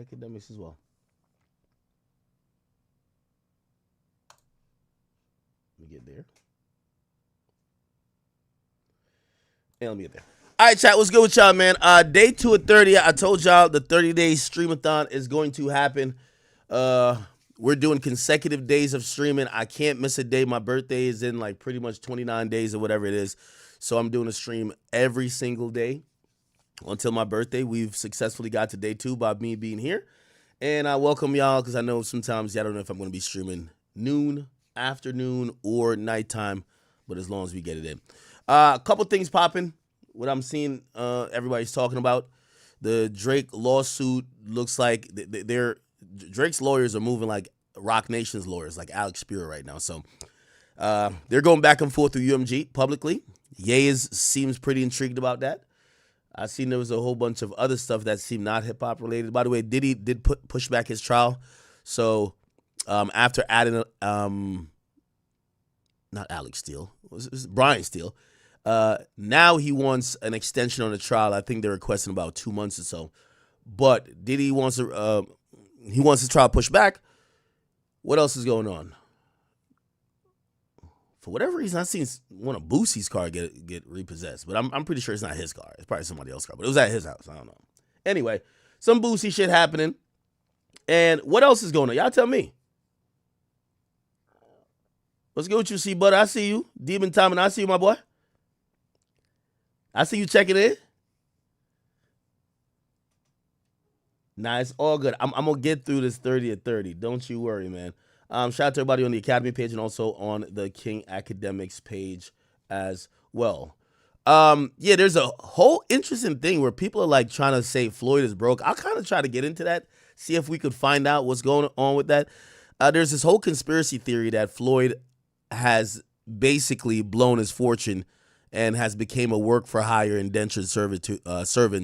academics as well. Let me get there. Yeah, let me get there. All right, chat, what's good with y'all, man? Day 2 of 30. I told y'all the 30-day streamathon is going to happen. We're doing consecutive days of streaming. I can't miss a day. My birthday is in like pretty much 29 days or whatever it is. So I'm doing a stream every single day until my birthday. We've successfully got to day 2 by me being here. And I welcome y'all because I know sometimes y'all don't know if I'm going to be streaming noon, afternoon, or nighttime. But as long as we get it in. A couple things popping. What I'm seeing everybody's talking about. The Drake lawsuit looks like Drake's lawyers are moving like Rock Nation's lawyers, like Alex Spiro right now. So they're going back and forth through UMG publicly. Ye seems pretty intrigued about that. I seen there was a whole bunch of other stuff that seemed not hip-hop related. By the way, Diddy did push back his trial. So after adding, not Alex Steele, it was Brian Steele. Now he wants an extension on the trial. I think they're requesting about 2 months or so. But Diddy wants to, he wants his trial pushed back. What else is going on? For whatever reason, I seen one of Boosie's car get repossessed, but I'm pretty sure it's not his car. It's probably somebody else's car, but it was at his house. I don't know. Anyway, some Boosie shit happening. And what else is going on? Y'all tell me. What's good with you, C-Butter? I see you. Demon Time, and I see you, my boy. I see you checking in. Nah, it's all good. I'm going to get through this 30 at 30. Don't you worry, man. Shout out to everybody on the Academy page and also on the King Academics page as well. Yeah, there's a whole interesting thing where people are like trying to say Floyd is broke. I'll kind of try to get into that, see if we could find out what's going on with that. There's this whole conspiracy theory that Floyd has basically blown his fortune and has became a work-for-hire indentured servant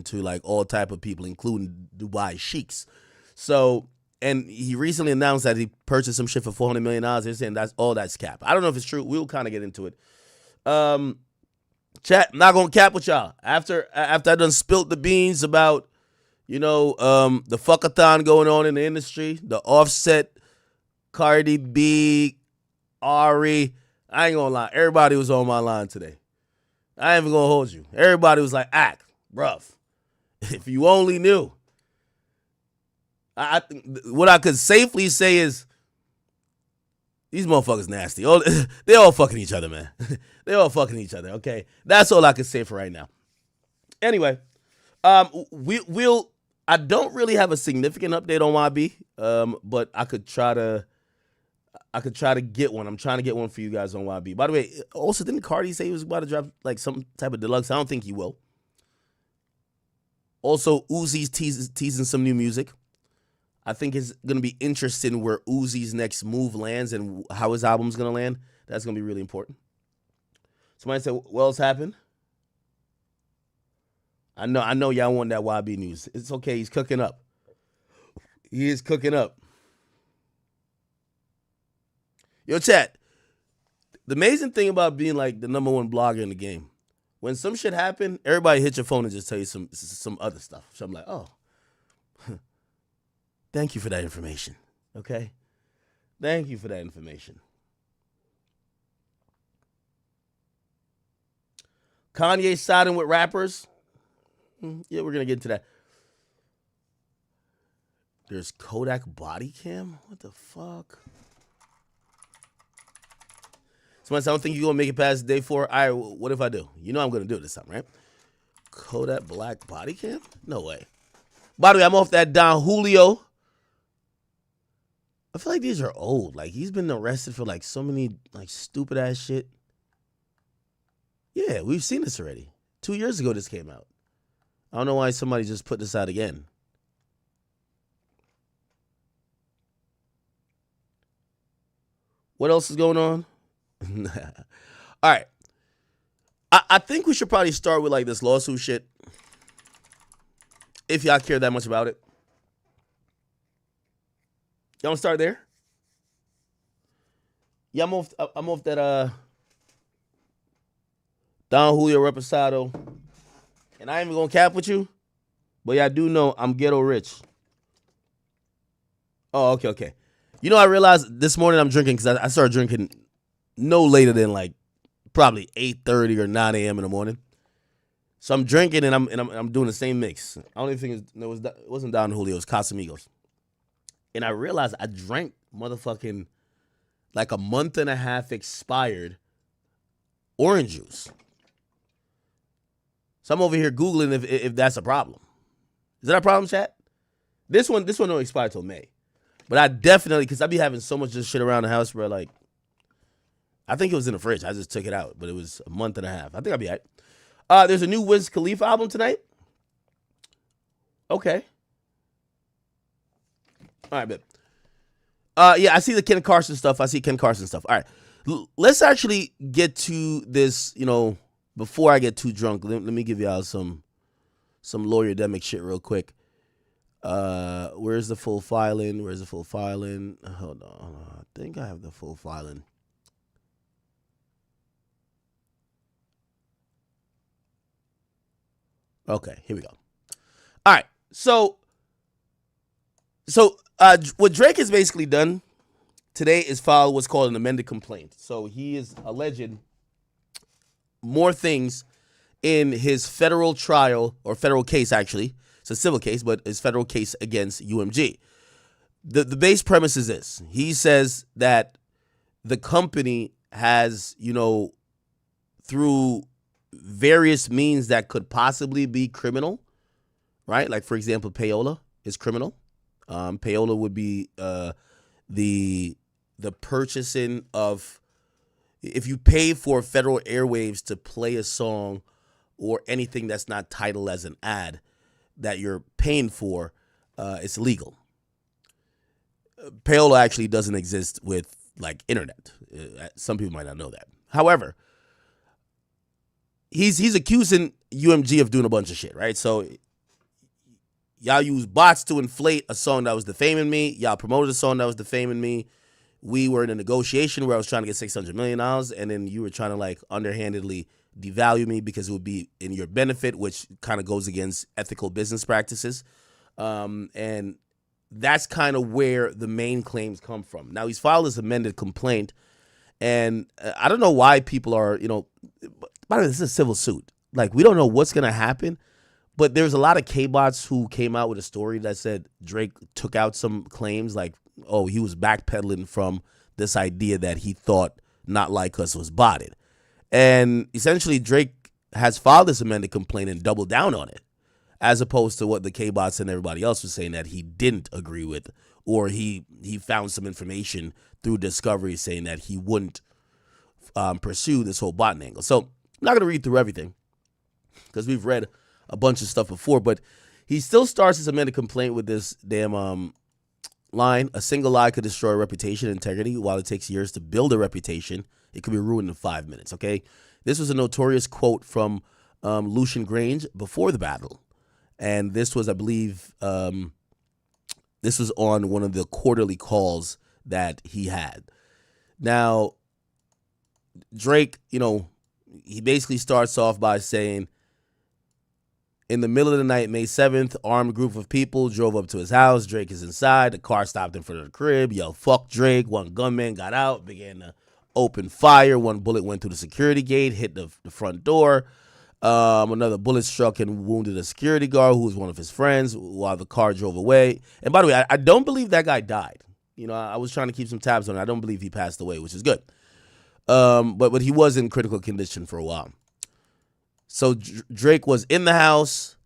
to like all type of people, including Dubai sheiks. So, and he recently announced that he purchased some shit for $400 million. They're saying that's cap. I don't know if it's true. We'll kind of get into it. Chat, I'm not gonna cap with y'all. After I done spilt the beans about, the fuckathon going on in the industry, the Offset, Cardi B, Ari. I ain't gonna lie. Everybody was on my line today. I ain't even gonna hold you. Everybody was like, bruv. If you only knew. What I could safely say is these motherfuckers nasty. They all fucking each other, man. They all fucking each other, okay? That's all I can say for right now. Anyway, I don't really have a significant update on YB, but I could try to get one. I'm trying to get one for you guys on YB. By the way, also, didn't Cardi say he was about to drop like some type of deluxe? I don't think he will. Also, Uzi's teasing some new music. I think it's going to be interesting where Uzi's next move lands and how his album's going to land. That's going to be really important. Somebody said, what else happened? I know y'all want that YB news. It's okay. He's cooking up. He is cooking up. Yo, chat, the amazing thing about being like the #1 blogger in the game, when some shit happen, everybody hits your phone and just tell you some other stuff. So I'm like, oh, thank you for that information, okay? Thank you for that information. Kanye siding with rappers. Yeah, we're going to get into that. There's Kodak body cam? What the fuck? Somebody said, I don't think you're going to make it past day 4. All right, what if I do? You know I'm going to do it this time, right? Kodak black body cam? No way. By the way, I'm off that Don Julio. I feel like these are old. Like, he's been arrested for, like, so many, like, stupid-ass shit. Yeah, we've seen this already. 2 years ago this came out. I don't know why somebody just put this out again. What else is going on? All right. I think we should probably start with like this lawsuit shit. If y'all care that much about it. Y'all want to start there? Yeah, I'm off that Don Julio Reposado. And I ain't even gonna cap with you. But y'all do know I'm ghetto rich. Oh, okay, okay. You know, I realized this morning I'm drinking because I started drinking no later than like probably 8:30 or 9 a.m. in the morning. So I'm drinking and I'm doing the same mix. I don't even think it wasn't Don Julio, it was Casamigos. And I realized I drank motherfucking like a month and a half expired orange juice. So I'm over here Googling if that's a problem. Is that a problem, chat? This one don't expire till May. But I definitely, because I be having so much of this shit around the house, bro, like, I think it was in the fridge. I just took it out, but it was a month and a half. I think I'll be all right. There's a new Wiz Khalifa album tonight. Okay. All right, babe. Yeah, I see the Ken Carson stuff. All right. Let's actually get to this, before I get too drunk. Let me give y'all some lawyer-demic shit real quick. Where's the full filing? Hold on. I think I have the full filing. Okay, here we go. All right. So what Drake has basically done today is filed what's called an amended complaint. So he is alleging more things in his federal trial, or federal case, actually. It's a civil case, but his federal case against UMG. The base premise is this. He says that the company has, through various means that could possibly be criminal, right? Like, for example, payola is criminal. Payola would be the purchasing of, if you pay for federal airwaves to play a song or anything that's not titled as an ad that you're paying for, it's illegal. Payola actually doesn't exist with like internet. Some people might not know that. However, he's accusing UMG of doing a bunch of shit, right? So y'all use bots to inflate a song that was defaming me. Y'all promoted a song that was defaming me. We were in a negotiation where I was trying to get $600 million, and then you were trying to like underhandedly devalue me because it would be in your benefit, which kind of goes against ethical business practices. And that's kind of where the main claims come from. Now, he's filed this amended complaint, and I don't know why people are, by the way, this is a civil suit. Like, we don't know what's going to happen, but there's a lot of K-bots who came out with a story that said Drake took out some claims, like, oh, he was backpedaling from this idea that he thought Not Like Us was botted. And essentially, Drake has filed this amended complaint and doubled down on it, as opposed to what the K-bots and everybody else was saying that he didn't agree with, or he found some information through discovery saying that he wouldn't pursue this whole bot angle. So I'm not going to read through everything because we've read a bunch of stuff before, but he still starts his amended complaint with this damn line: a single lie could destroy reputation and integrity. While it takes years to build a reputation, it could be ruined in 5 minutes. Okay, this was a notorious quote from Lucian Grange before the battle. And this was, I believe, this was on one of the quarterly calls that he had. Now, Drake, he basically starts off by saying, in the middle of the night, May 7th, armed group of people drove up to his house. Drake is inside. The car stopped in front of the crib. Yelled, fuck Drake. One gunman got out, began to open fire. One bullet went through the security gate, hit the front door. Another bullet struck and wounded a security guard who was one of his friends while the car drove away. And by the way, I don't believe that guy died. I was trying to keep some tabs on it. I don't believe he passed away, which is good. But he was in critical condition for a while. So Drake was in the house.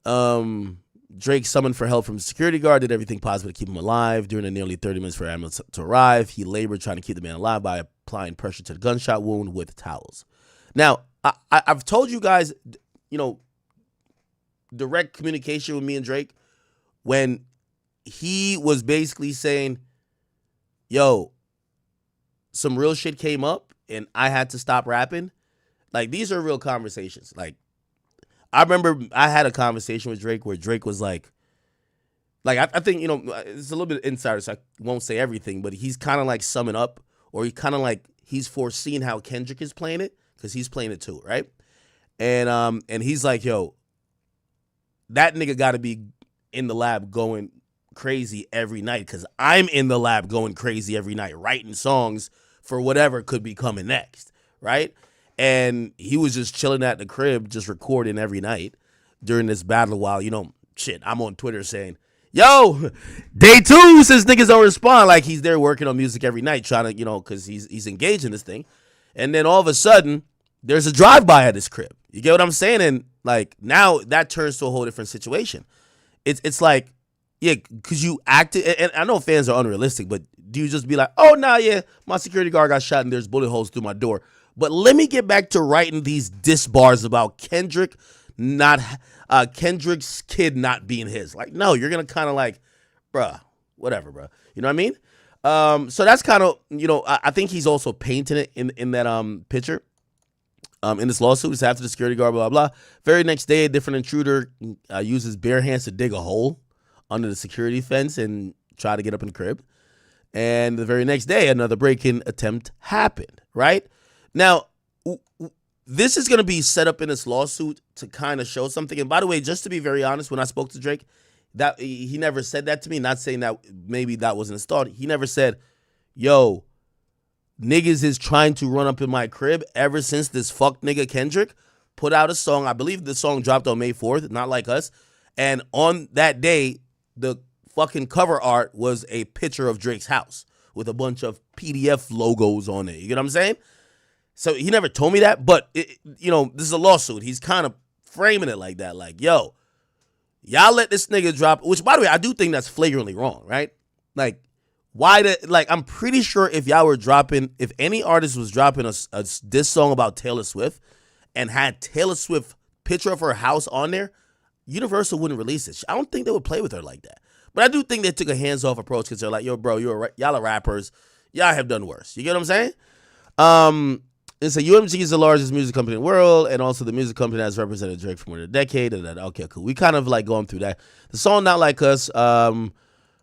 Drake summoned for help from the security guard, did everything possible to keep him alive. During the nearly 30 minutes for an ambulance to arrive, he labored trying to keep the man alive by applying pressure to the gunshot wound with towels. Now, I've told you guys, direct communication with me and Drake when he was basically saying, yo, some real shit came up and I had to stop rapping. Like, these are real conversations. Like, I remember I had a conversation with Drake where Drake was like I think, it's a little bit insider, so I won't say everything, but he's kind of like summing up, or he kind of like, he's foreseeing how Kendrick is playing it, because he's playing it too, right? And he's like, yo, that nigga got to be in the lab going crazy every night because I'm in the lab going crazy every night, writing songs for whatever could be coming next, right? And he was just chilling at the crib, just recording every night during this battle while, I'm on Twitter saying, yo, day 2 since niggas don't respond. Like, he's there working on music every night trying to, because he's engaged in this thing. And then all of a sudden, there's a drive-by at his crib. You get what I'm saying? And, like, now that turns to a whole different situation. It's like, yeah, because you acted, and I know fans are unrealistic, but do you just be like, oh, nah, yeah, my security guard got shot and there's bullet holes through my door. But let me get back to writing these diss bars about Kendrick's kid not being his. Like, no, you're going to kind of like, bruh, whatever, bruh. You know what I mean? So that's kind of, I think he's also painting it in that picture. In this lawsuit, it's after the security guard, blah, blah. Very next day, a different intruder uses bare hands to dig a hole under the security fence and try to get up in the crib. And the very next day, another break-in attempt happened, right? Now, this is going to be set up in this lawsuit to kind of show something. And by the way, just to be very honest, when I spoke to Drake, that he never said that to me, not saying that maybe that wasn't installed. He never said, yo, niggas is trying to run up in my crib ever since this fuck nigga Kendrick put out a song. I believe the song dropped on May 4th, Not Like Us. And on that day, the fucking cover art was a picture of Drake's house with a bunch of PDF logos on it. You get what I'm saying? So he never told me that, but, this is a lawsuit. He's kind of framing it like that. Like, yo, y'all let this nigga drop, which, by the way, I do think that's flagrantly wrong, right? Like, I'm pretty sure if any artist was dropping a diss song about Taylor Swift and had Taylor Swift picture of her house on there, Universal wouldn't release it. I don't think they would play with her like that. But I do think they took a hands-off approach because they're like, yo, bro, y'all are rappers. Y'all have done worse. You get what I'm saying? It's a UMG is the largest music company in the world, and also the music company has represented Drake for more than a decade. Okay, cool. We kind of like going through that. The song Not Like Us,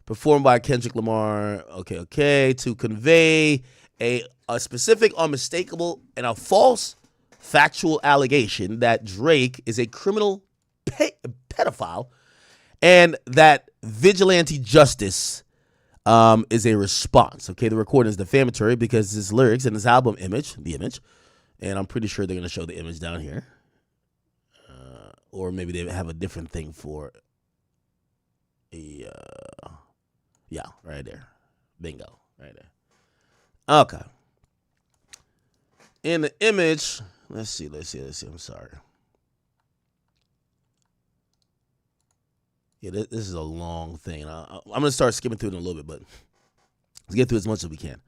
performed by Kendrick Lamar, okay, to convey a specific, unmistakable, and a false factual allegation that Drake is a criminal pedophile and that vigilante justice is a response. Okay, the recording is defamatory because his lyrics and his album image, the image, and I'm pretty sure they're going to show the image down here. Or maybe they have a different thing for a... Yeah, right there. Bingo, right there. Okay. In the image, let's see. I'm sorry. Yeah, this is a long thing. I'm going to start skimming through it in a little bit, but let's get through as much as we can.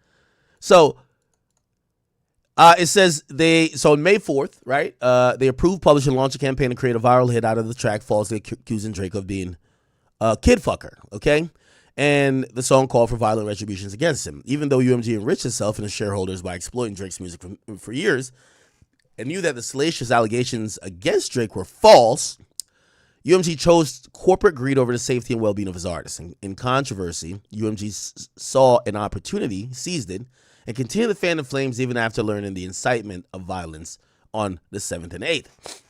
So, it says on May 4th, right, they approved, published, and launched a campaign to create a viral hit out of the track falsely accusing Drake of being a kid fucker, okay? And the song called for violent retributions against him. Even though UMG enriched itself and its shareholders by exploiting Drake's music for years and knew that the salacious allegations against Drake were false, UMG chose corporate greed over the safety and well-being of his artists. In controversy, UMG saw an opportunity, seized it, and continued to fan the flames even after learning the incitement of violence on the 7th and 8th.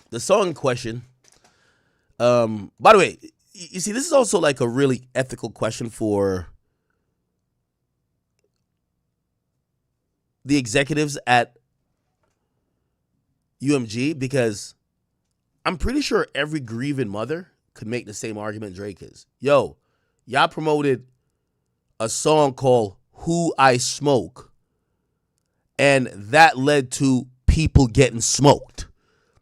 The song in question, by the way, you see, this is also like a really ethical question for the executives at UMG because I'm pretty sure every grieving mother could make the same argument Drake is. Yo, y'all promoted a song called Who I Smoke, and that led to people getting smoked.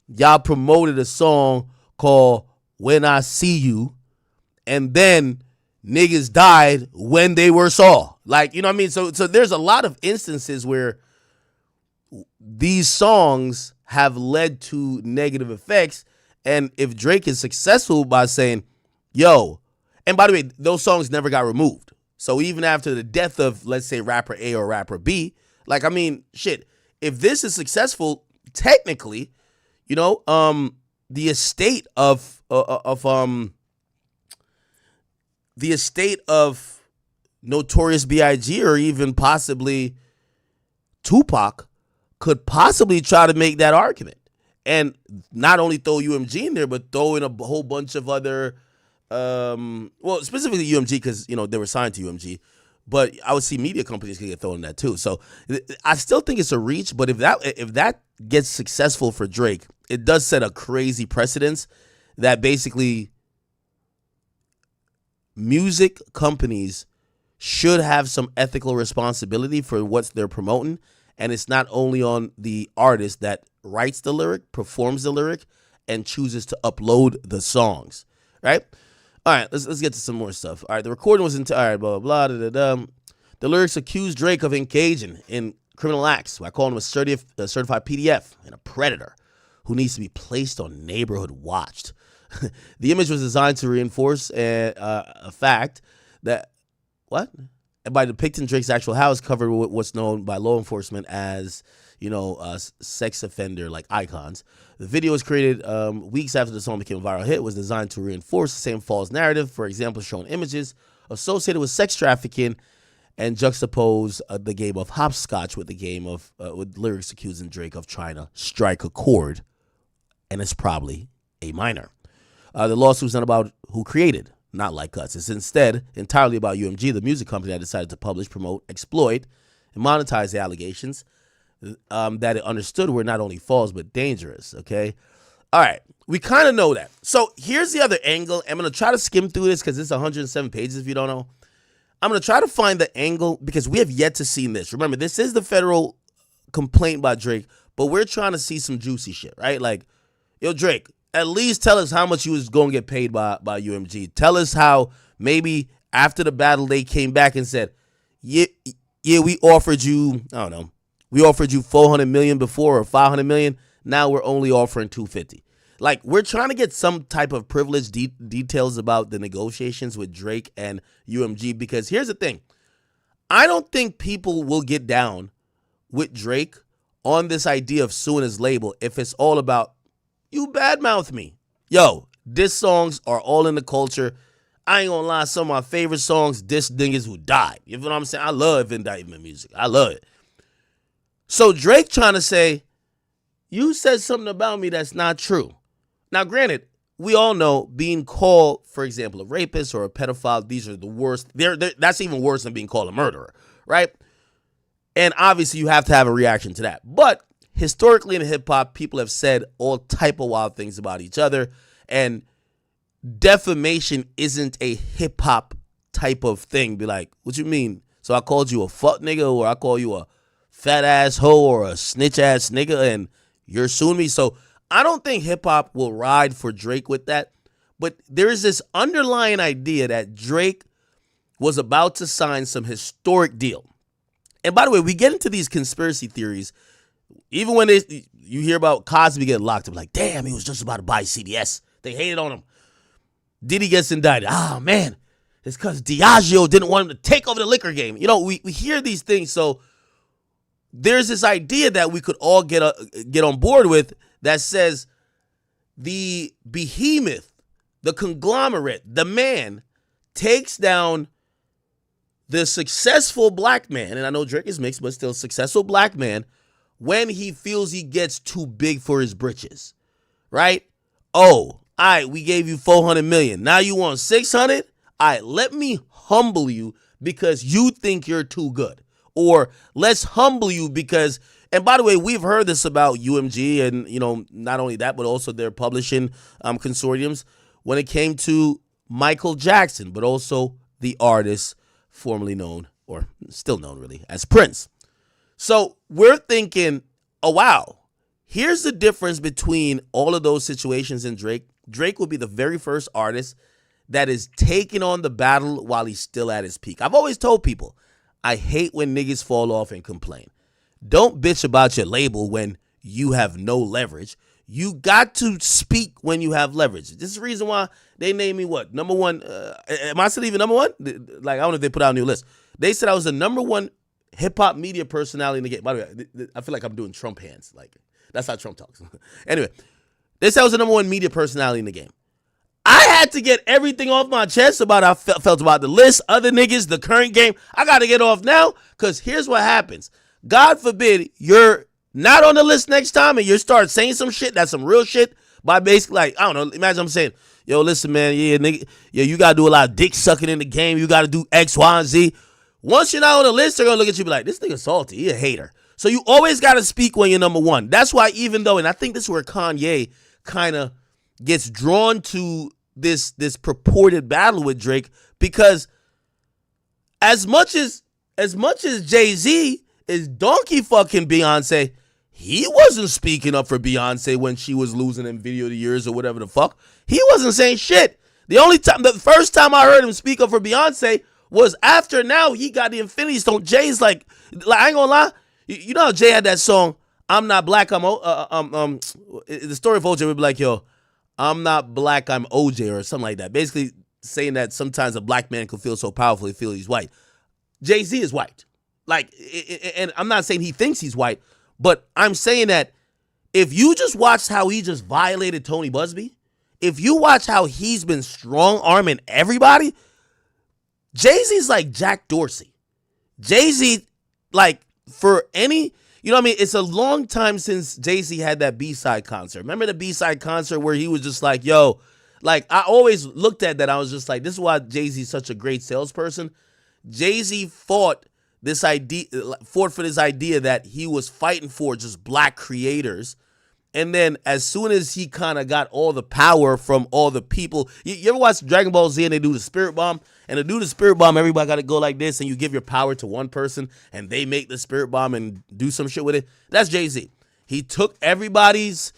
Y'all promoted a song called When I See You, and then niggas died when they were saw. Like, you know what I mean? So there's a lot of instances where these songs have led to negative effects. And if Drake is successful by saying, yo, and by the way, those songs never got removed. So even after the death of, let's say, rapper A or rapper B, like, I mean, shit, if this is successful, technically, the estate of Notorious B.I.G. or even possibly Tupac could possibly try to make that argument. And not only throw UMG in there, but throw in a whole bunch of other well, specifically UMG because they were signed to UMG, but I would see media companies could get thrown in that too. So I still think it's a reach, but if that gets successful for Drake, it does set a crazy precedence that basically music companies should have some ethical responsibility for what they're promoting, and it's not only on the artist that writes the lyric, performs the lyric, and chooses to upload the songs, right? All right, let's get to some more stuff. All right, the recording was all right, blah, blah, blah, da, da, da. The lyrics accused Drake of engaging in criminal acts by calling him a certified PDF and a predator who needs to be placed on neighborhood watch. The image was designed to reinforce a fact that, and by depicting Drake's actual house covered with what's known by law enforcement as, sex offender like icons. The video was created weeks after the song became a viral hit. Was designed to reinforce the same false narrative. For example, showing images associated with sex trafficking and juxtapose the game of hopscotch with the game of with lyrics accusing Drake of trying to strike a chord, and it's probably a minor. The lawsuit's not about who created, not like us. It's instead entirely about UMG, the music company that decided to publish, promote, exploit, and monetize the allegations that it understood were not only false but dangerous, okay? All right, we kind of know that. So here's the other angle. I'm going to try to skim through this because it's 107 pages if you don't know. I'm going to try to find the angle because we have yet to see this. Remember, this is the federal complaint by Drake, but we're trying to see some juicy shit, right? Like, yo, Drake, at least tell us how much you was going to get paid by UMG. Tell us how maybe after the battle they came back and said, yeah, we offered you, I don't know, we offered you $400 million before or $500 million. Now we're only offering $250. Like, we're trying to get some type of privileged details about the negotiations with Drake and UMG, because here's the thing. I don't think people will get down with Drake on this idea of suing his label if it's all about, you badmouth me. Yo, diss songs are all in the culture. I ain't gonna lie, some of my favorite songs, diss niggas who died. You know what I'm saying? I love indictment music. I love it. So Drake trying to say, you said something about me that's not true. Now, granted, we all know being called, for example, a rapist or a pedophile, these are the worst. That's even worse than being called a murderer, right? And obviously you have to have a reaction to that. But historically in hip-hop, people have said all type of wild things about each other. And defamation isn't a hip-hop type of thing. Be like, what you mean? So I called you a fuck nigga, or I call you a fat ass hoe or a snitch ass nigga and you're suing me? So I don't think hip-hop will ride for Drake with that. But there is this underlying idea that Drake was about to sign some historic deal. And by the way, we get into these conspiracy theories, even when you hear about Cosby getting locked up, like, damn, he was just about to buy CBS. They hated on him. Diddy gets indicted. Ah, man, it's because Diageo didn't want him to take over the liquor game. You know, we hear these things. So there's this idea that we could all get on board with that says the behemoth, the conglomerate, the man takes down the successful black man, and I know Drake is mixed, but still successful black man, when he feels he gets too big for his britches, right? Oh, all right, we gave you $400 million. Now you want $600? All right, let me humble you because you think you're too good. Or let's humble you because, and by the way, we've heard this about UMG and, not only that, but also their publishing consortiums when it came to Michael Jackson, but also the artist formerly known, or still known really, as Prince. So we're thinking, oh, wow, here's the difference between all of those situations and Drake. Drake will be the very first artist that is taking on the battle while he's still at his peak. I've always told people, I hate when niggas fall off and complain. Don't bitch about your label when you have no leverage. You got to speak when you have leverage. This is the reason why they named me what? Number one. Am I still even number one? Like, I don't know if they put out a new list. They said I was the number one hip-hop media personality in the game. By the way, I feel like I'm doing Trump hands. Like, that's how Trump talks. Anyway, they said I was the number one media personality in the game. I had to get everything off my chest about how I felt about the list, other niggas, the current game. I got to get off now because here's what happens. God forbid you're not on the list next time and you start saying some shit that's some real shit by basically, like, I don't know, imagine I'm saying, Yo, listen, man, yeah, nigga, yeah, you gotta do a lot of dick sucking in the game. You gotta do X, Y, and Z. Once you're not on the list, they're gonna look at you and be like, this nigga salty, he a hater. So you always gotta speak when you're number one. That's why even though, and I think this is where Kanye kind of gets drawn to this purported battle with Drake, because as much as Jay-Z is donkey fucking Beyonce, he wasn't speaking up for Beyonce when she was losing in Video of the Years or whatever the fuck. He wasn't saying shit. The first time I heard him speak up for Beyonce was after now he got the Infinity Stone. Jay's like I ain't gonna lie. You know how Jay had that song, I'm Not Black, the story of OJ would be like, yo, I'm not black, I'm OJ, or something like that. Basically saying that sometimes a black man could feel so powerful he feel he's white. Jay-Z is white. Like, and I'm not saying he thinks he's white, but I'm saying that if you just watch how he just violated Tony Busby, if you watch how he's been strong-arming everybody, Jay-Z's like Jack Dorsey. Jay-Z, like, for any, you know what I mean? It's a long time since Jay-Z had that B-side concert. Remember the B-side concert where he was just like, yo, like, I always looked at that. I was just like, this is why Jay-Z's such a great salesperson. Jay-Z fought for this idea that he was fighting for just black creators. And then as soon as he kind of got all the power from all the people, you ever watch Dragon Ball Z and they do the spirit bomb? And to do the spirit bomb, everybody got to go like this, and you give your power to one person and they make the spirit bomb and do some shit with it. That's Jay-Z. He took everybody's,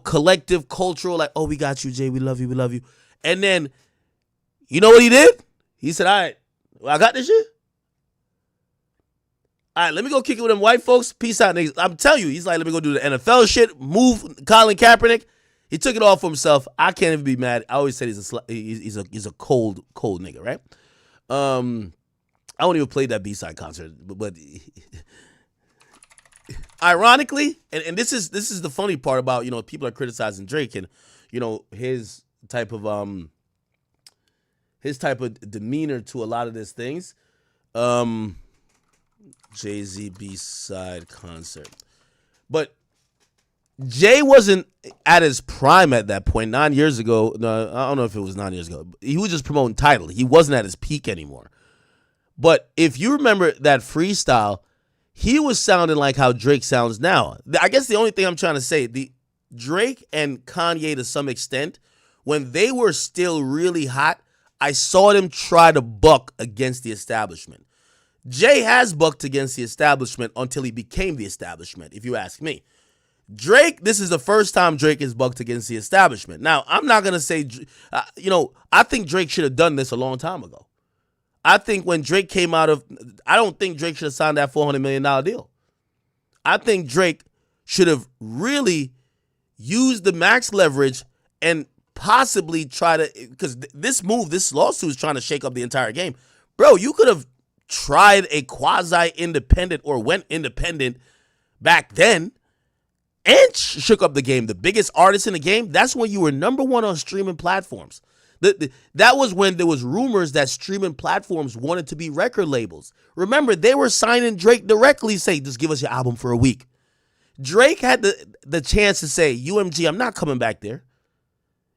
collective cultural, like, oh, we got you, Jay, we love you. And then, you know what he did? He said, all right, I got this shit. All right, let me go kick it with them white folks. Peace out, niggas. I'm telling you, he's like, let me go do the NFL shit, move Colin Kaepernick. He took it all for himself. I can't even be mad. I always said he's a cold nigga, right? I don't even play that B-side concert, but ironically, and this is the funny part about, people are criticizing Drake and, his type of demeanor to a lot of these things. Jay-Z B-side concert. But Jay wasn't at his prime at that point. 9 years ago, no, I don't know if it was 9 years ago. He was just promoting Tidal. He wasn't at his peak anymore. But if you remember that freestyle, he was sounding like how Drake sounds now. I guess the only thing I'm trying to say, the Drake and Kanye to some extent, when they were still really hot, I saw them try to buck against the establishment. Jay has bucked against the establishment until he became the establishment, if you ask me. Drake, this is the first time Drake has bucked against the establishment. Now, I'm not going to say, I think Drake should have done this a long time ago. I think when Drake came out of, I don't think Drake should have signed that $400 million deal. I think Drake should have really used the max leverage and possibly try to, because this lawsuit is trying to shake up the entire game. Bro, you could have tried a quasi-independent or went independent back then and shook up the game. The biggest artist in the game, that's when you were number one on streaming platforms. That was when there was rumors that streaming platforms wanted to be record labels. Remember, they were signing Drake directly, say, just give us your album for a week. Drake had the chance to say, UMG, I'm not coming back there.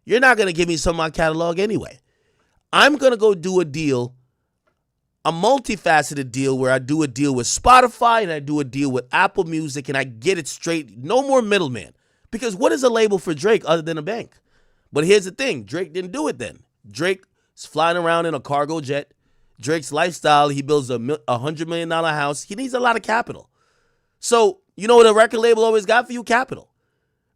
You're not going to give me some of my catalog anyway. I'm going to go do a deal, a multifaceted deal where I do a deal with Spotify and I do a deal with Apple Music and I get it straight. No more middleman. Because what is a label for Drake other than a bank? But here's the thing. Drake didn't do it then. Drake is flying around in a cargo jet. Drake's lifestyle, he builds a $100 million house. He needs a lot of capital. So, you know what a record label always got for you? Capital.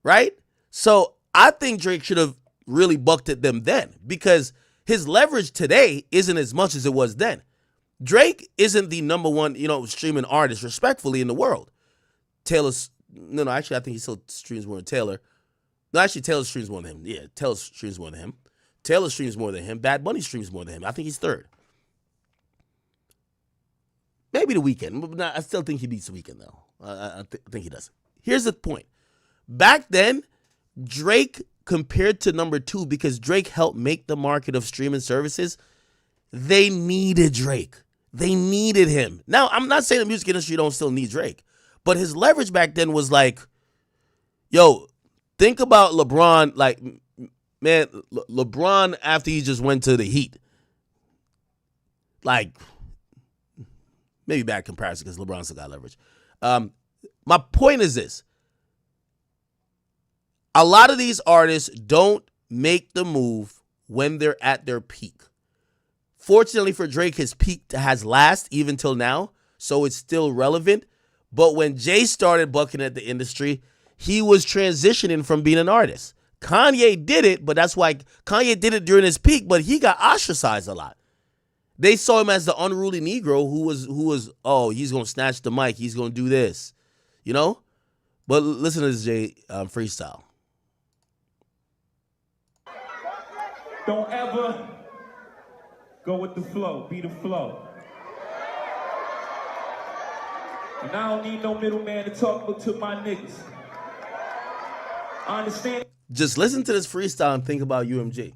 Right? So, I think Drake should have really bucked at them then because his leverage today isn't as much as it was then. Drake isn't the number one, streaming artist, respectfully, in the world. Actually, I think he still streams more than Taylor. No, actually, Taylor streams more than him. Yeah, Taylor streams more than him. Taylor streams more than him. Bad Bunny streams more than him. I think he's third. Maybe The Weeknd. But I still think he beats The Weeknd, though. I think he does. Here's the point. Back then, Drake compared to number two because Drake helped make the market of streaming services. They needed Drake. They needed him. Now, I'm not saying the music industry don't still need Drake, but his leverage back then was like, yo, think about LeBron, like Man, LeBron, after he just went to the Heat, like, maybe bad comparison because LeBron still got leverage. My point is this. A lot of these artists don't make the move when they're at their peak. Fortunately for Drake, his peak has lasted even till now, so it's still relevant. But when Jay started bucking at the industry, he was transitioning from being an artist. Kanye did it, but that's why Kanye did it during his peak, but he got ostracized a lot. They saw him as the unruly Negro who was he's going to snatch the mic, he's going to do this, you know? But listen to this Jay freestyle. Don't ever go with the flow, be the flow. And I don't need no middleman to talk to my niggas. I understand. Just listen to this freestyle and think about UMG.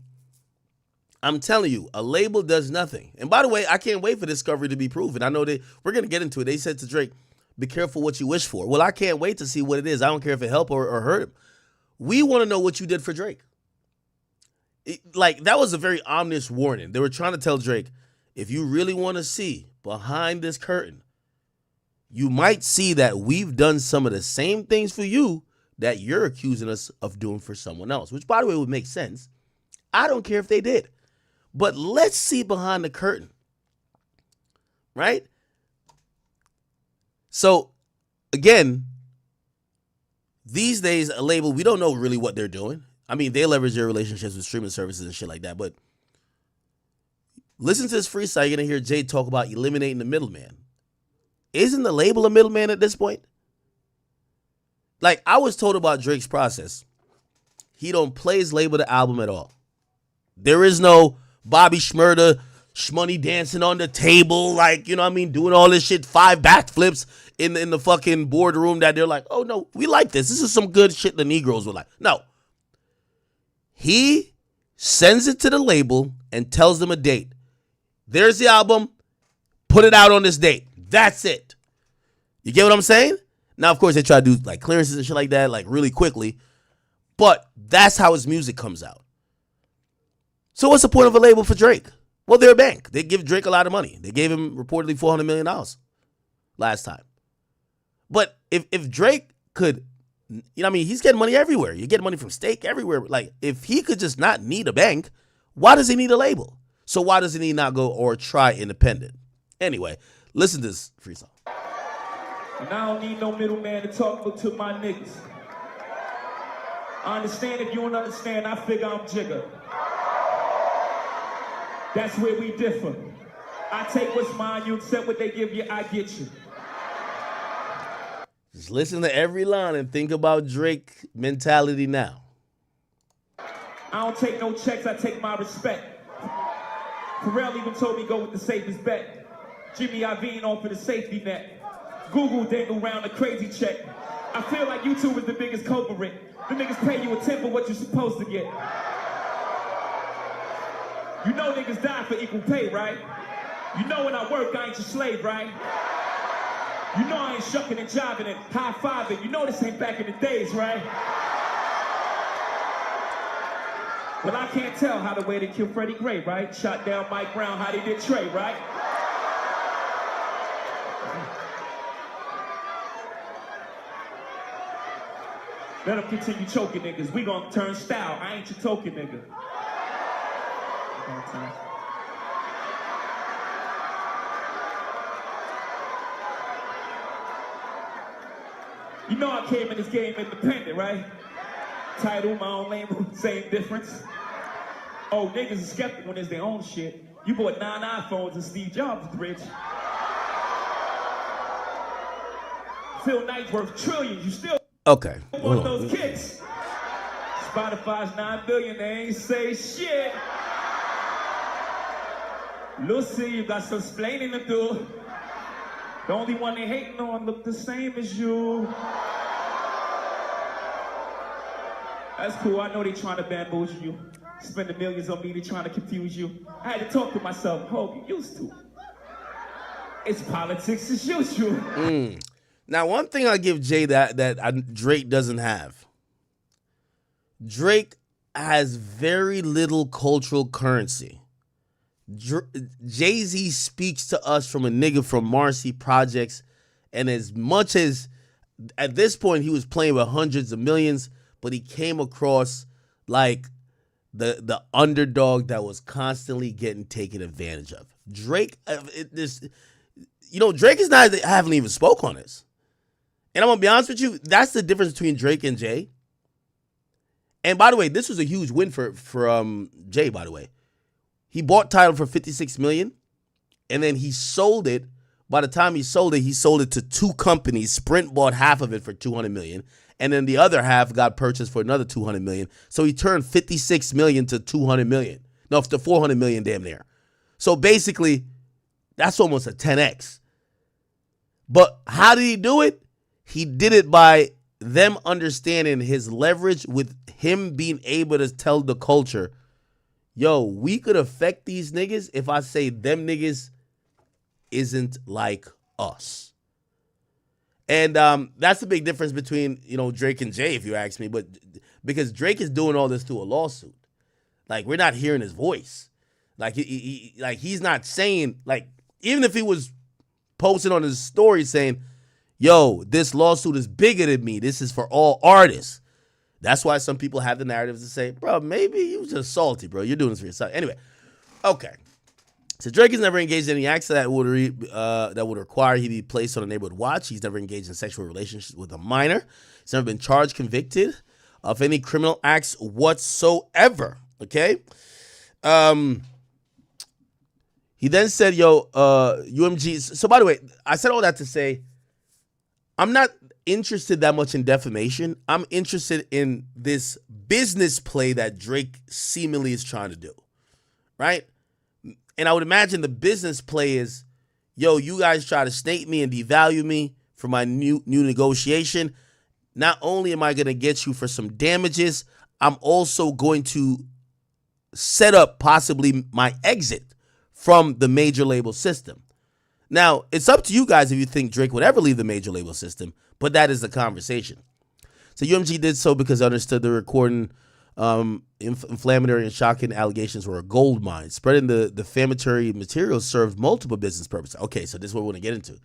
I'm telling you, a label does nothing. And by the way, I can't wait for Discovery to be proven. I know that we're going to get into it. They said to Drake, be careful what you wish for. Well, I can't wait to see what it is. I don't care if it helped or hurt him. We want to know what you did for Drake. That was a very ominous warning. They were trying to tell Drake, if you really want to see behind this curtain, you might see that we've done some of the same things for you that you're accusing us of doing for someone else, which, by the way, would make sense. I don't care if they did. But let's see behind the curtain, right? So, again, these days, a label, we don't know really what they're doing. I mean, they leverage their relationships with streaming services and shit like that, but listen to this freestyle. You're going to hear Jay talk about eliminating the middleman. Isn't the label a middleman at this point? Like, I was told about Drake's process. He don't play his label the album at all. There is no Bobby Shmurda, Shmoney dancing on the table, like, you know what I mean, doing all this shit, 5 backflips in the fucking boardroom that they're like, oh, no, we like this. This is some good shit the Negroes would like. No. He sends it to the label and tells them a date. There's the album. Put it out on this date. That's it. You get what I'm saying? Now, of course, they try to do like clearances and shit like that, like really quickly. But that's how his music comes out. So what's the point of a label for Drake? Well, they're a bank. They give Drake a lot of money. They gave him reportedly $400 million last time. But if Drake could, you know what I mean, he's getting money everywhere. You get money from Stake everywhere. Like, if he could just not need a bank, why does he need a label? So why doesn't he not go or try independent? Anyway, listen to this freestyle. And I don't need no middleman to talk to my niggas. I understand if you don't understand, I figure I'm jigger. That's where we differ. I take what's mine, you accept what they give you, I get you. Just listen to every line and think about Drake mentality now. I don't take no checks, I take my respect. Pharrell even told me go with the safest bet. Jimmy Iovine offered a safety net. Google dangle round a crazy check. I feel like YouTube is the biggest culprit. The niggas pay you a tenth of what you're supposed to get. You know niggas die for equal pay, right? You know when I work, I ain't your slave, right? You know I ain't shucking and jiving and high-fiving. You know this ain't back in the days, right? Well, I can't tell how the way they killed Freddie Gray, right? Shot down Mike Brown, how they did Trey, right? Let them continue choking niggas. We gonna turn style. I ain't your token nigga. You know I came in this game independent, right? Title, my own label, same difference. Oh, niggas are skeptical when it's their own shit. You bought 9 iPhones and Steve Jobs was rich. Phil Knight's worth trillions. You still Okay. want those kicks. Spotify's 9 billion, they ain't say shit. Lucy, you got some splaining to do. The only one they hating on look the same as you. That's cool, I know they trying to bamboozle you. Spending millions on me, they trying to confuse you. I had to talk to myself, hope you used to. It's politics as usual. Now, one thing I give Jay that Drake doesn't have. Drake has very little cultural currency. Jay-Z speaks to us from a nigga from Marcy Projects, and as much as at this point he was playing with hundreds of millions, but he came across like the underdog that was constantly getting taken advantage of. Drake, Drake is not. I haven't even spoke on this, and I'm gonna be honest with you. That's the difference between Drake and Jay. And by the way, this was a huge win for Jay. By the way, he bought Tidal for $56 million, and then he sold it. By the time he sold it to two companies. Sprint bought half of it for $200 million, and then the other half got purchased for another $200 million. So he turned $56 million to $200 million. No, to $400 million, damn near. So basically, that's almost a 10x. But how did he do it? He did it by them understanding his leverage, with him being able to tell the culture, yo, we could affect these niggas if I say them niggas isn't like us. And that's the big difference between, Drake and Jay, if you ask me. But because Drake is doing all this through a lawsuit. Like, we're not hearing his voice. Like, he's not saying, like, even if he was posting on his story saying, yo, this lawsuit is bigger than me. This is for all artists. That's why some people have the narratives to say, bro, maybe you just salty, bro. You're doing this for yourself. Anyway, okay. So Drake has never engaged in any acts that would require he be placed on a neighborhood watch. He's never engaged in sexual relationships with a minor. He's never been charged, convicted of any criminal acts whatsoever. Okay. He then said, UMG. So by the way, I said all that to say, I'm not interested that much in defamation. I'm interested in this business play that Drake seemingly is trying to do, right? And I would imagine the business play is, yo, you guys try to snake me and devalue me for my new negotiation. Not only am I going to get you for some damages, I'm also going to set up possibly my exit from the major label system. Now, it's up to you guys if you think Drake would ever leave the major label system, but that is the conversation. So UMG did so because I understood the recording inflammatory and shocking allegations were a gold mine. Spreading the defamatory materials served multiple business purposes. Okay, so this is what we want to get into.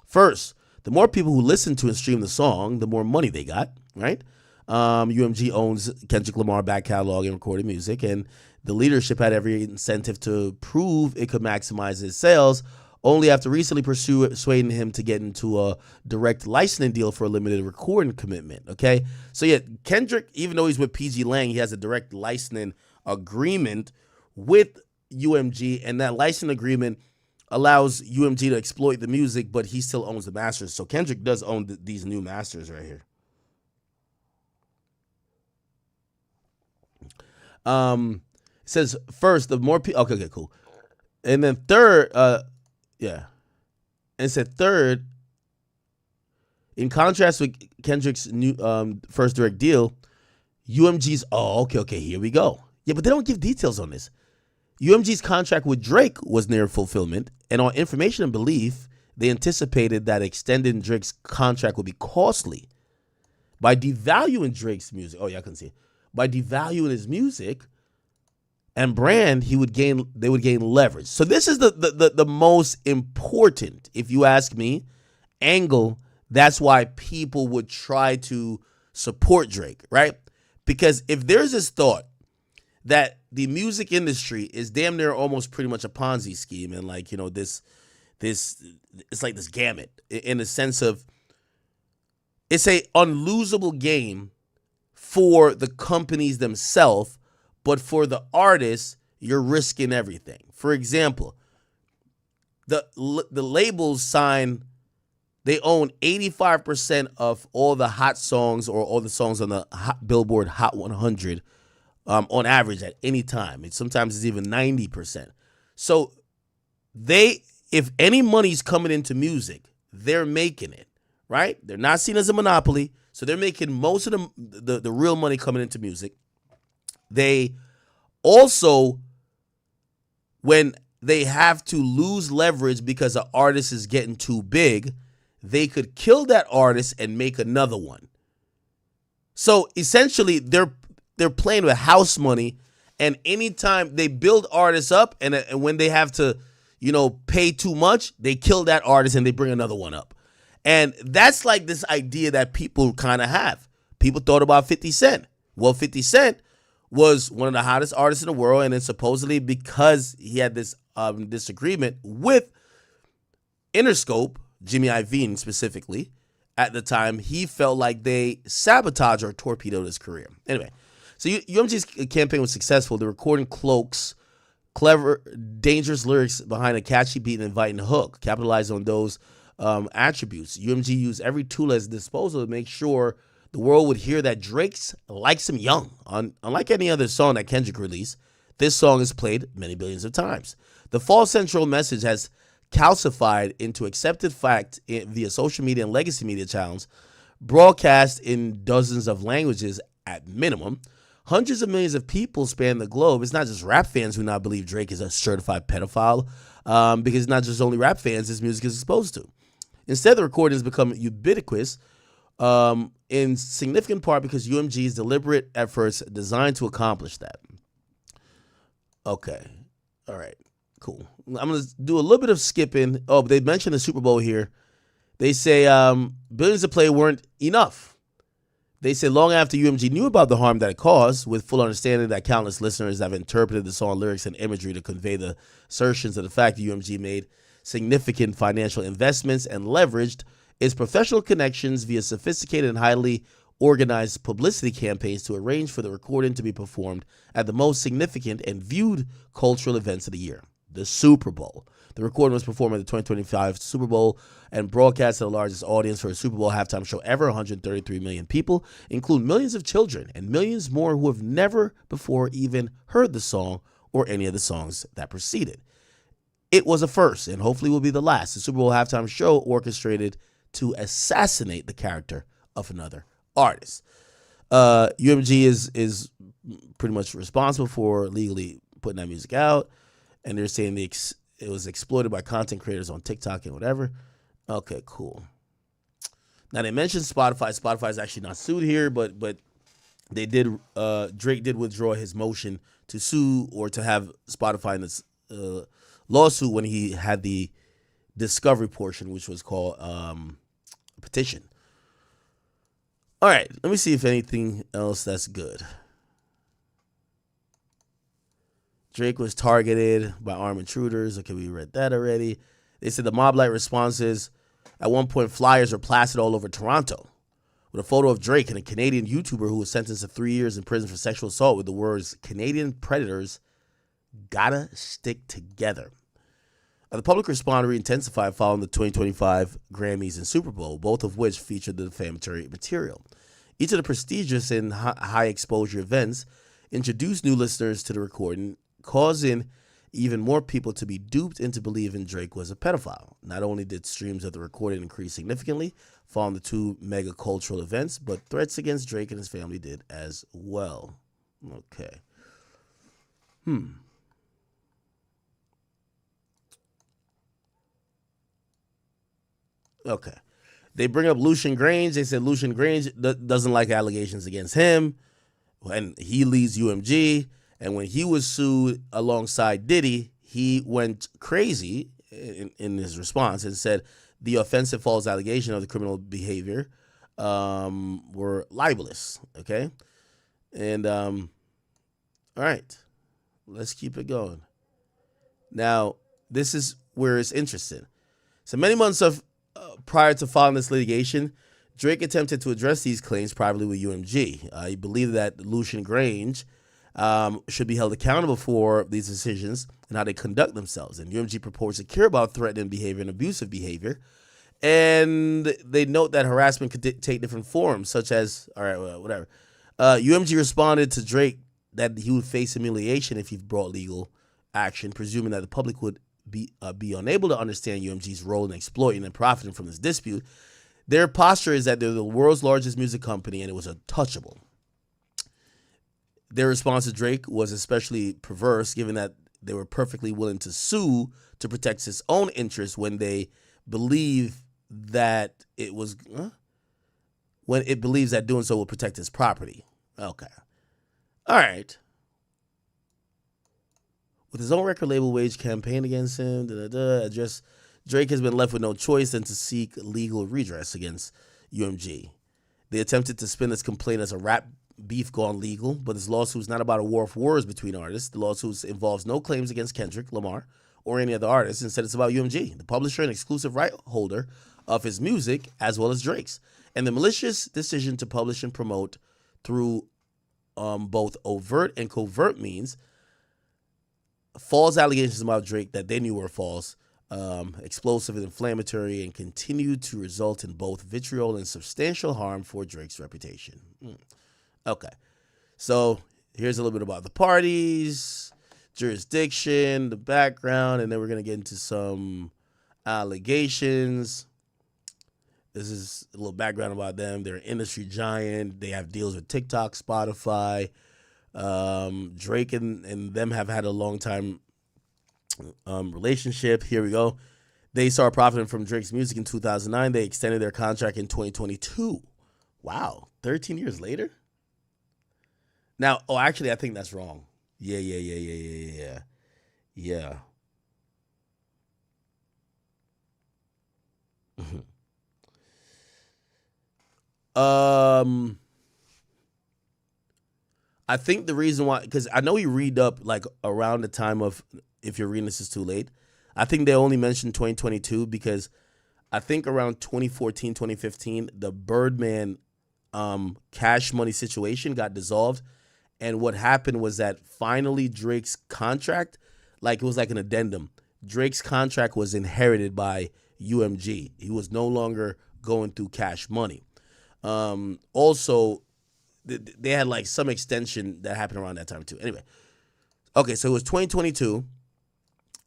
First, the more people who listen to and stream the song, the more money they got, right? UMG owns Kendrick Lamar back catalog and recorded music, and the leadership had every incentive to prove it could maximize its sales, only after recently persuading him to get into a direct licensing deal for a limited recording commitment, okay? So yeah, Kendrick, even though he's with PG Lang, he has a direct licensing agreement with UMG, and that licensing agreement allows UMG to exploit the music, but he still owns the masters. So Kendrick does own these new masters right here. It says first, the more people, okay, cool. And then third, yeah. And it said third, in contrast with Kendrick's new first direct deal, UMG's, okay, here we go. Yeah, but they don't give details on this. UMG's contract with Drake was near fulfillment, and on information and belief, they anticipated that extending Drake's contract would be costly. By devaluing Drake's music, I can see it. By devaluing his music and brand, they would gain leverage. So this is the most important, if you ask me, angle. That's why people would try to support Drake, right? Because if there's this thought that the music industry is damn near almost pretty much a Ponzi scheme, and like, this it's like this gamut in the sense of it's a unlosable game for the companies themselves, but for the artists, you're risking everything. For example, the labels they own 85% of all the hot songs or all the songs on the Billboard Hot 100 on average at any time. Sometimes it's even 90%. So if any money's coming into music, they're making it, right? They're not seen as a monopoly, so they're making most of the real money coming into music. They also, when they have to lose leverage because an artist is getting too big, they could kill that artist and make another one. So essentially, they're playing with house money, and anytime they build artists up, and when they have to, pay too much, they kill that artist and they bring another one up. And that's like this idea that people kind of have. People thought about 50 Cent. Well, 50 Cent was one of the hottest artists in the world, and then supposedly because he had this disagreement with Interscope, Jimmy Iovine specifically, at the time, he felt like they sabotaged or torpedoed his career. Anyway, so UMG's campaign was successful. The recording cloaks clever, dangerous lyrics behind a catchy beat and inviting hook, capitalizing on those attributes. UMG used every tool at his disposal to make sure the world would hear that Drake's likes him young. Unlike any other song that Kendrick released, this song is played many billions of times. The false central message has calcified into accepted fact via social media and legacy media channels, broadcast in dozens of languages at minimum. Hundreds of millions of people span the globe. It's not just rap fans who now believe Drake is a certified pedophile, because it's not just only rap fans his music is exposed to. Instead, the recording has become ubiquitous, in significant part because UMG's deliberate efforts designed to accomplish that. Okay. All right. Cool. I'm going to do a little bit of skipping. Oh, they mentioned the Super Bowl here. They say billions of play weren't enough. They say long after UMG knew about the harm that it caused, with full understanding that countless listeners have interpreted the song lyrics and imagery to convey the assertions of the fact that UMG made significant financial investments and leveraged its professional connections via sophisticated and highly organized publicity campaigns to arrange for the recording to be performed at the most significant and viewed cultural events of the year, the Super Bowl. The recording was performed at the 2025 Super Bowl and broadcast to the largest audience for a Super Bowl halftime show ever. 133 million people, include millions of children and millions more who have never before even heard the song or any of the songs that preceded. It was a first and hopefully will be the last. The Super Bowl halftime show orchestrated to assassinate the character of another artist. UMG is pretty much responsible for legally putting that music out, and they're saying it was exploited by content creators on TikTok and whatever. Okay, cool. Now they mentioned Spotify. Spotify is actually not sued here, but they did. Drake did withdraw his motion to sue or to have Spotify in this lawsuit when he had the discovery portion, which was called a petition. All right, let me see if anything else that's good. Drake was targeted by armed intruders. Okay, we read that already. They said the mob-like responses. At one point, flyers were plastered all over Toronto with a photo of Drake and a Canadian YouTuber who was sentenced to 3 years in prison for sexual assault with the words, "Canadian predators gotta stick together." The public response intensified following the 2025 Grammys and Super Bowl, both of which featured the defamatory material. Each of the prestigious and high-exposure events introduced new listeners to the recording, causing even more people to be duped into believing Drake was a pedophile. Not only did streams of the recording increase significantly following the two mega cultural events, but threats against Drake and his family did as well. Okay. Okay. They bring up Lucian Grange. They said Lucian Grange doesn't like allegations against him, and he leads UMG. And when he was sued alongside Diddy, he went crazy in his response and said the offensive false allegation of the criminal behavior were libelous. Okay? And, all right. Let's keep it going. Now, this is where it's interesting. So many months prior to filing this litigation, Drake attempted to address these claims privately with UMG. He believed that Lucian Grange should be held accountable for these decisions and how they conduct themselves. And UMG purports to care about threatening behavior and abusive behavior. And they note that harassment could take different forms, such as, all right, well, whatever. UMG responded to Drake that he would face humiliation if he brought legal action, presuming that the public would be unable to understand UMG's role in exploiting and profiting from this dispute. Their posture is that they're the world's largest music company and it was untouchable. Their response to Drake was especially perverse, given that they were perfectly willing to sue to protect his own interests when they believe that when it believes that doing so will protect his property. Okay. All right. With his own record label wage campaign against him, Drake has been left with no choice than to seek legal redress against UMG. They attempted to spin this complaint as a rap beef gone legal, but this lawsuit is not about a war of words between artists. The lawsuit involves no claims against Kendrick Lamar or any other artist. Instead, it's about UMG, the publisher and exclusive right holder of his music, as well as Drake's, and the malicious decision to publish and promote through both overt and covert means false allegations about Drake that they knew were false, explosive and inflammatory, and continued to result in both vitriol and substantial harm for Drake's reputation. Okay, so here's a little bit about the parties, jurisdiction, the background, and then we're going to get into some allegations. This is a little background about them. They're an industry giant. They have deals with TikTok, Spotify. Drake and them have had a long time relationship. Here we go. They started profiting from Drake's music in 2009. They extended their contract in 2022. Wow, 13 years later? Now, actually, I think that's wrong. Yeah. I think the reason why, because I know you read up like around the time of, if you're reading this is too late, I think they only mentioned 2022 because I think around 2014, 2015, the Birdman Cash Money situation got dissolved. And what happened was that finally Drake's contract, like it was like an addendum. Drake's contract was inherited by UMG. He was no longer going through Cash Money. Also, they had like some extension that happened around that time too. Anyway, okay, so it was 2022.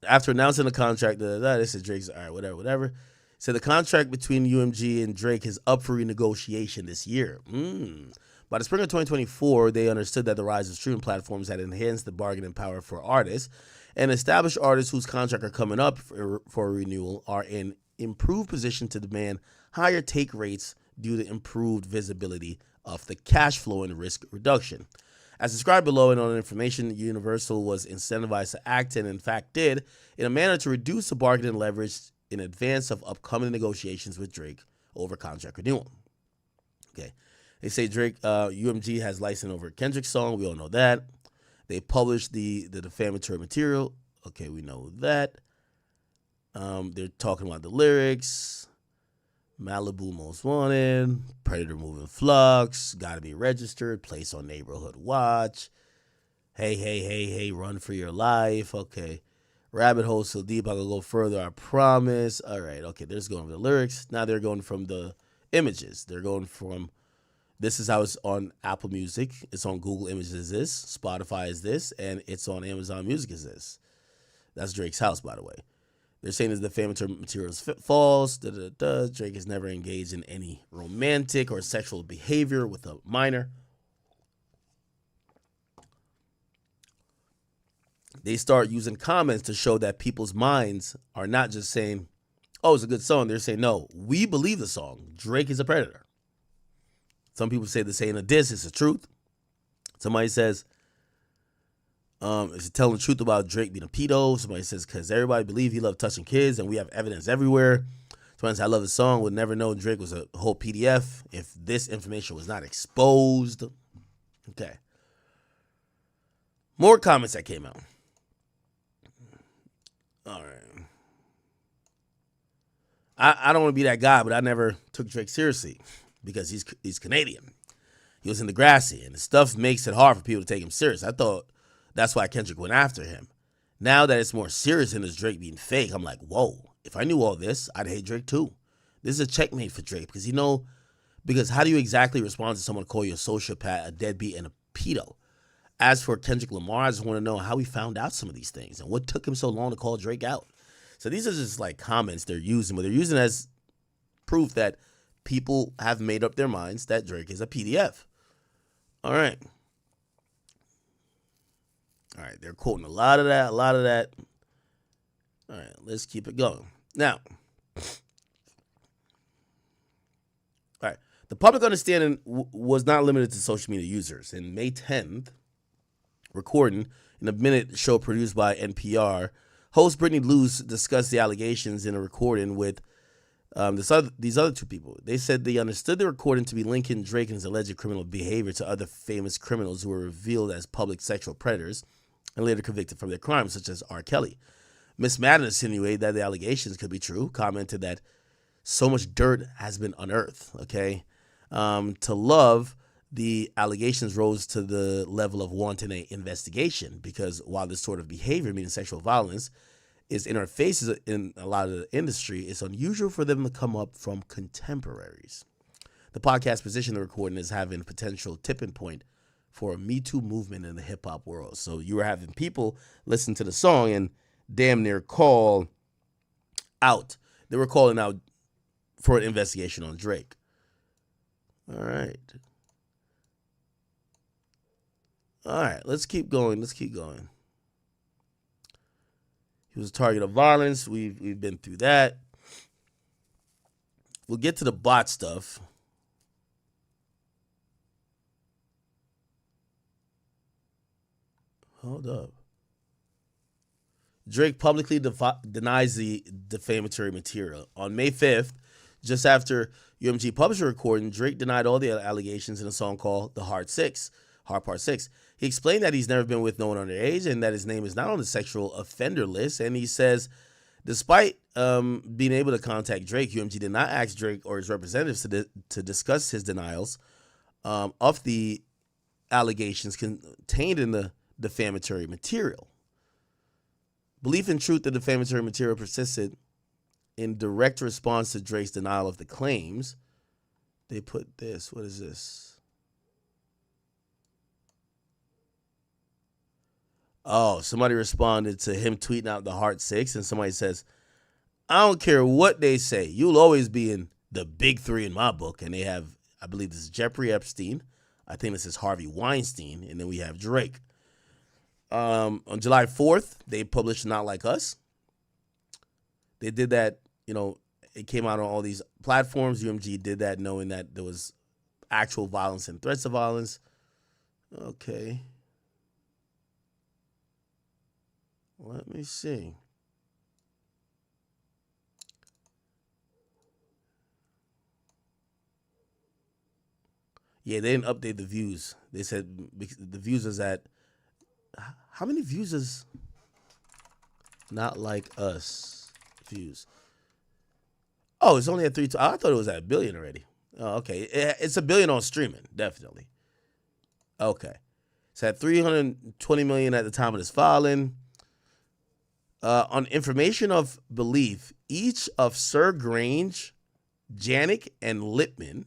After announcing the contract, this is Drake's, all right, whatever. So the contract between UMG and Drake is up for renegotiation this year. By the spring of 2024, they understood that the rise of streaming platforms had enhanced the bargaining power for artists, and established artists whose contracts are coming up for renewal are in improved position to demand higher take rates due to improved visibility of the cash flow and risk reduction. As described below and on information, Universal was incentivized to act, and in fact did, in a manner to reduce the bargaining leverage in advance of upcoming negotiations with Drake over contract renewal. Okay. They say Drake, UMG has license over Kendrick's song. We all know that. They published the defamatory material. Okay, we know that. They're talking about the lyrics. Malibu Most Wanted, Predator Moving Flux, Gotta Be Registered, Place on Neighborhood Watch, Hey, Run for Your Life. Okay. Rabbit Hole So Deep, I can go further, I promise. All right, okay, there's going from the lyrics. Now they're going from the images. They're going from, this is how it's on Apple Music. It's on Google Images is this. Spotify is this. And it's on Amazon Music is this. That's Drake's house, by the way. They're saying the defamatory material is false. Drake has never engaged in any romantic or sexual behavior with a minor. They start using comments to show that people's minds are not just saying, oh, it's a good song. They're saying, no, we believe the song. Drake is a predator. Some people say they're saying a diss. It's the truth. Somebody says, is it telling the truth about Drake being a pedo? Somebody says, because everybody believes he loved touching kids and we have evidence everywhere. Somebody says, I love his song. Would never know Drake was a whole PDF if this information was not exposed. Okay. More comments that came out. All right. I don't want to be that guy, but I never took Drake seriously because he's Canadian. He was in the grassy, and the stuff makes it hard for people to take him serious. I thought that's why Kendrick went after him. Now that it's more serious than his Drake being fake, I'm like, whoa, if I knew all this, I'd hate Drake too. This is a checkmate for Drake because how do you exactly respond to someone call you a sociopath, a deadbeat, and a pedo? As for Kendrick Lamar, I just want to know how he found out some of these things and what took him so long to call Drake out. So these are just like comments they're using, but they're using as proof that people have made up their minds that Drake is a PDF. All right. All right, they're quoting a lot of that. All right, let's keep it going. Now, all right, the public understanding was not limited to social media users. In May 10th, recording in a minute show produced by NPR. Host Brittany Luce discussed the allegations in a recording with these other two people. They said they understood the recording to be linking Drake and his alleged criminal behavior to other famous criminals who were revealed as public sexual predators and later convicted from their crimes, such as R. Kelly. Miss Madden insinuated that the allegations could be true, commented that so much dirt has been unearthed, okay? To Love, the allegations rose to the level of wanting an investigation because while this sort of behavior, meaning sexual violence, is in our faces in a lot of the industry, it's unusual for them to come up from contemporaries. The podcast positioned the recording as having a potential tipping point for a Me Too movement in the hip-hop world. So you were having people listen to the song and damn near call out. They were calling out for an investigation on Drake. All right. Let's keep going. He was a target of violence. We've been through that. We'll get to the bot stuff. Hold up. Drake publicly denies the defamatory material. On May 5th, just after UMG published a recording, Drake denied all the allegations in a song called The Hard Part 6. He explained that he's never been with no one underage and that his name is not on the sexual offender list. And he says, despite being able to contact Drake, UMG did not ask Drake or his representatives to discuss his denials of the allegations contained in the defamatory material. Belief in truth, the defamatory material persisted in direct response to Drake's denial of the claims. They put this. What is this? Oh, somebody responded to him tweeting out the Heart 6, and somebody says, I don't care what they say. You'll always be in the big three in my book. And they have, I believe this is Jeffrey Epstein. I think this is Harvey Weinstein. And then we have Drake. On July 4th, they published Not Like Us. They did that, it came out on all these platforms. UMG did that knowing that there was actual violence and threats of violence. Okay. Let me see. Yeah, they didn't update the views. They said the views is at, how many views is Not Like Us views? Oh, it's only at 3. I thought it was at 1 billion already. Oh, okay. It's 1 billion on streaming, definitely. Okay. It's at 320 million at the time of this filing. On information of belief, each of Sir Grange, Janik, and Lippman,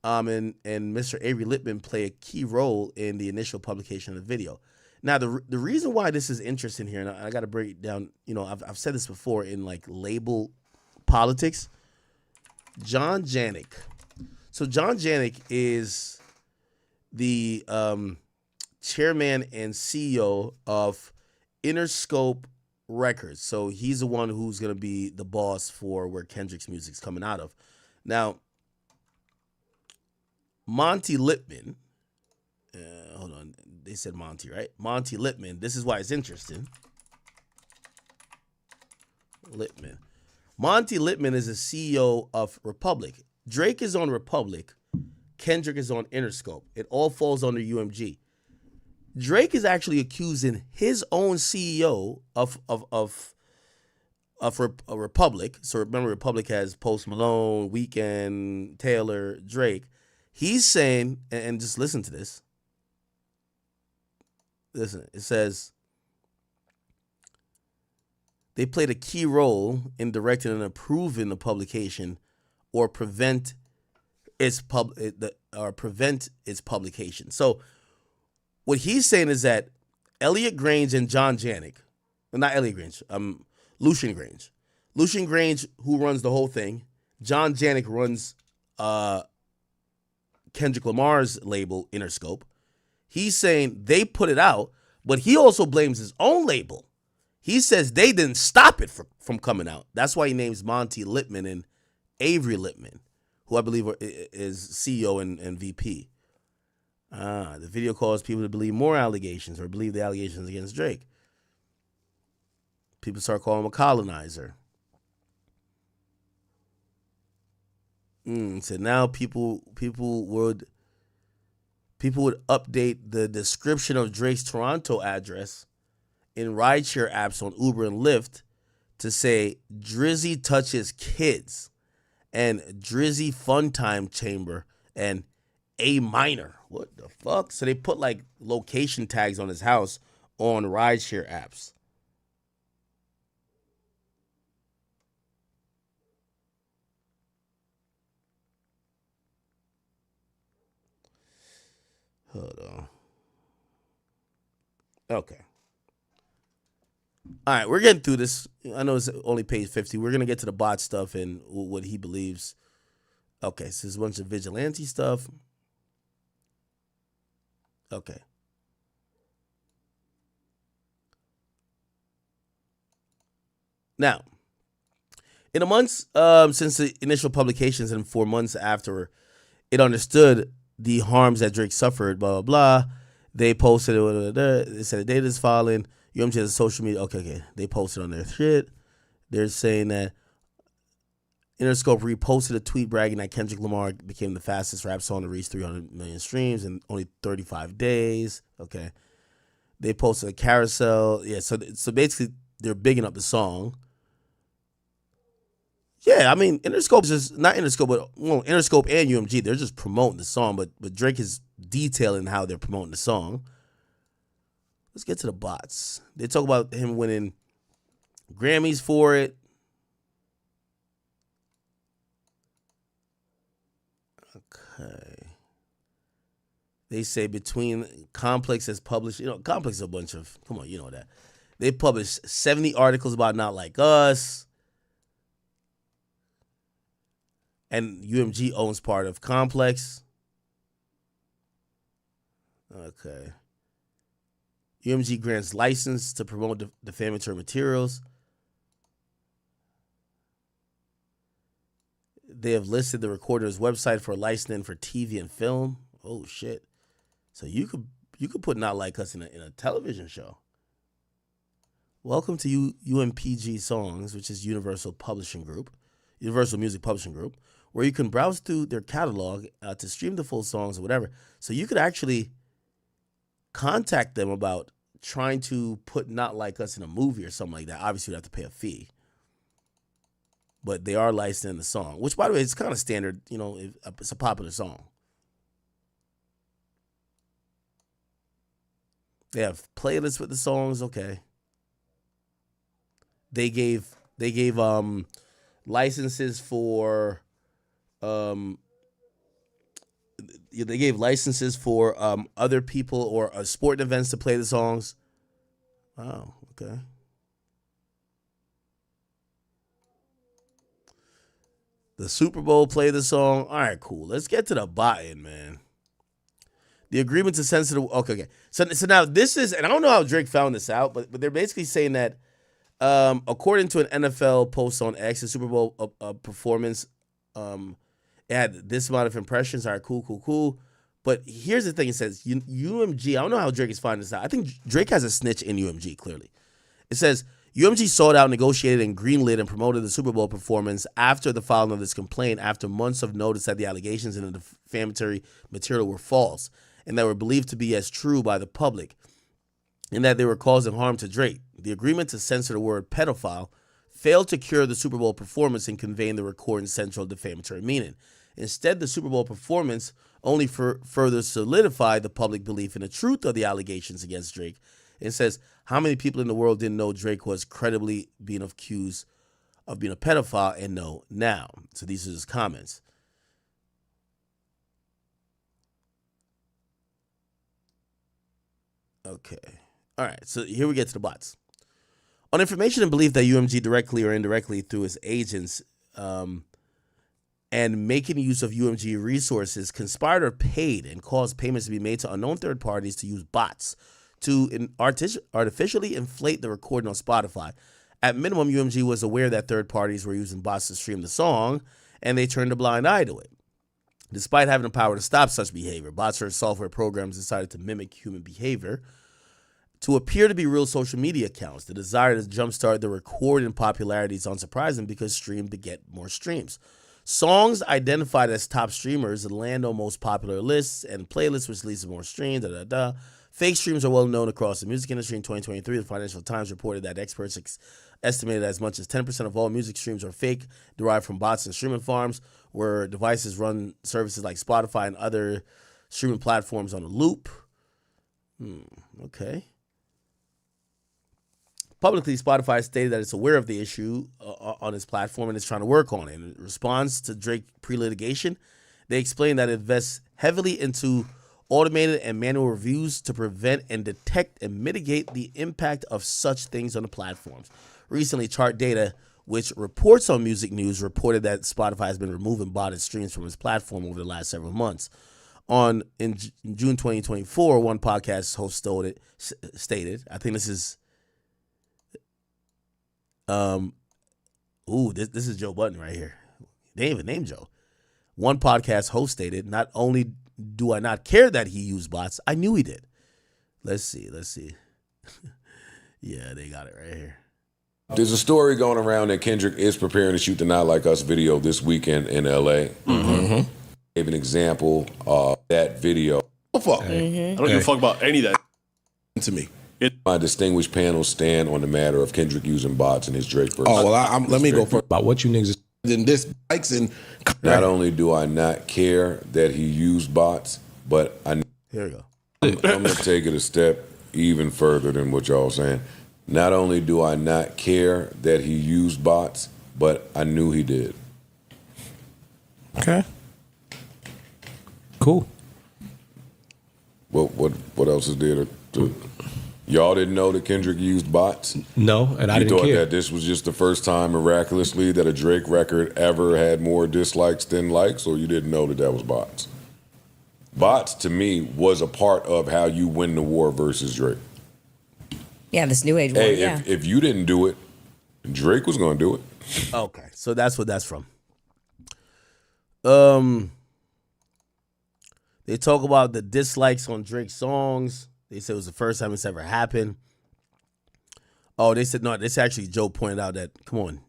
and Mr. Avery Lippman play a key role in the initial publication of the video. Now, the reason why this is interesting here, and I got to break it down, I've said this before in like label politics. John Janik. So John Janik is the chairman and CEO of Interscope Records. So he's the one who's going to be the boss for where Kendrick's music's coming out of. Now, Monty Lippman, hold on, they said Monty, right? Monty Lippman, this is why it's interesting. Lippman. Monty Lippman is the CEO of Republic. Drake is on Republic. Kendrick is on Interscope. It all falls under UMG. Drake is actually accusing his own CEO of Republic. So remember, Republic has Post Malone, Weeknd, Taylor, Drake. He's saying, and just listen to this. Listen, it says, they played a key role in directing and approving the publication or prevent its publication. So what he's saying is that Elliot Grange and John Janik, well, not Elliot Grange, Lucian Grange. Lucian Grange, who runs the whole thing. John Janik runs Kendrick Lamar's label, Interscope. He's saying they put it out, but he also blames his own label. He says they didn't stop it from coming out. That's why he names Monty Lippman and Avery Lippman, who I believe is CEO and VP. The video caused people to believe more allegations or believe the allegations against Drake. People start calling him a colonizer. So now people would update the description of Drake's Toronto address in rideshare apps on Uber and Lyft to say Drizzy touches kids and Drizzy fun time chamber and A minor. What the fuck? So they put like location tags on his house on rideshare apps. Hold on. Okay. All right, we're getting through this. I know it's only page 50. We're going to get to the bot stuff and what he believes. Okay, so there's a bunch of vigilante stuff. Okay. Now, in the months since the initial publications and 4 months after it understood the harms that Drake suffered, blah, blah, blah, they posted it. They said the data is falling. UMG has social media. Okay. They posted on their shit. They're saying that Interscope reposted a tweet bragging that Kendrick Lamar became the fastest rap song to reach 300 million streams in only 35 days. Okay. They posted a carousel. Yeah, so basically they're bigging up the song. Yeah, I mean, Interscope is just, not Interscope, but Interscope and UMG, they're just promoting the song, but Drake is detailing how they're promoting the song. Let's get to the bots. They talk about him winning Grammys for it. Okay. They say between Complex has published, Complex is a bunch of, come on, you know that. They published 70 articles about Not Like Us. And UMG owns part of Complex. Okay. UMG grants license to promote defamatory materials. They have listed the recorder's website for licensing for TV and film. Oh shit! So you could put Not Like Us in a television show. Welcome to UMPG Songs, which is Universal Music Publishing Group, where you can browse through their catalog to stream the full songs or whatever. So you could actually contact them about trying to put Not Like Us in a movie or something like that. Obviously, you'd have to pay a fee. But they are licensing the song, which, by the way, it's kind of standard. It's a popular song. They have playlists with the songs. Okay. They gave licenses for other people or sporting events to play the songs. Wow, okay. The Super Bowl play the song. All right, cool. Let's get to the buy-in, man. The agreement to censor the... Okay. So now this is... And I don't know how Drake found this out, but they're basically saying that according to an NFL post on X, the Super Bowl performance, it had this amount of impressions. All right, cool. But here's the thing. It says UMG. I don't know how Drake is finding this out. I think Drake has a snitch in UMG, clearly. It says UMG sought out, negotiated, and greenlit and promoted the Super Bowl performance after the filing of this complaint, after months of notice that the allegations in the defamatory material were false and that were believed to be as true by the public, and that they were causing harm to Drake. The agreement to censor the word pedophile failed to cure the Super Bowl performance in conveying the recording's central defamatory meaning. Instead, the Super Bowl performance only further solidified the public belief in the truth of the allegations against Drake. It says, how many people in the world didn't know Drake was credibly being accused of being a pedophile and know now? So these are his comments. Okay. All right, so here we get to the bots. On information and belief that UMG directly or indirectly through its agents and making use of UMG resources conspired or paid and caused payments to be made to unknown third parties to use bots to artificially inflate the recording on Spotify. At minimum, UMG was aware that third parties were using bots to stream the song, and they turned a blind eye to it. Despite having the power to stop such behavior, bots or software programs decided to mimic human behavior to appear to be real social media accounts. The desire to jumpstart the recording popularity is unsurprising because stream to get more streams. Songs identified as top streamers land on most popular lists and playlists, which leads to more streams. Fake streams are well known across the music industry. In 2023, the Financial Times reported that experts estimated as much as 10% of all music streams are fake, derived from bots and streaming farms, where devices run services like Spotify and other streaming platforms on a loop. Okay. Publicly, Spotify stated that it's aware of the issue on its platform and is trying to work on it. In response to Drake pre-litigation, they explained that it invests heavily into automated and manual reviews to prevent and detect and mitigate the impact of such things on the platforms. Recently, Chart Data, which reports on music news, reported that Spotify has been removing botted streams from its platform over the last several months. In June 2024, one podcast host stated, I think this is this is Joe Budden right here. They ain't even named Joe. One podcast host stated, not only do I not care that he used bots, I knew he did. Let's see. Yeah, they got it right here. There's a story going around that Kendrick is preparing to shoot the Not Like Us video this weekend in LA. Mm-hmm. Gave an example of that video. Fuck. I don't give a fuck about any of that to me. My distinguished panel stand on the matter of Kendrick using bots in his Drake verse. Oh, well, let me go first about what you niggas in this bikes and. Not only do I not care that he used bots, but Here we go. I'm going to take it a step even further than what y'all saying. Not only do I not care that he used bots, but I knew he did. Okay. Cool. What else is there to y'all didn't know that Kendrick used bots? No, and I didn't You thought care. that this was just the first time miraculously that a Drake record ever had more dislikes than likes, or you didn't know that was bots? Bots, to me, was a part of how you win the war versus Drake. Yeah, this new age war, Hey, yeah. if you didn't do it, Drake was going to do it. Okay, so that's what that's from. They talk about the dislikes on Drake's songs. They said it was the first time it's ever happened. Oh, they said, no, this actually, Joe pointed out that, come on,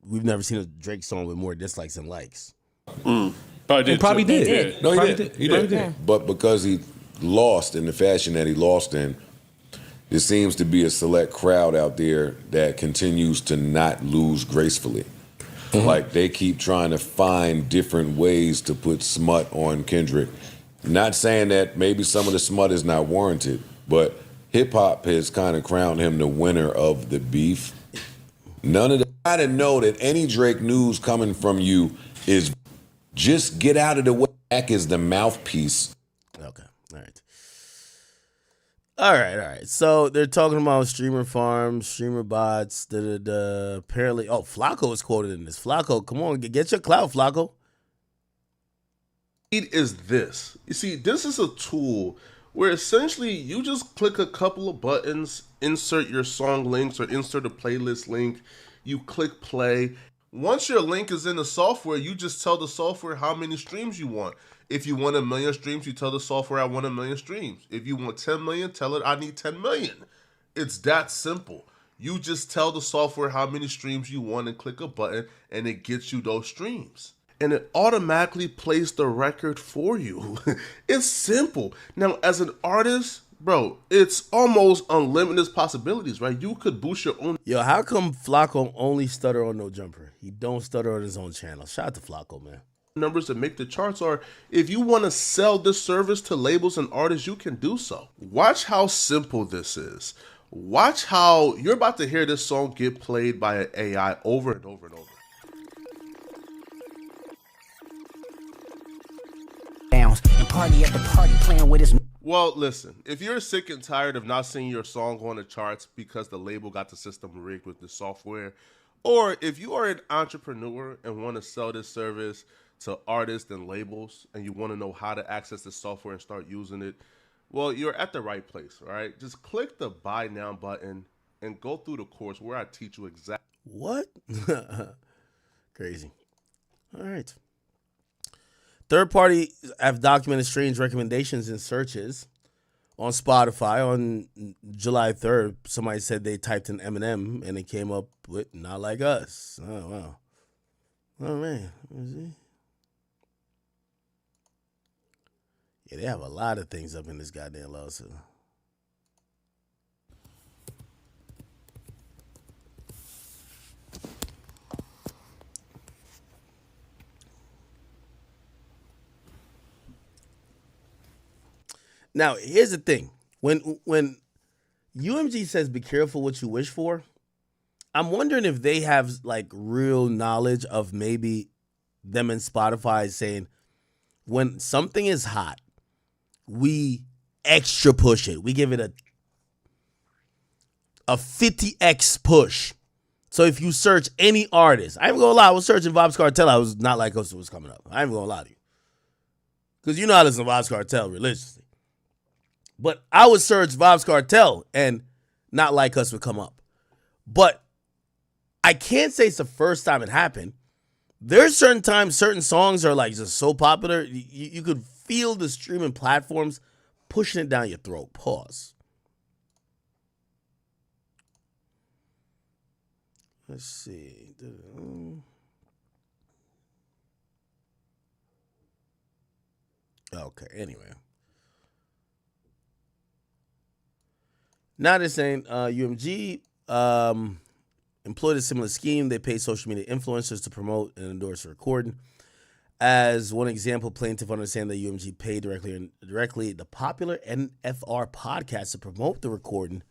we've never seen a Drake song with more dislikes than likes. Probably did. No, Probably he did. He did. Yeah. But because he lost in the fashion that he lost in, there seems to be a select crowd out there that continues to not lose gracefully. Mm-hmm. Like, they keep trying to find different ways to put smut on Kendrick. Not saying that maybe some of the smut is not warranted, but hip-hop has kind of crowned him the winner of the beef. None of the... I didn't know that any Drake news coming from you is just get out of the way. Back is the mouthpiece. Okay, all right. So they're talking about streamer farms, streamer bots, apparently... Oh, Flacco is quoted in this. Flacco, come on, get your clout, Flacco. Is this. You see, this is a tool where essentially you just click a couple of buttons, insert your song links or insert a playlist link, you click play. Once your link is in the software, you just tell the software how many streams you want. If you want 1 million streams, you tell the software I want 1 million streams. If you want 10 million, tell it I need 10 million. It's that simple. You just tell the software how many streams you want and click a button and it gets you those streams. And it automatically plays the record for you. It's simple. Now, as an artist, bro, it's almost unlimited possibilities, right? You could boost your own. Yo, how come Flacco only stutter on No Jumper? He don't stutter on his own channel. Shout out to Flacco, man. Numbers that make the charts are, if you want to sell this service to labels and artists, you can do so. Watch how simple this is. Watch how you're about to hear this song get played by an AI over and over and over. And party at the party playing with his. Well, listen, if you're sick and tired of not seeing your song on the charts because the label got the system rigged with the software, or if you are an entrepreneur and want to sell this service to artists and labels and you want to know how to access the software and start using it, well, you're at the right place, right? Just click the buy now button and go through the course where I teach you exactly. What? Crazy. All right. Third parties have documented strange recommendations in searches on Spotify. On July 3rd, somebody said they typed in Eminem and it came up with Not Like Us. Oh, wow. Oh, man. Yeah, they have a lot of things up in this goddamn lawsuit. Now, here's the thing. When UMG says be careful what you wish for, I'm wondering if they have like real knowledge of maybe them and Spotify saying when something is hot, we extra push it. We give it a 50x push. So if you search any artist, I ain't gonna lie, I was searching Vybz Kartel. I was Not Like Us was coming up. I ain't gonna lie to you. Because you know I listen to Vybz Kartel religiously. But I would search Vybz Kartel and Not Like Us would come up. But I can't say it's the first time it happened. There's certain times, certain songs are like just so popular, you could feel the streaming platforms pushing it down your throat. Pause. Let's see. Okay, anyway. Now they're saying UMG employed a similar scheme. They paid social media influencers to promote and endorse a recording. As one example, plaintiff understand that UMG paid directly the popular NFR podcast to promote the recording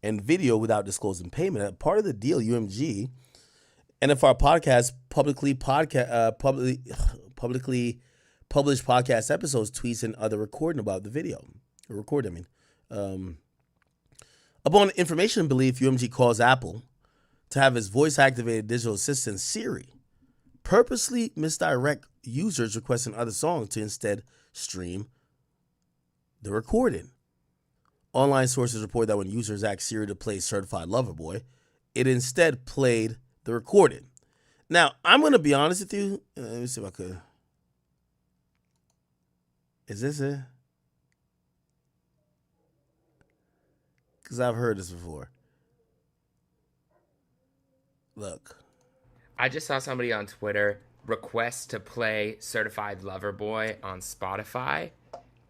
and video without disclosing payment. As part of the deal, UMG NFR podcast publicly published podcast episodes, tweets, and other recording about the video. Upon information and belief, UMG calls Apple to have his voice-activated digital assistant Siri purposely misdirect users requesting other songs to instead stream the recording. Online sources report that when users asked Siri to play Certified Lover Boy, it instead played the recording. Now, I'm going to be honest with you. Let me see if I could. Is this it? Because I've heard this before. Look. I just saw somebody on Twitter request to play Certified Lover Boy on Spotify,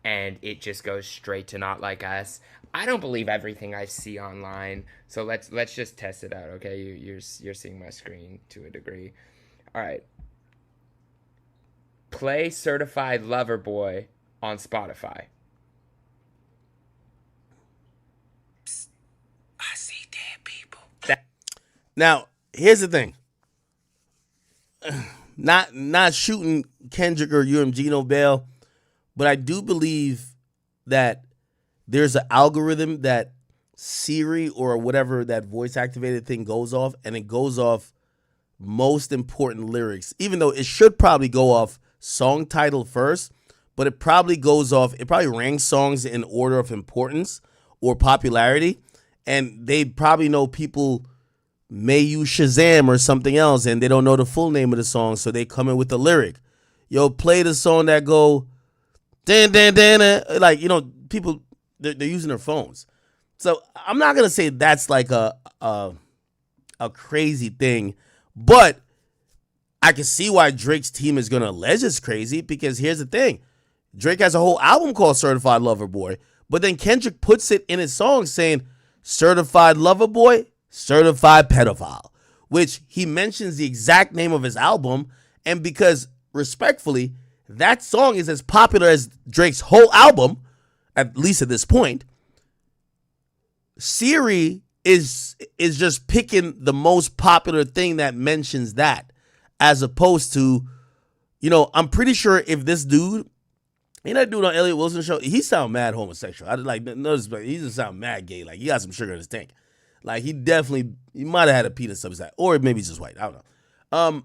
and it just goes straight to Not Like Us. I don't believe everything I see online, so let's just test it out, okay? You're seeing my screen to a degree. All right. Play Certified Lover Boy on Spotify. Psst, I see dead people. Now, here's the thing. Not shooting Kendrick or UMG no bail, but I do believe that there's an algorithm that Siri or whatever that voice activated thing goes off, and it goes off most important lyrics, even though it should probably go off song title first, but it probably ranks songs in order of importance or popularity, and they probably know people may use Shazam or something else, and they don't know the full name of the song, so they come in with the lyric. Yo, play the song that go, dan, dan, dan, like, you know, people, they're using their phones. So I'm not going to say that's like a crazy thing, but I can see why Drake's team is going to allege it's crazy, because here's the thing. Drake has a whole album called Certified Lover Boy, but then Kendrick puts it in his song saying, Certified Lover Boy, Certified Pedophile, which he mentions the exact name of his album. And because, respectfully, that song is as popular as Drake's whole album, at least at this point, Siri is just picking the most popular thing that mentions that, as opposed to, you know, I'm pretty sure if this dude, ain't that dude on Elliot Wilson's show, he sound mad homosexual. I like notice, but he just sound mad gay. Like he got some sugar in his tank. Like he might have had a penis up his ass, or maybe he's just white. I don't know.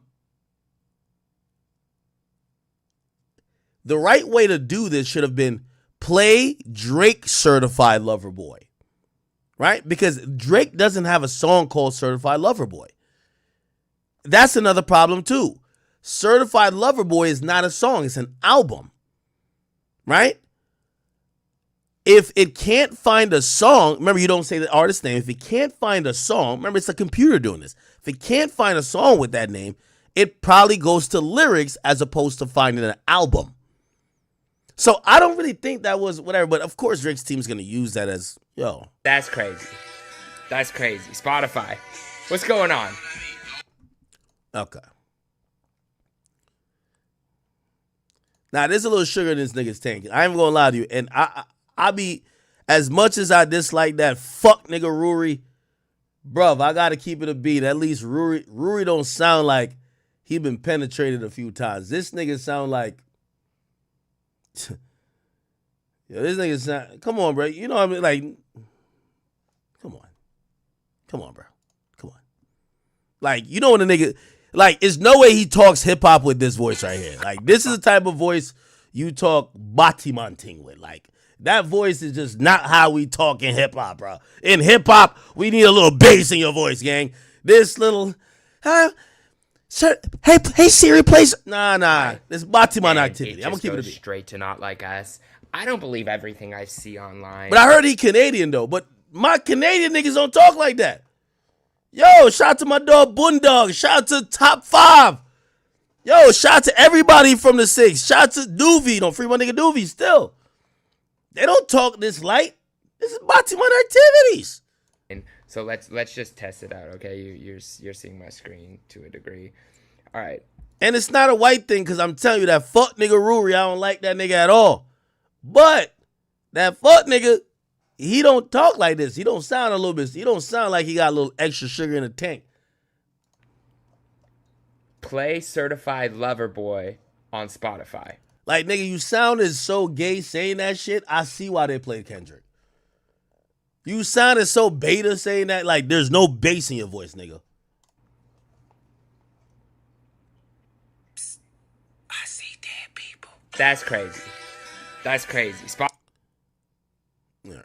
The right way to do this should have been play Drake Certified Lover Boy, right? Because Drake doesn't have a song called Certified Lover Boy. That's another problem too. Certified Lover Boy is not a song, it's an album. Right? If it can't find a song, remember you don't say the artist name. If it can't find a song, remember it's a computer doing this. If it can't find a song with that name, it probably goes to lyrics as opposed to finding an album. So I don't really think that was whatever, but of course Drake's team's going to use that as, yo. That's crazy. That's crazy. Spotify. What's going on? Okay. Now, there's a little sugar in this nigga's tank. I ain't gonna lie to you. And I be, as much as I dislike that fuck nigga Ruri, bruv, I gotta keep it a beat. At least Ruri don't sound like he been penetrated a few times. This nigga sound like, yo, this nigga sound, come on, bro. You know what I mean? Like, come on. Come on, bro. Come on. Like, you know when a nigga, like, there's no way he talks hip-hop with this voice right here. Like, this is the type of voice you talk batimanting with. Like, that voice is just not how we talk in hip-hop, bro. In hip-hop, we need a little bass in your voice, gang. This little, sir, hey Siri, please. Nah. This batiman activity. I'm gonna keep it a beat. Straight to not like us. I don't believe everything I see online. But I heard he Canadian, though. But my Canadian niggas don't talk like that. Yo, shout out to my dog Boondog. Shout out to Top 5. Yo, shout out to everybody from the 6. Shout out to Doovie. Don't free my nigga Doovie still. They don't talk this light. This is Batiman activities. And so let's just test it out, okay? You're seeing my screen to a degree. All right. And it's not a white thing, because I'm telling you, that fuck nigga Ruri, I don't like that nigga at all. But that fuck nigga, he don't talk like this. He don't sound a little bit. He don't sound like he got a little extra sugar in the tank. Play Certified Lover Boy on Spotify. Like, nigga, you sounded so gay saying that shit. I see why they played Kendrick. You sounded so beta saying that. Like, there's no bass in your voice, nigga. Psst, I see dead people. That's crazy. That's crazy. All right.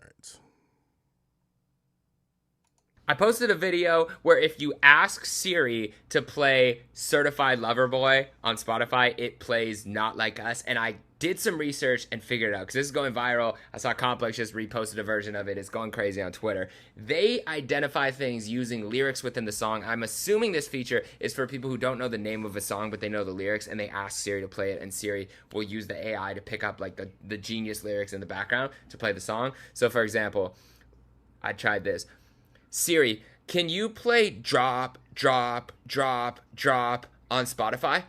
I posted a video where if you ask Siri to play Certified Lover Boy on Spotify, it plays Not Like Us. And I did some research and figured it out, because this is going viral. I saw Complex just reposted a version of it. It's going crazy on Twitter. They identify things using lyrics within the song. I'm assuming this feature is for people who don't know the name of a song, but they know the lyrics, and they ask Siri to play it, and Siri will use the AI to pick up like the genius lyrics in the background to play the song. So for example, I tried this. Siri, can you play Drop, Drop, Drop, Drop on Spotify?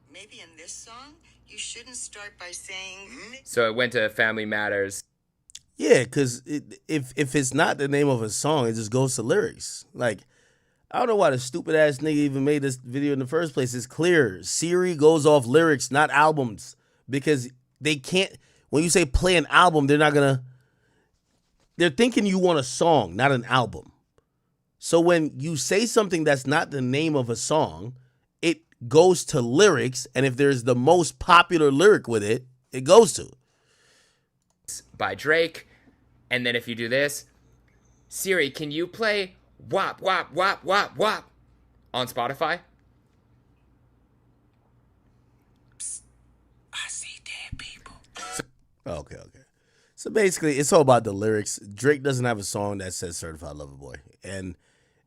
Maybe in this song, you shouldn't start by saying... So it went to Family Matters. Yeah, because if it's not the name of a song, it just goes to lyrics. Like, I don't know why the stupid-ass nigga even made this video in the first place. It's clear. Siri goes off lyrics, not albums. Because they can't... When you say play an album, they're not going to... They're thinking you want a song, not an album. So when you say something that's not the name of a song, it goes to lyrics, and if there's the most popular lyric with it, it goes to. By Drake. And then if you do this, Siri, can you play Wop, Wop, Wop, Wop, Wop on Spotify? Psst, I see dead people. Okay. So basically, it's all about the lyrics. Drake doesn't have a song that says Certified Lover Boy. And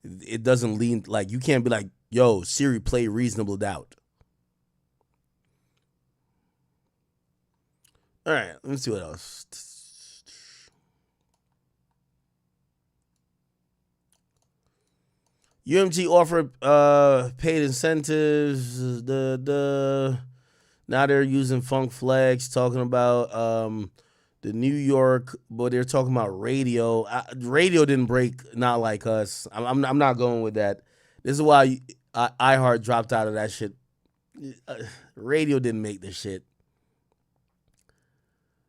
it doesn't lean, like, you can't be like, yo, Siri, play Reasonable Doubt. All right, let me see what else. UMG offered paid incentives. Now they're using Funk Flex, talking about the New York, but they're talking about radio. Radio didn't break Not Like Us. I'm not going with that. This is why iHeart dropped out of that shit. Radio didn't make this shit.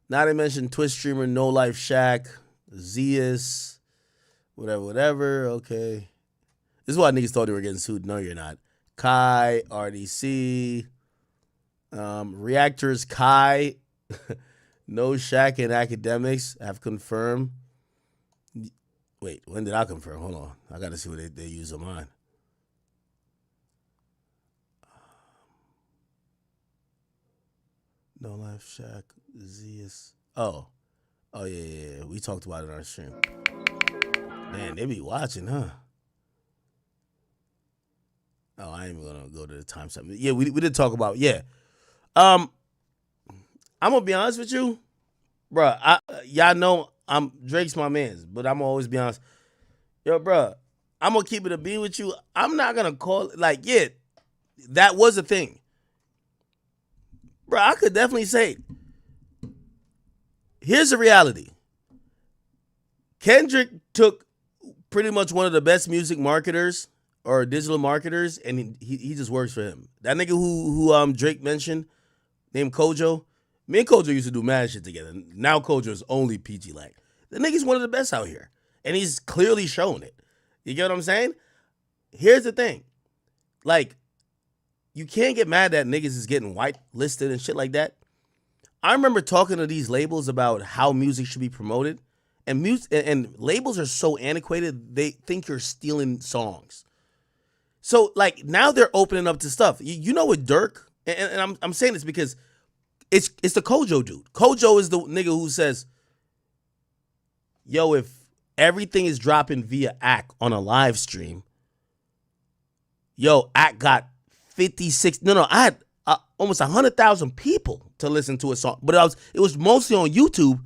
Now they mentioned Twitch streamer No Life Shack, Zeus, whatever. Okay. This is why niggas thought they were getting sued. No, you're not. Kai, RDC, Reactors, Kai, No Shaq and Academics have confirmed. Wait, when did I confirm? Hold on. I got to see what they use on mine. No Life Shack, Zias. Oh, yeah. We talked about it on our stream. Man, they be watching, huh? Oh, I ain't even gonna go to the timestamp. Yeah, we did talk about, yeah. I'm gonna be honest with you, bro. Y'all know Drake's my man's, but I'm gonna always be honest. Yo, bro, I'm gonna keep it a beat with you. I'm not gonna call it like, yeah, that was a thing. Bro, I could definitely say, here's the reality. Kendrick took pretty much one of the best music marketers or digital marketers, and he just works for him. That nigga who Drake mentioned, named Kojo, me and Kojo used to do mad shit together. Now Kojo is only PG Lang. The nigga's one of the best out here, and he's clearly shown it. You get what I'm saying? Here's the thing. Like, you can't get mad that niggas is getting whitelisted and shit like that. I remember talking to these labels about how music should be promoted, and labels are so antiquated, they think you're stealing songs. So, like, now they're opening up to stuff. You know with Dirk, and I'm saying this because it's the Kojo dude. Kojo is the nigga who says, yo, if everything is dropping via ACK on a live stream, yo, ACK got 56. No, I had almost 100,000 people to listen to a song, but it was mostly on YouTube.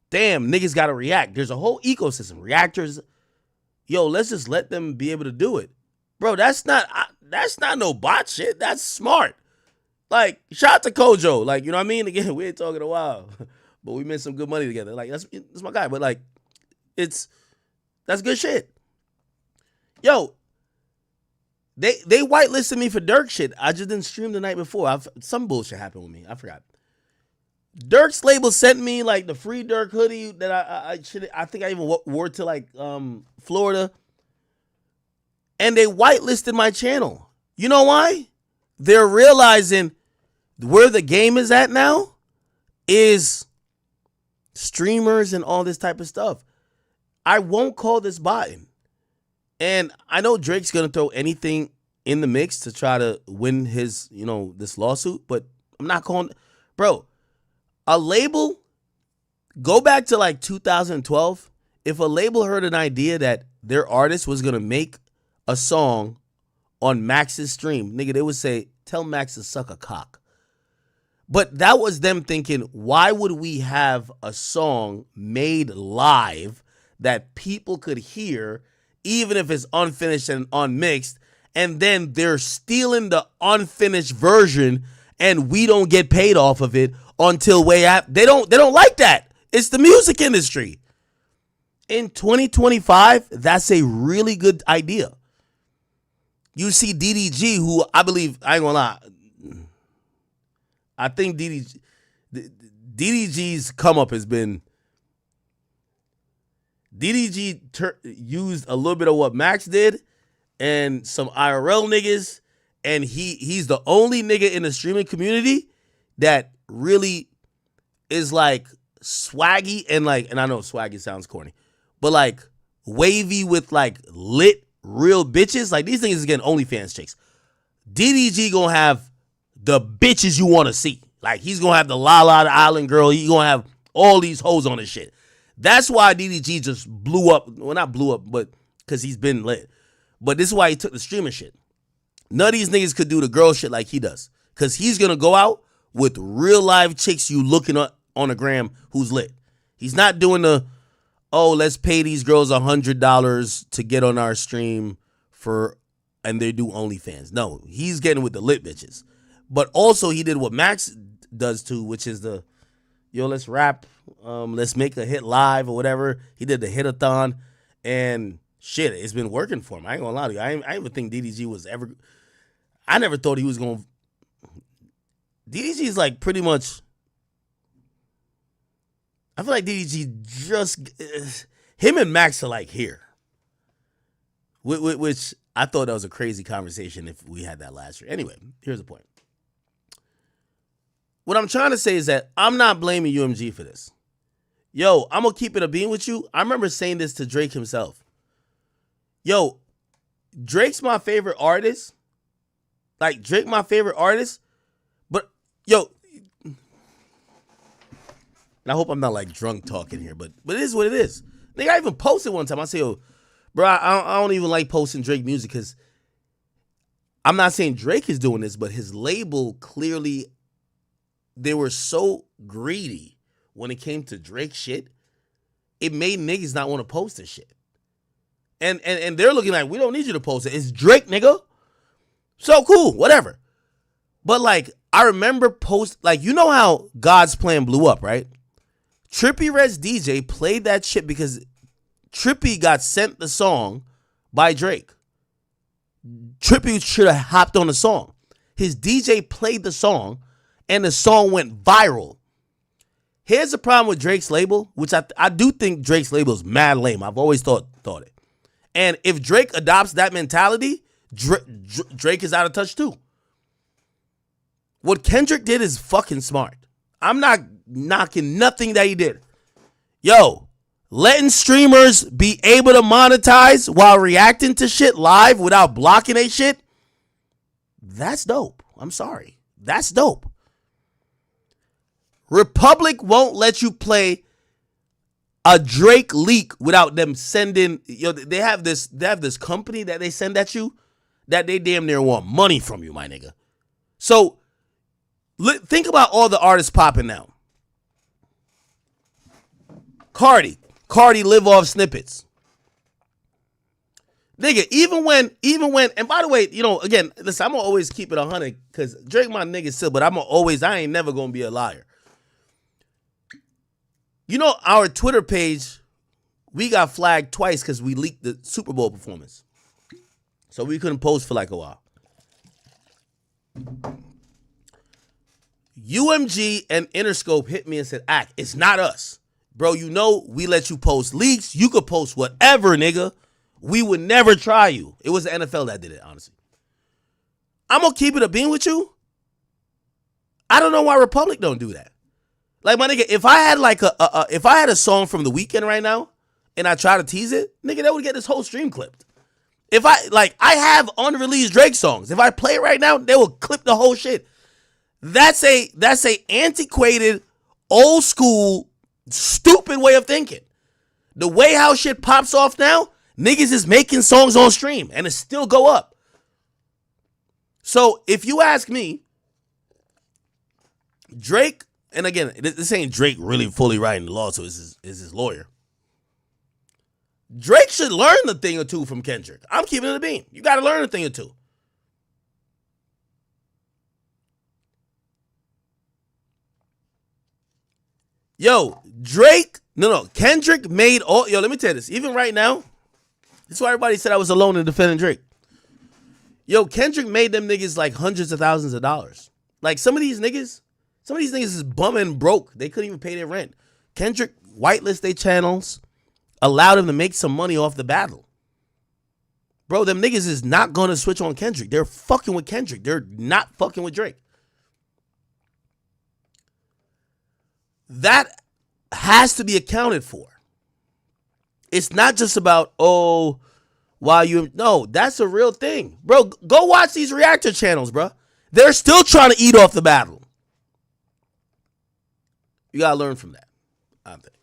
Damn, niggas got to react. There's a whole ecosystem. Reactors. Yo, let's just let them be able to do it. Bro, that's not no bot shit. That's smart. Like, shout out to Kojo. Like, you know what I mean? Again, we ain't talking in a while, but we made some good money together. Like, that's my guy. But, like, that's good shit. Yo, they whitelisted me for Dirk shit. I just didn't stream the night before. Some bullshit happened with me. I forgot. Dirk's label sent me, like, the free Dirk hoodie that I think I even wore to, like, Florida. And they whitelisted my channel. You know why? They're realizing where the game is at now is streamers and all this type of stuff. I won't call this botting. And I know Drake's going to throw anything in the mix to try to win his, this lawsuit, but I'm not calling. Bro, a label, go back to like 2012. If a label heard an idea that their artist was going to make a song on Max's stream, nigga, they would say, tell Max to suck a cock. But that was them thinking, why would we have a song made live that people could hear, even if it's unfinished and unmixed, and then they're stealing the unfinished version and we don't get paid off of it until way after? They don't like that. It's the music industry. In 2025, that's a really good idea. You see DDG, who I believe, I ain't gonna lie, I think DDG's come up has been, DDG used a little bit of what Max did and some IRL niggas, and he's the only nigga in the streaming community that really is like swaggy and I know swaggy sounds corny, but like wavy with like lit real bitches. Like, these things is getting OnlyFans chicks. DDG gonna have the bitches you want to see. Like, he's gonna have the Lala the Island Girl. He gonna have all these hoes on his shit. That's why DDG just blew up. Well, not blew up, but because he's been lit. But this is why he took the streaming shit. None of these niggas could do the girl shit like he does. Because he's gonna go out with real live chicks you looking up on the gram who's lit. He's not doing the, oh, let's pay these girls $100 to get on our stream and they do OnlyFans. No, he's getting with the lit bitches. But also he did what Max does too, which is the, yo, let's rap, let's make a hit live or whatever. He did the hit-a-thon, and shit, it's been working for him. I ain't gonna lie to you. I even think DDG was ever, I never thought he was gonna, DDG is like pretty much, I feel like DDG just, him and Max are like here. Which I thought that was a crazy conversation if we had that last year. Anyway, here's the point. What I'm trying to say is that I'm not blaming UMG for this. Yo, I'm going to keep it a bean with you. I remember saying this to Drake himself. Yo, Drake's my favorite artist. Like, Drake my favorite artist. But, yo, and I hope I'm not like drunk talking here, but it is what it is. Nigga, I even posted one time. I say, yo, bro, I don't even like posting Drake music because I'm not saying Drake is doing this, but his label clearly, they were so greedy when it came to Drake shit. It made niggas not want to post this shit. And they're looking like, we don't need you to post it. It's Drake, nigga. So cool, whatever. But like, I remember like, you know how God's Plan blew up, right? Trippie Redd's DJ played that shit because Trippie got sent the song by Drake. Trippie should have hopped on the song. His DJ played the song, and the song went viral. Here's the problem with Drake's label, which I do think Drake's label is mad lame. I've always thought it. And if Drake adopts that mentality, Drake is out of touch too. What Kendrick did is fucking smart. I'm not knocking nothing that he did. Yo, letting streamers be able to monetize while reacting to shit live without blocking a shit, that's dope. I'm sorry. That's dope. Republic won't let you play a Drake leak without them sending, they have this company that they send at you that they damn near want money from you, my nigga. So think about all the artists popping now. Cardi live off snippets. Nigga, even when, and by the way, again, listen, I'm gonna always keep it 100 because Drake my nigga still, but I ain't never gonna be a liar. Our Twitter page, we got flagged twice because we leaked the Super Bowl performance. So we couldn't post for like a while. UMG and Interscope hit me and said, Act, it's not us. Bro, we let you post leaks. You could post whatever, nigga. We would never try you. It was the NFL that did it, honestly. I'm going to keep it a bean with you. I don't know why Republic don't do that. Like, my nigga, if I had like if I had a song from The Weeknd right now and I try to tease it, nigga, that would get this whole stream clipped. If I have unreleased Drake songs. If I play it right now, they will clip the whole shit. That's a antiquated, old school, stupid way of thinking. The way how shit pops off now, niggas is making songs on stream and it still go up. So if you ask me, Drake, and again, this ain't Drake really fully writing the law, so is his lawyer. Drake should learn a thing or two from Kendrick. I'm keeping it a bean. You got to learn a thing or two. Yo, Kendrick made all, let me tell you this. Even right now, this is why everybody said I was alone in defending Drake. Yo, Kendrick made them niggas like hundreds of thousands of dollars. Like some of these niggas is bumming broke. They couldn't even pay their rent. Kendrick whitelist their channels, allowed them to make some money off the battle. Bro, them niggas is not going to switch on Kendrick. They're fucking with Kendrick. They're not fucking with Drake. That has to be accounted for. It's not just about, no, that's a real thing. Bro, go watch these reactor channels, bro. They're still trying to eat off the battle. You got to learn from that, I think.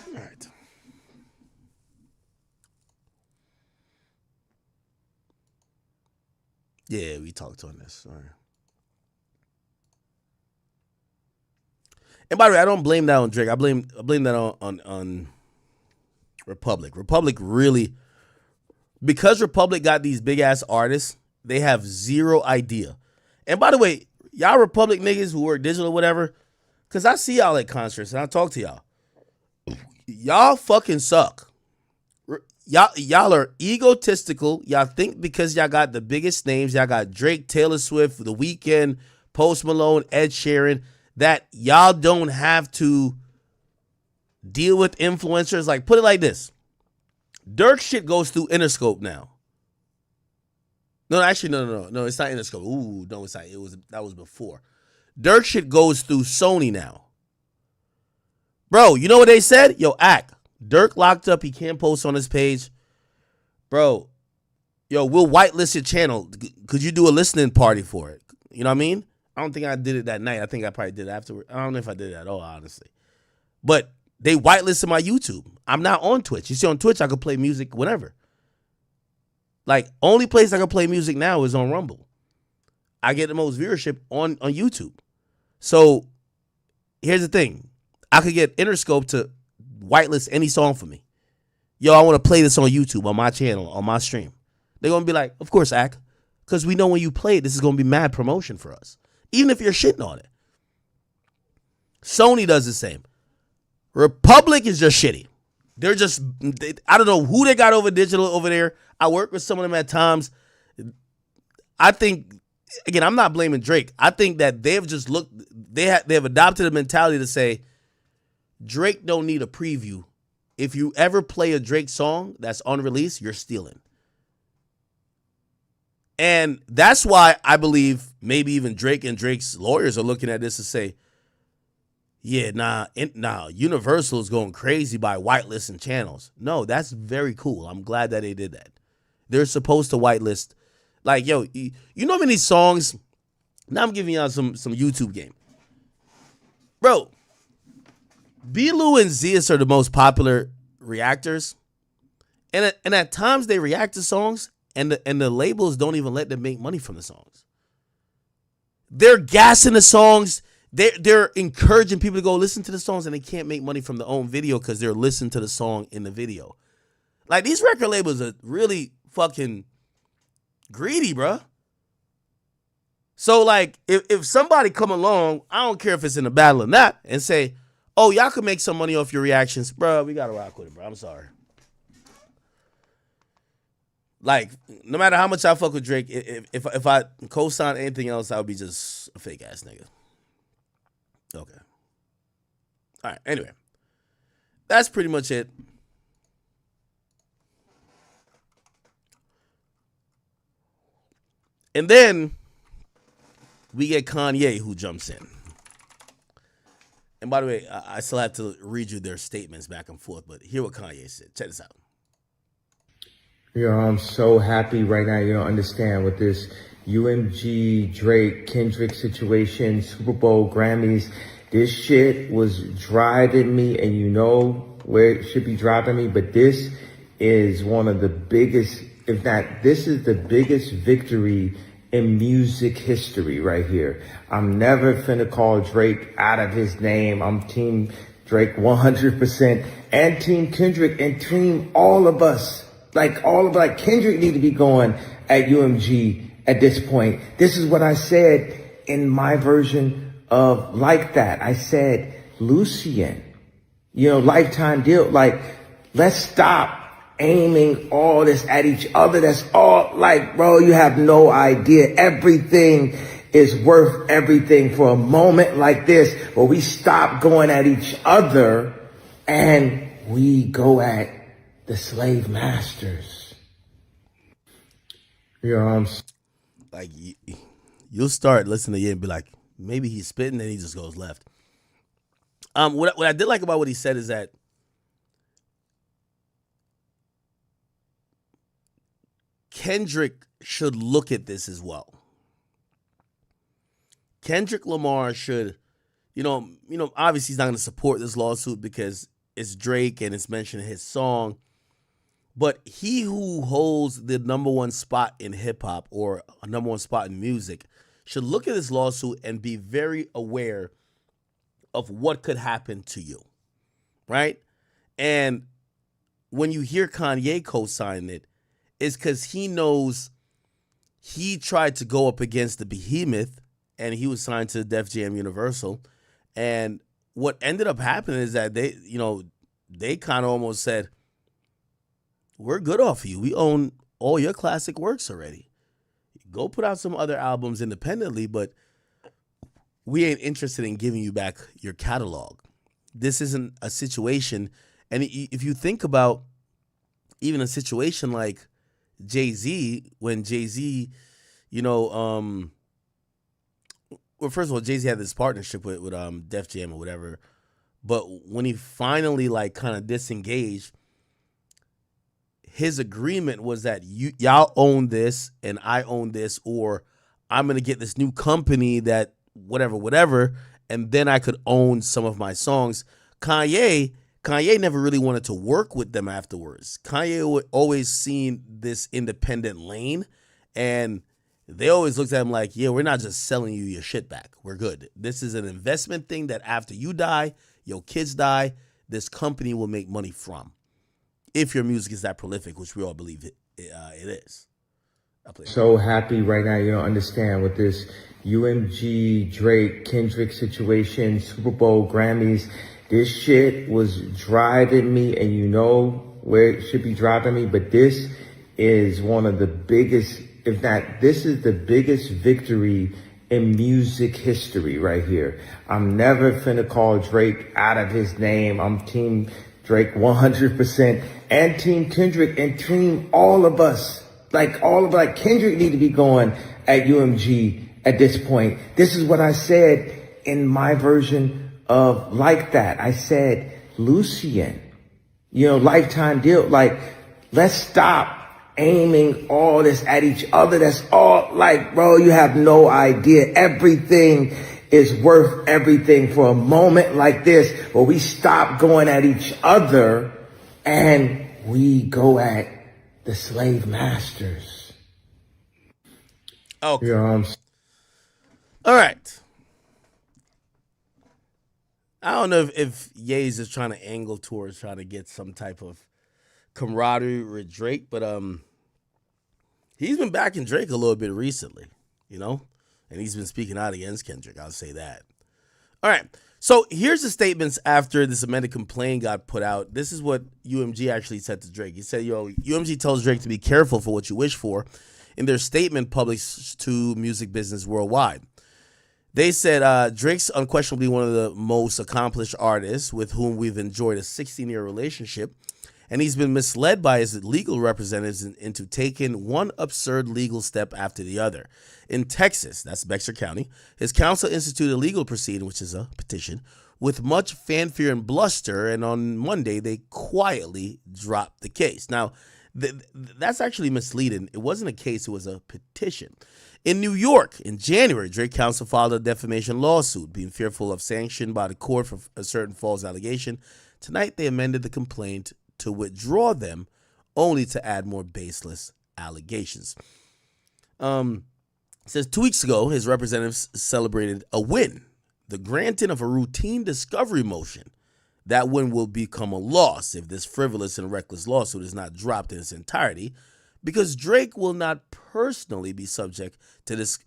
All right. Yeah, we talked on this. All right. And by the way, I don't blame that on Drake. I blame that on Republic. Republic really, because Republic got these big ass artists, they have zero idea. And by the way, y'all Republic niggas who work digital or whatever, because I see y'all at concerts and I talk to y'all. Y'all fucking suck. Y'all are egotistical. Y'all think because y'all got the biggest names, y'all got Drake, Taylor Swift, The Weeknd, Post Malone, Ed Sheeran, that y'all don't have to deal with influencers. Like, put it like this. Dirk shit goes through Interscope now. No, actually, no. It's not Interscope. Ooh, no, it's not. That was before. Dirk shit goes through Sony now. Bro, you know what they said? Yo, Act. Dirk locked up. He can't post on his page. Bro, we'll whitelist your channel. Could you do a listening party for it? You know what I mean? I don't think I did it that night. I think I probably did it afterward. I don't know if I did it at all, honestly. But they whitelisted my YouTube. I'm not on Twitch. You see, on Twitch, I could play music whenever. Like, only place I can play music now is on Rumble. I get the most viewership on YouTube. So, here's the thing. I could get Interscope to whitelist any song for me. Yo, I want to play this on YouTube, on my channel, on my stream. They're going to be like, of course, Ak. Because we know when you play it, this is going to be mad promotion for us. Even if you're shitting on it. Sony does the same. Republic is just shitty. I don't know who they got over digital over there. I work with some of them at times. I think, again, I'm not blaming Drake. I think that they've just they have adopted a mentality to say, Drake don't need a preview. If you ever play a Drake song that's unreleased, you're stealing. And that's why I believe maybe even Drake and Drake's lawyers are looking at this and say, yeah, Universal is going crazy by whitelisting channels. No, that's very cool. I'm glad that they did that. They're supposed to whitelist. Like, yo, you know how many songs? Now I'm giving y'all some YouTube game. Bro, B-Lou and Zeus are the most popular reactors. And at times they react to songs and the labels don't even let them make money from the songs. They're gassing the songs. They're encouraging people to go listen to the songs, and they can't make money from their own video because they're listening to the song in the video. Like, these record labels are really fucking greedy, bruh. So, like, if somebody come along, I don't care if it's in a battle or not, and say, oh, y'all can make some money off your reactions, bruh, we gotta rock with it, bro. I'm sorry. Like, no matter how much I fuck with Drake, if I co-sign anything else, I would be just a fake ass nigga. Okay. All right. Anyway, that's pretty much it. And then we get Kanye who jumps in. And by the way, I still have to read you their statements back and forth, but hear what Kanye said. Check this out. Yo, I'm so happy right now. You don't understand with this UMG, Drake, Kendrick situation, Super Bowl, Grammys. This shit was driving me, and you know where it should be driving me, but this is one of the biggest, if not, this is the biggest victory in music history right here. I'm never finna call Drake out of his name. I'm team Drake 100% and team Kendrick and team all of us. Like Kendrick need to be going at UMG at this point. This is what I said in my version of Like That. I said, Lucien, lifetime deal. Like, let's stop aiming all this at each other. That's all, like, bro, you have no idea. Everything is worth everything for a moment like this, where we stop going at each other and we go at the slave masters. Like, you'll start listening to it and be like, maybe he's spitting, and he just goes left. What I did like about what he said is that Kendrick should look at this as well. Kendrick Lamar should, obviously he's not going to support this lawsuit because it's Drake and it's mentioned in his song. But he who holds the number one spot in hip hop or a number one spot in music should look at this lawsuit and be very aware of what could happen to you, right? And when you hear Kanye co-sign it, it's because he knows he tried to go up against the behemoth and he was signed to Def Jam Universal. And what ended up happening is that they kind of almost said, we're good off of you. We own all your classic works already. Go put out some other albums independently, but we ain't interested in giving you back your catalog. This isn't a situation. And if you think about even a situation like Jay-Z, when Jay-Z, well, first of all, Jay-Z had this partnership with Def Jam or whatever. But when he finally kind of disengaged, his agreement was that y'all own this and I own this, or I'm going to get this new company that whatever, and then I could own some of my songs. Kanye never really wanted to work with them afterwards. Kanye always seen this independent lane, and they always looked at him like, yeah, we're not just selling you your shit back. We're good. This is an investment thing that after you die, your kids die, this company will make money from. If your music is that prolific, which we all believe it is. So happy right now, you don't understand, with this UMG, Drake, Kendrick situation, Superbowl, Grammys. This shit was driving me, and you know where it should be driving me, but this is one of the biggest, if not, this is the biggest victory in music history right here. I'm never finna call Drake out of his name. I'm team Drake 100%, and team Kendrick, and team all of us. Like Kendrick need to be going at UMG at this point. This is what I said in my version of Like That. I said, Lucien, lifetime deal. Like, let's stop aiming all this at each other. That's all, like, bro, you have no idea. Everything is worth everything for a moment like this, where we stop going at each other and we go at the slave masters. Okay. All right. I don't know if Ye's is trying to angle towards trying to get some type of camaraderie with Drake, but he's been backing Drake a little bit recently, and he's been speaking out against Kendrick. I'll say that. All right. So here's the statements after this amended complaint got put out. This is what UMG actually said to Drake. He said, UMG tells Drake to be careful for what you wish for in their statement published to music business worldwide. They said, Drake's unquestionably one of the most accomplished artists with whom we've enjoyed a 16-year relationship, and he's been misled by his legal representatives into taking one absurd legal step after the other. In Texas, that's Bexar County, his counsel instituted a legal proceeding, which is a petition, with much fanfare and bluster, and on Monday, they quietly dropped the case. Now, that's actually misleading. It wasn't a case, it was a petition. In New York, in January, Drake counsel filed a defamation lawsuit, being fearful of sanction by the court for a certain false allegation. Tonight, they amended the complaint to withdraw them, only to add more baseless allegations. It says 2 weeks ago, his representatives celebrated a win, the granting of a routine discovery motion. That win will become a loss if this frivolous and reckless lawsuit is not dropped in its entirety, because Drake will not personally be subject to this.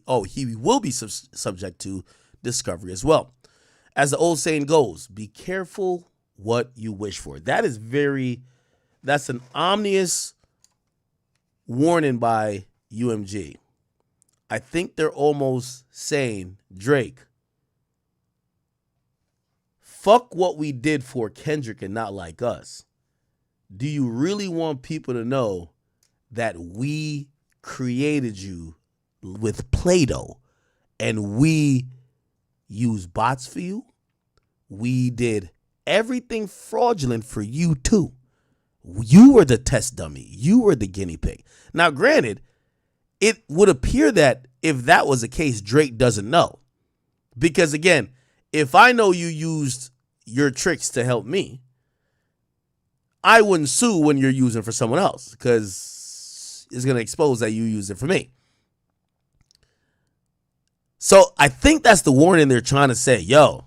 Oh, he will be subject to discovery as well. As the old saying goes, be careful what you wish for. That's an ominous warning by UMG. I think they're almost saying, Drake, fuck what we did for Kendrick and not like us. Do you really want people to know that we created you with Play-Doh and we use bots for you? We did everything fraudulent for you too. You were the test dummy. You were the guinea pig. Now, granted, it would appear that if that was the case, Drake doesn't know. Because again, if I know you used your tricks to help me, I wouldn't sue when you're using for someone else, because it's going to expose that you used it for me. So I think that's the warning they're trying to say. Yo,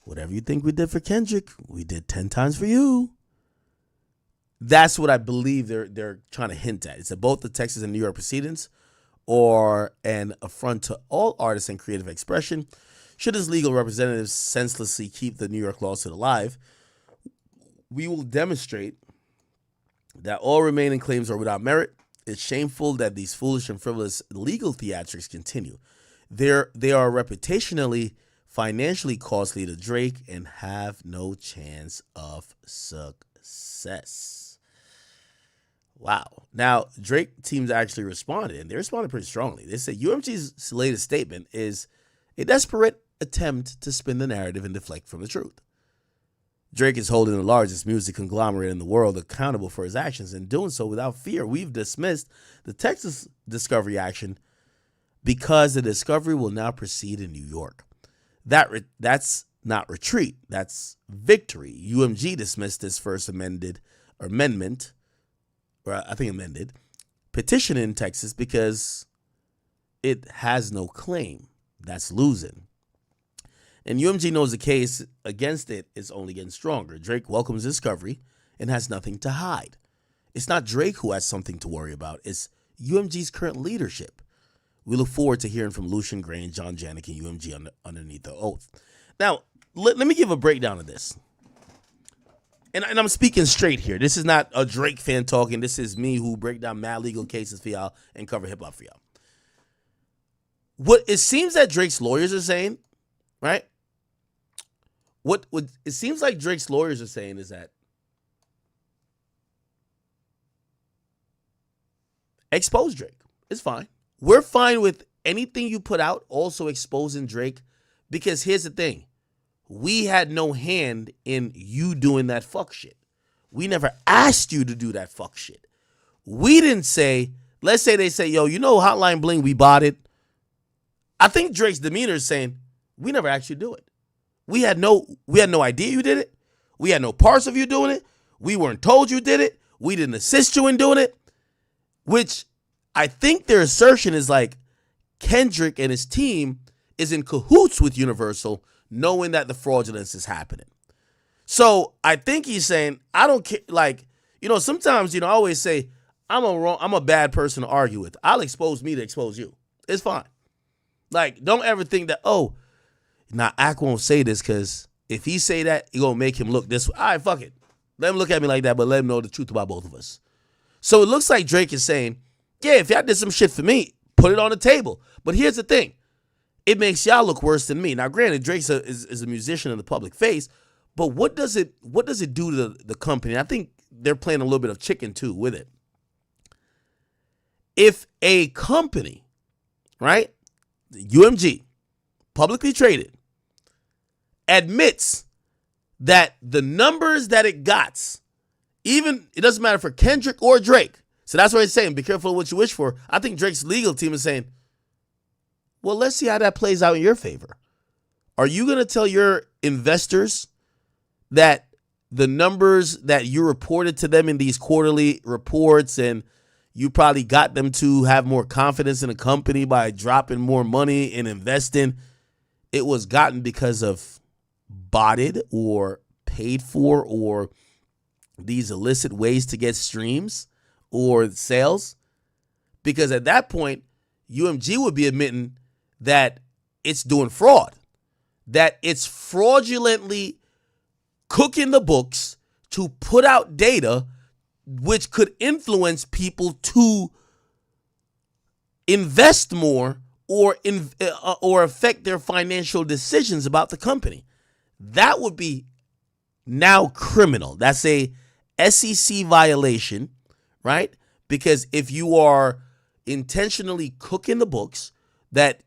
whatever you think we did for Kendrick, we did 10 times for you. That's what I believe they're trying to hint at. It's at both the Texas and New York proceedings, or an affront to all artists and creative expression. Should his legal representatives senselessly keep the New York lawsuit alive, we will demonstrate that all remaining claims are without merit. It's shameful that these foolish and frivolous legal theatrics continue. They are reputationally, financially costly to Drake and have no chance of success. Wow. Now, Drake teams actually responded, and they responded pretty strongly. They said UMG's latest statement is a desperate attempt to spin the narrative and deflect from the truth. Drake is holding the largest music conglomerate in the world accountable for his actions, and doing so without fear. We've dismissed the Texas discovery action because the discovery will now proceed in New York. That's not retreat. That's victory. UMG dismissed this first amendment, petition in Texas because it has no claim. That's losing. And UMG knows the case against it is only getting stronger. Drake welcomes discovery and has nothing to hide. It's not Drake who has something to worry about. It's UMG's current leadership. We look forward to hearing from Lucian Gray and John Janik and UMG underneath the oath. Now, let me give a breakdown of this. And I'm speaking straight here. This is not a Drake fan talking. This is me who break down mad legal cases for y'all and cover hip-hop for y'all. What it seems that Drake's lawyers are saying, right? What it seems like Drake's lawyers are saying is that expose Drake. It's fine. We're fine with anything you put out also exposing Drake, because here's the thing. We had no hand in you doing that fuck shit. We never asked you to do that fuck shit. We didn't say, let's say they say, yo, you know Hotline Bling, we bought it. I think Drake's demeanor is saying, we never asked you to do it. We had no idea you did it. We had no parts of you doing it. We weren't told you did it. We didn't assist you in doing it. Which I think their assertion is like Kendrick and his team is in cahoots with Universal, knowing that the fraudulence is happening. So I think he's saying, I don't care. Like, sometimes, I always say, I'm a bad person to argue with. I'll expose me to expose you. It's fine. Like, don't ever think that, Ak won't say this because if he say that, you're going to make him look this way. All right, fuck it. Let him look at me like that, but let him know the truth about both of us. So it looks like Drake is saying, yeah, if y'all did some shit for me, put it on the table. But here's the thing. It makes y'all look worse than me. Now, granted, Drake is a musician in the public face, but what does it do to the company? I think they're playing a little bit of chicken, too, with it. If a company, right, UMG, publicly traded, admits that the numbers that it got, even, it doesn't matter for Kendrick or Drake. So that's what he's saying. Be careful what you wish for. I think Drake's legal team is saying, well, let's see how that plays out in your favor. Are you going to tell your investors that the numbers that you reported to them in these quarterly reports, and you probably got them to have more confidence in a company by dropping more money and investing, it was gotten because of botted or paid for or these illicit ways to get streams or sales? Because at that point, UMG would be admitting that it's doing fraud, that it's fraudulently cooking the books to put out data which could influence people to invest more or affect their financial decisions about the company. That would be now criminal. That's a SEC violation, right? Because if you are intentionally cooking the books that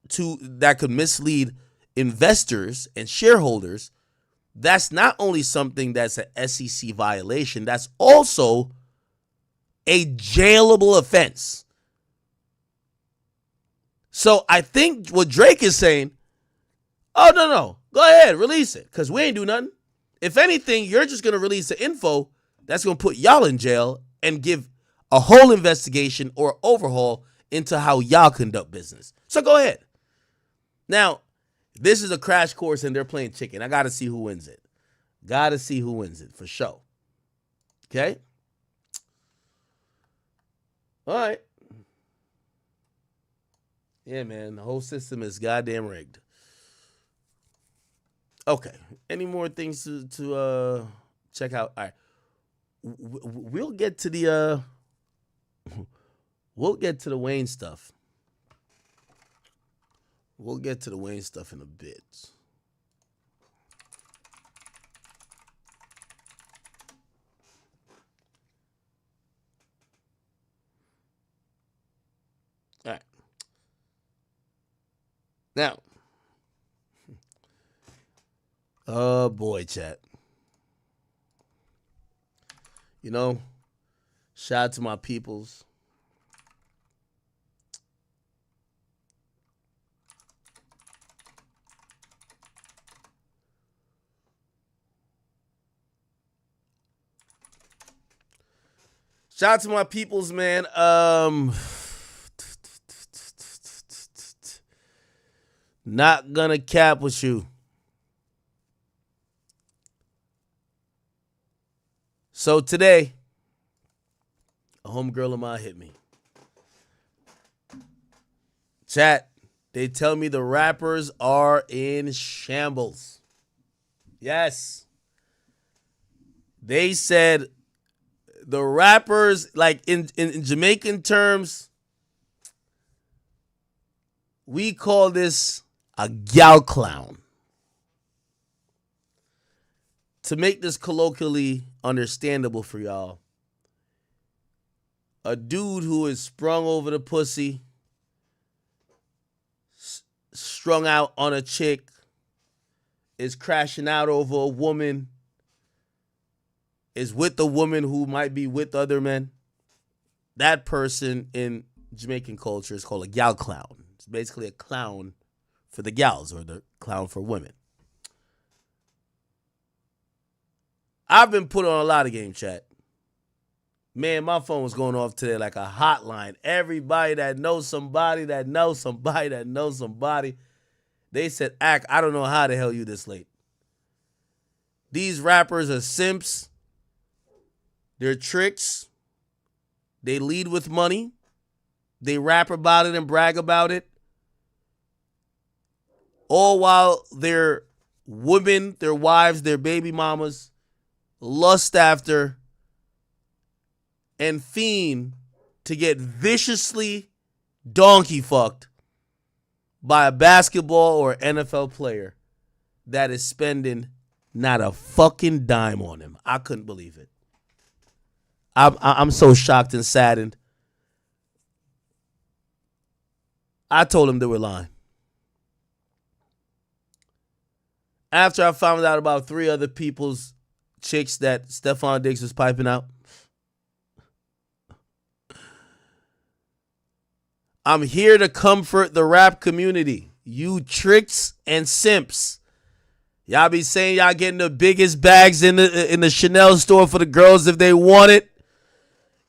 could mislead investors and shareholders, that's not only something that's an SEC violation, that's also a jailable offense. So I think what Drake is saying, oh, no, go ahead, release it, because we ain't do nothing. If anything, you're just going to release the info that's going to put y'all in jail and give a whole investigation or overhaul into how y'all conduct business. So go ahead. Now, this is a crash course and they're playing chicken. I got to see who wins it. Got to see who wins it for sure. Okay? All right. Yeah, man. The whole system is goddamn rigged. Okay. Any more things to check out? All right. We'll get to the Wayne stuff. We'll get to the Wayne stuff in a bit. All right. Now, oh boy, chat. Shout out to my peoples. Shout out to my peoples, man. Not gonna cap with you. So today, a homegirl of mine hit me. Chat, they tell me the rappers are in shambles. Yes. They said the rappers, like in Jamaican terms, we call this a gal clown. To make this colloquially understandable for y'all, a dude who is sprung over the pussy, strung out on a chick, is crashing out over a woman, is with a woman who might be with other men. That person in Jamaican culture is called a gal clown. It's basically a clown for the gals, or the clown for women. I've been put on a lot of game, chat. Man, my phone was going off today like a hotline. Everybody that knows somebody that knows somebody that knows somebody, they said, "Ack, I don't know how the hell you this late." These rappers are simps. They're tricks. They lead with money. They rap about it and brag about it. All while their women, their wives, their baby mamas lust after and fiend to get viciously donkey fucked by a basketball or NFL player that is spending not a fucking dime on him. I couldn't believe it. I'm so shocked and saddened. I told them they were lying. After I found out about 3 other people's chicks that Stefan Diggs was piping out, I'm here to comfort the rap community. You tricks and simps. Y'all be saying y'all getting the biggest bags in the Chanel store for the girls if they want it.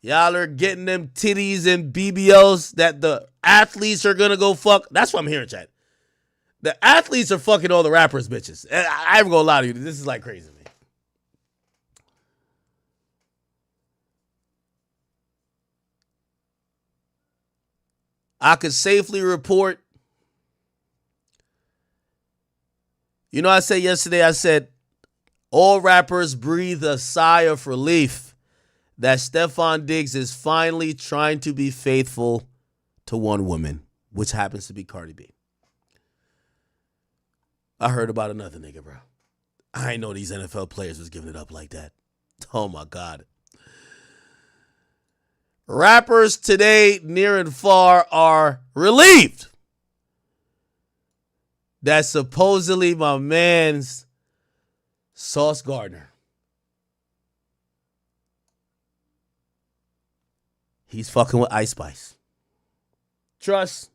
Y'all are getting them titties and BBLs that the athletes are going to go fuck. That's what I'm hearing, chat. The athletes are fucking all the rappers' bitches. I ain't gonna lie to you. This is like crazy to me. I could safely report. You know, I said yesterday, I said, all rappers breathe a sigh of relief that Stefan Diggs is finally trying to be faithful to one woman, which happens to be Cardi B. I heard about another nigga, bro. I ain't know these NFL players was giving it up like that. Oh, my God. Rappers today, near and far, are relieved that supposedly my man's Sauce Gardner, he's fucking with Ice Spice. Trust.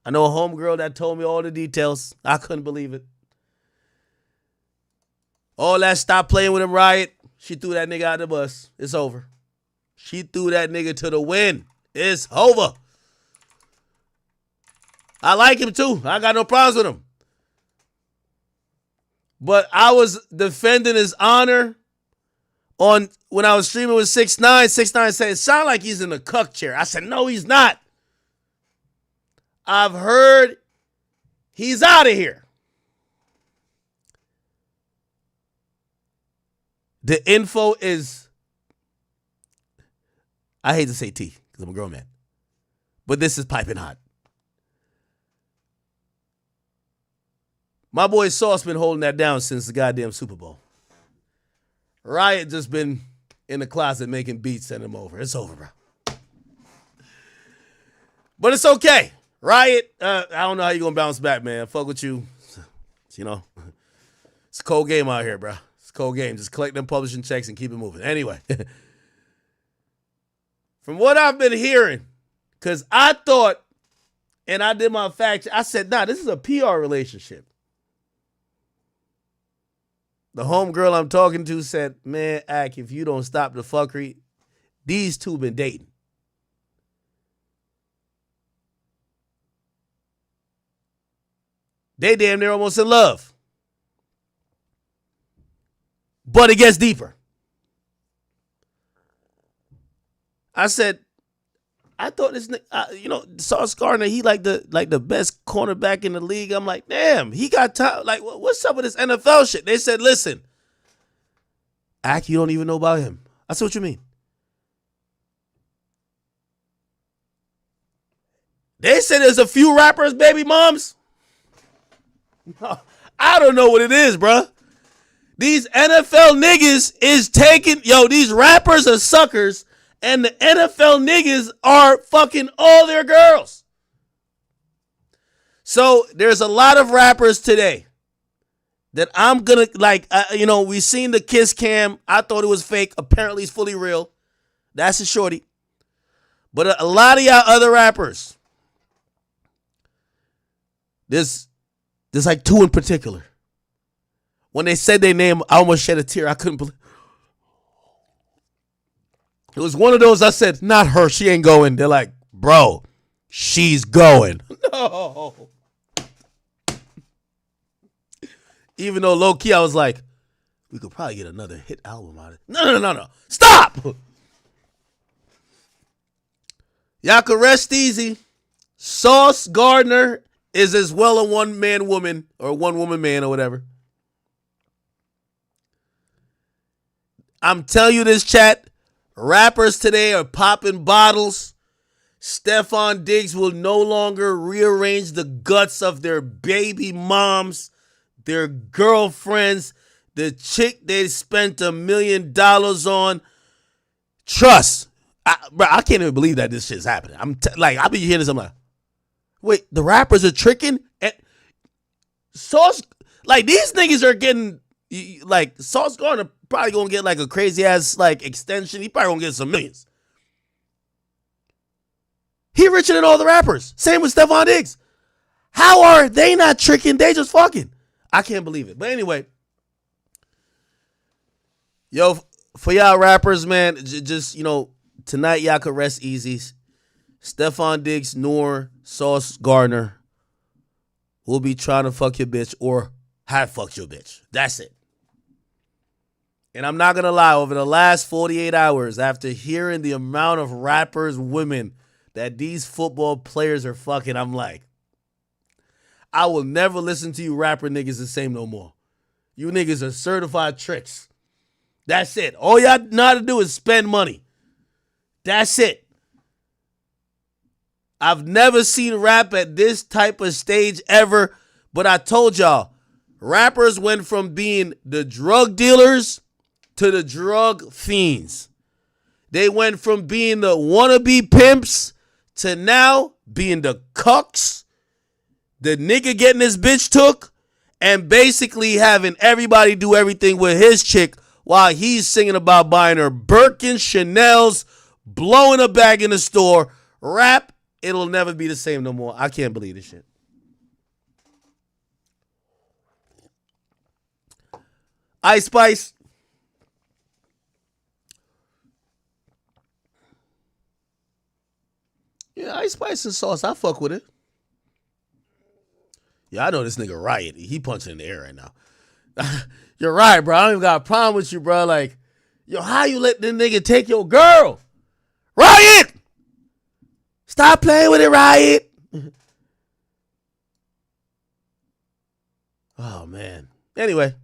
I know a homegirl that told me all the details. I couldn't believe it. All that stop playing with him riot, she threw that nigga out the bus. It's over. She threw that nigga to the wind. It's over. I like him too. I got no problems with him. But I was defending his honor on when I was streaming with 6ix9ine. 6ix9ine said, it sounds like he's in the cuck chair. I said, no, he's not. I've heard he's out of here. The info is, I hate to say T because I'm a grown man, but this is piping hot. My boy Sauce been holding that down since the goddamn Super Bowl. Riot just been in the closet making beats, sending them over. It's over, bro. But it's okay. Riot, I don't know how you gonna bounce back, man. Fuck with you. You know, it's a cold game out here, bro. It's a cold game. Just collect them publishing checks and keep it moving. Anyway, from what I've been hearing, because I thought, and I did my fact, I said, nah, this is a PR relationship. The homegirl I'm talking to said, man, Ack, if you don't stop the fuckery, these two been dating. They damn near almost in love. But it gets deeper. I said, I thought this nigga, Sauce Gardner, he like the best cornerback in the league. I'm like, damn, he got time. Like, what's up with this NFL shit? They said, listen, you don't even know about him. I said, what you mean? They said there's a few rappers, baby moms. I don't know what it is, bruh. These NFL niggas is taking, these rappers are suckers, and the NFL niggas are fucking all their girls. So there's a lot of rappers today that I'm gonna we seen the kiss cam. I thought it was fake. Apparently it's fully real. That's a shorty. But a lot of y'all other rappers, there's like two in particular. When they said their name, I almost shed a tear. I couldn't believe it. Was one of those I said, not her, she ain't going. They're like, bro, she's going. No. Even though low-key I was like, we could probably get another hit album out of it. No. Stop! Y'all can rest easy. Sauce Gardner is as well a one-man woman or one-woman man or whatever. I'm telling you this, chat. Rappers today are popping bottles. Stephon Diggs will no longer rearrange the guts of their baby moms, their girlfriends, the chick they spent $1 million on. Trust. I can't even believe that this shit's happening. I be hearing this, I'm like, wait, the rappers are tricking? And Sauce, these niggas are getting, Sauce Gardner probably gonna get a crazy ass extension. He probably gonna get some millions. He richer than all the rappers. Same with Stephon Diggs. How are they not tricking? They just fucking. I can't believe it. But anyway, for y'all rappers, man, just tonight y'all could rest easy. Stephon Diggs, nor Sauce Gardner will be trying to fuck your bitch or have fucked your bitch. That's it. And I'm not going to lie, over the last 48 hours, after hearing the amount of rappers, women that these football players are fucking, I'm like, I will never listen to you rapper niggas the same no more. You niggas are certified tricks. That's it. All y'all know how to do is spend money. That's it. I've never seen rap at this type of stage ever, but I told y'all, rappers went from being the drug dealers to the drug fiends. They went from being the wannabe pimps to now being the cucks, the nigga getting his bitch took, and basically having everybody do everything with his chick while he's singing about buying her Birkins, Chanel's, blowing a bag in the store. Rap, it'll never be the same no more. I can't believe this shit. Ice Spice. Yeah, Ice Spice and Sauce, I fuck with it. Yeah, I know this nigga Riot. He punching in the air right now. You're right, bro. I don't even got a problem with you, bro. How you let this nigga take your girl? Riot! Stop playing with it, Riot. Oh, man. Anyway,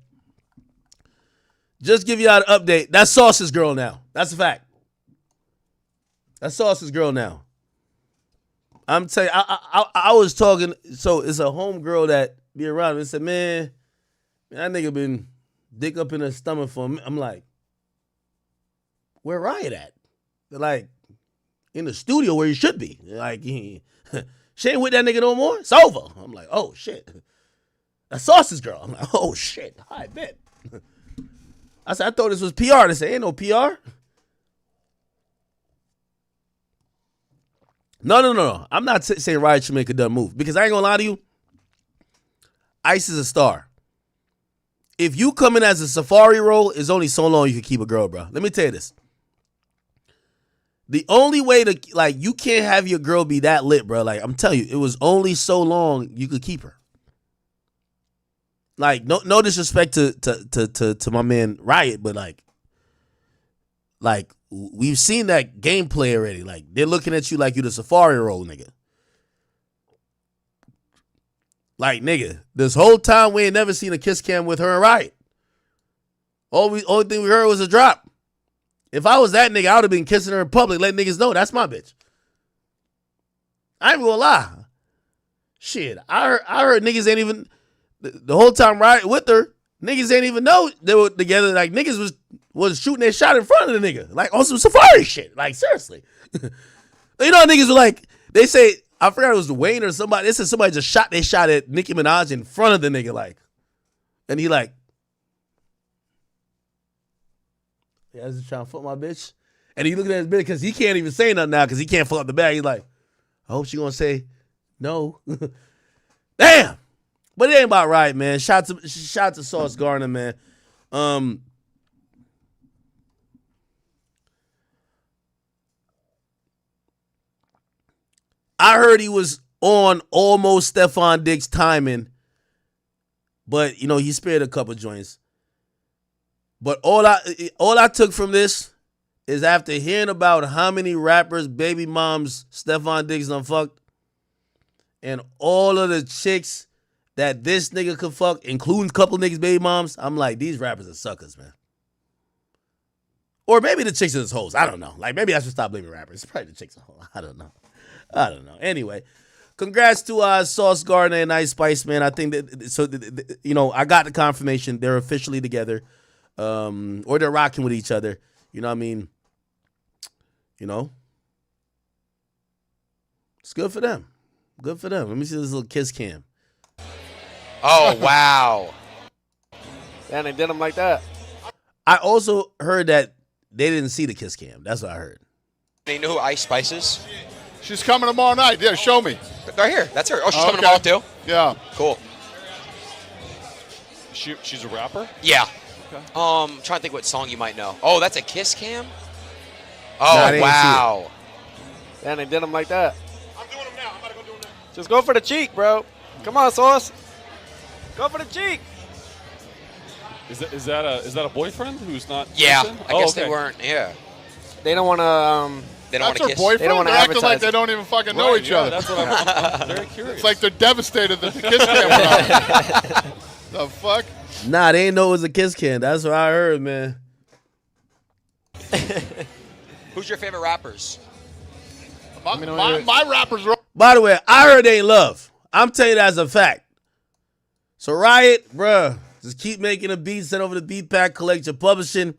just give y'all an update. That's Sauce's girl now. That's a fact. That's Sauce's girl now. I'm telling you, I was talking, so it's a homegirl that be around me and said, man, that nigga been dick up in her stomach for a minute. I'm like, where Riot at? They're like, in the studio where he should be. She ain't with that nigga no more. It's over. I'm like, oh, shit. That's Sauce's girl. I'm like, oh, shit. I bet. I said, I thought this was PR. They said, ain't no PR. No. I'm not saying Riot should make a dumb move because I ain't gonna lie to you. Ice is a star. If you come in as a Safari role, it's only so long you can keep a girl, bro. Let me tell you this. The only way to, like, you can't have your girl be that lit, bro. Like, I'm telling you, it was only so long you could keep her. Like, no disrespect to my man Riot, but like we've seen that gameplay already. Like, they're looking at you like you the Safari role, nigga. Like, nigga, this whole time we ain't never seen a kiss cam with her and Riot. Only thing we heard was a drop. If I was that nigga, I would have been kissing her in public, letting niggas know that's my bitch. I ain't gonna lie. Shit, I heard niggas ain't even, the whole time riding with her, niggas ain't even know they were together. Like, niggas was shooting their shot in front of the nigga. Like, on some Safari shit. Like, seriously. You know, niggas were like, they say, I forgot it was Wayne or somebody, they said somebody just shot their shot at Nicki Minaj in front of the nigga, like. And he like, yeah, I was just trying to fuck my bitch. And he looking at his bitch because he can't even say nothing now because he can't fuck up the bag. He's like, I hope she gonna say no. Damn. But it ain't about right, man. Shout to Sauce Gardner, man. I heard he was on almost Stephon Diggs' timing, but you know he spared a couple joints. But all I took from this is after hearing about how many rappers, baby moms, Stephon Diggs done fucked, and all of the chicks that this nigga could fuck, including a couple niggas' baby moms, I'm like, these rappers are suckers, man. Or maybe the chicks are just hoes. I don't know. Like, maybe I should stop blaming rappers. It's probably the chicks are hoes. I don't know. Anyway, congrats to Sauce Gardner and Ice Spice, man. I think that, so, you know, I got the confirmation. They're officially together. Or they're rocking with each other. You know what I mean? You know? It's good for them. Good for them. Let me see this little kiss cam. Oh, wow. And they did them like that. I also heard that they didn't see the kiss cam. That's what I heard. You know who Ice Spice is? She's coming tomorrow night. Yeah, show me. Right here. That's her. Oh, she's coming tomorrow too? Yeah. Cool. She's a rapper? Yeah. Okay. Trying to think what song you might know. Oh, that's a kiss cam? Oh, wow. And they did them like that. I'm doing them now. I'm about to go do them now. Just go for the cheek, bro. Come on, Sauce. Go for the cheek. Is that a boyfriend who's not? Yeah, kissing? I guess they weren't. Yeah. They don't want to. They don't want to kiss. Boyfriend? They don't want to They're acting advertise. like they don't even fucking know each other. That's what I'm very curious. It's like they're devastated that the kiss cam went out. The fuck? Nah, they didn't know it was a kiss cam. That's what I heard, man. Who's your favorite rappers? My rappers are. By the way, I heard they ain't love. I'm telling you that as a fact. So Riot, bruh, just keep making a beat, send over the beat pack, collect your publishing.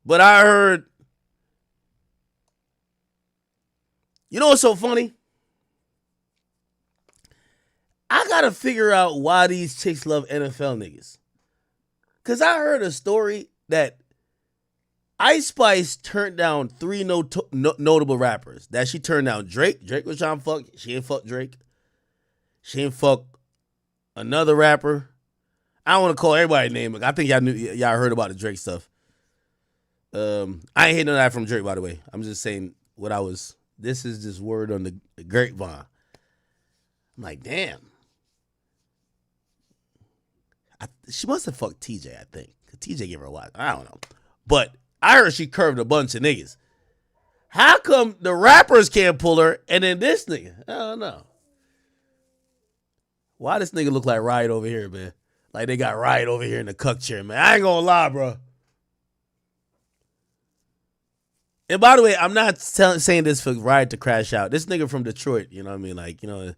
But I heard, you know what's so funny? I gotta figure out why these chicks love NFL niggas. Cause I heard a story that Ice Spice turned down 3 notable rappers. That she turned down Drake. Drake was trying to fuck. She ain't fuck Drake. She ain't fuck another rapper. I don't want to call everybody's name. I think y'all heard about the Drake stuff. I ain't hearing none of that from Drake, by the way. I'm just saying this is just word on the grapevine. I'm like, damn. She must have fucked TJ, I think. Because TJ gave her a lot. I don't know. But I heard she curved a bunch of niggas. How come the rappers can't pull her and then this nigga? I don't know. Why this nigga look like Riot over here, man? Like they got Riot over here in the cuck chair, man. I ain't gonna lie, bro. And by the way, I'm not saying this for Riot to crash out. This nigga from Detroit, you know what I mean? Like, you know,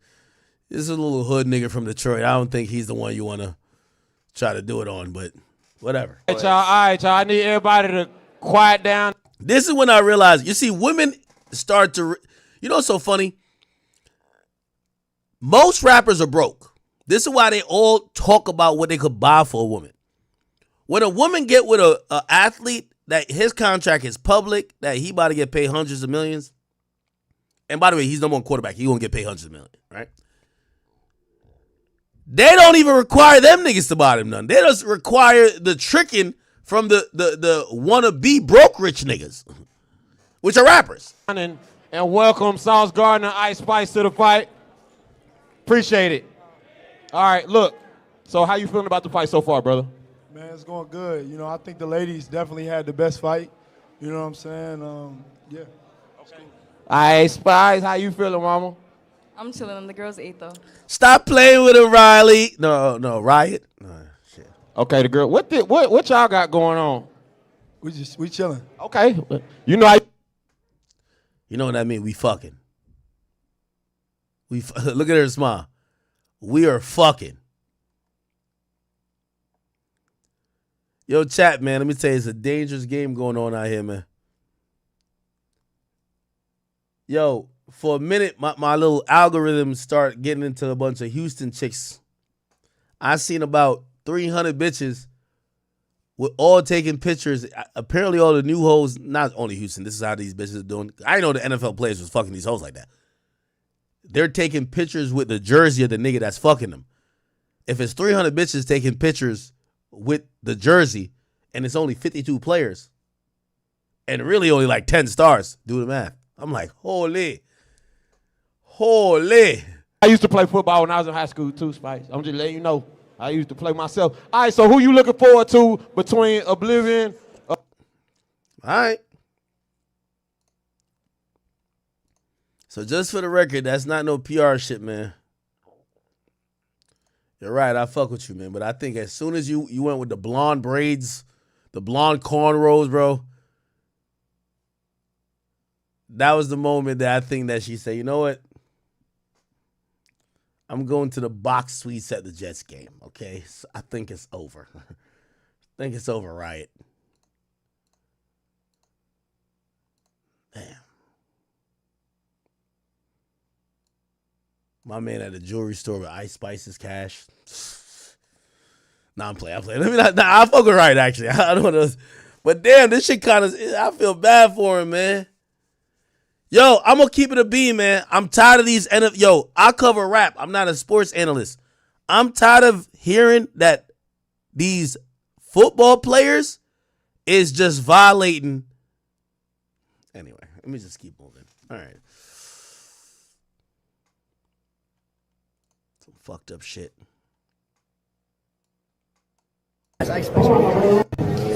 this is a little hood nigga from Detroit. I don't think he's the one you want to try to do it on, but whatever. All right, y'all. I need everybody to quiet down. This is when I realized, you see, women start to, you know what's so funny? Most rappers are broke. This is why they all talk about what they could buy for a woman. When a woman get with a athlete that his contract is public, that he about to get paid hundreds of millions, and by the way, he's number one quarterback. He gonna get paid hundreds of millions, right? They don't even require them niggas to buy them none. They just require the tricking from the wannabe broke rich niggas. which are rappers. And welcome Sauce Gardner, Ice Spice to the fight. Appreciate it. All right, look. So how you feeling about the fight so far, brother? Man, it's going good. You know, I think the ladies definitely had the best fight. You know what I'm saying? Yeah. Okay. Ice Spice, how you feeling, mama? I'm chilling, and the girls ate though. Stop playing with it, Riley. No, Riot. Shit. Okay, the girl. What y'all got going on? We chilling. Okay. You know You know what that mean? We fucking. Look at her smile. We are fucking. Yo, chat, man, let me tell you, it's a dangerous game going on out here, man. Yo, for a minute, my little algorithm start getting into a bunch of Houston chicks. I seen about 300 bitches with all taking pictures. Apparently all the new hoes, not only Houston, this is how these bitches are doing. I didn't know the NFL players was fucking these hoes like that. They're taking pictures with the jersey of the nigga that's fucking them. If it's 300 bitches taking pictures with the jersey and it's only 52 players and really only like 10 stars, do the math. I'm like, holy. I used to play football when I was in high school too, Spice. I'm just letting you know. I used to play myself. All right, so who you looking forward to between Oblivion? All right. So just for the record, that's not no PR shit, man. You're right, I fuck with you, man. But I think as soon as you went with the blonde braids, the blonde cornrows, bro, that was the moment that I think that she said, you know what? I'm going to the box suites at the Jets game, okay? So I think it's over. I think it's over, Riot. Damn. My man at the jewelry store with Ice Spice's cash. Nah, I'm playing. Let me not. Nah, I fuck with Riot, actually. I don't know. But damn, this shit kind of, I feel bad for him, man. Yo, I'm going to keep it a beam, man. I'm tired of these. Yo, I cover rap. I'm not a sports analyst. I'm tired of hearing that these football players is just violating. Anyway, let me just keep moving. All right. Some fucked up shit.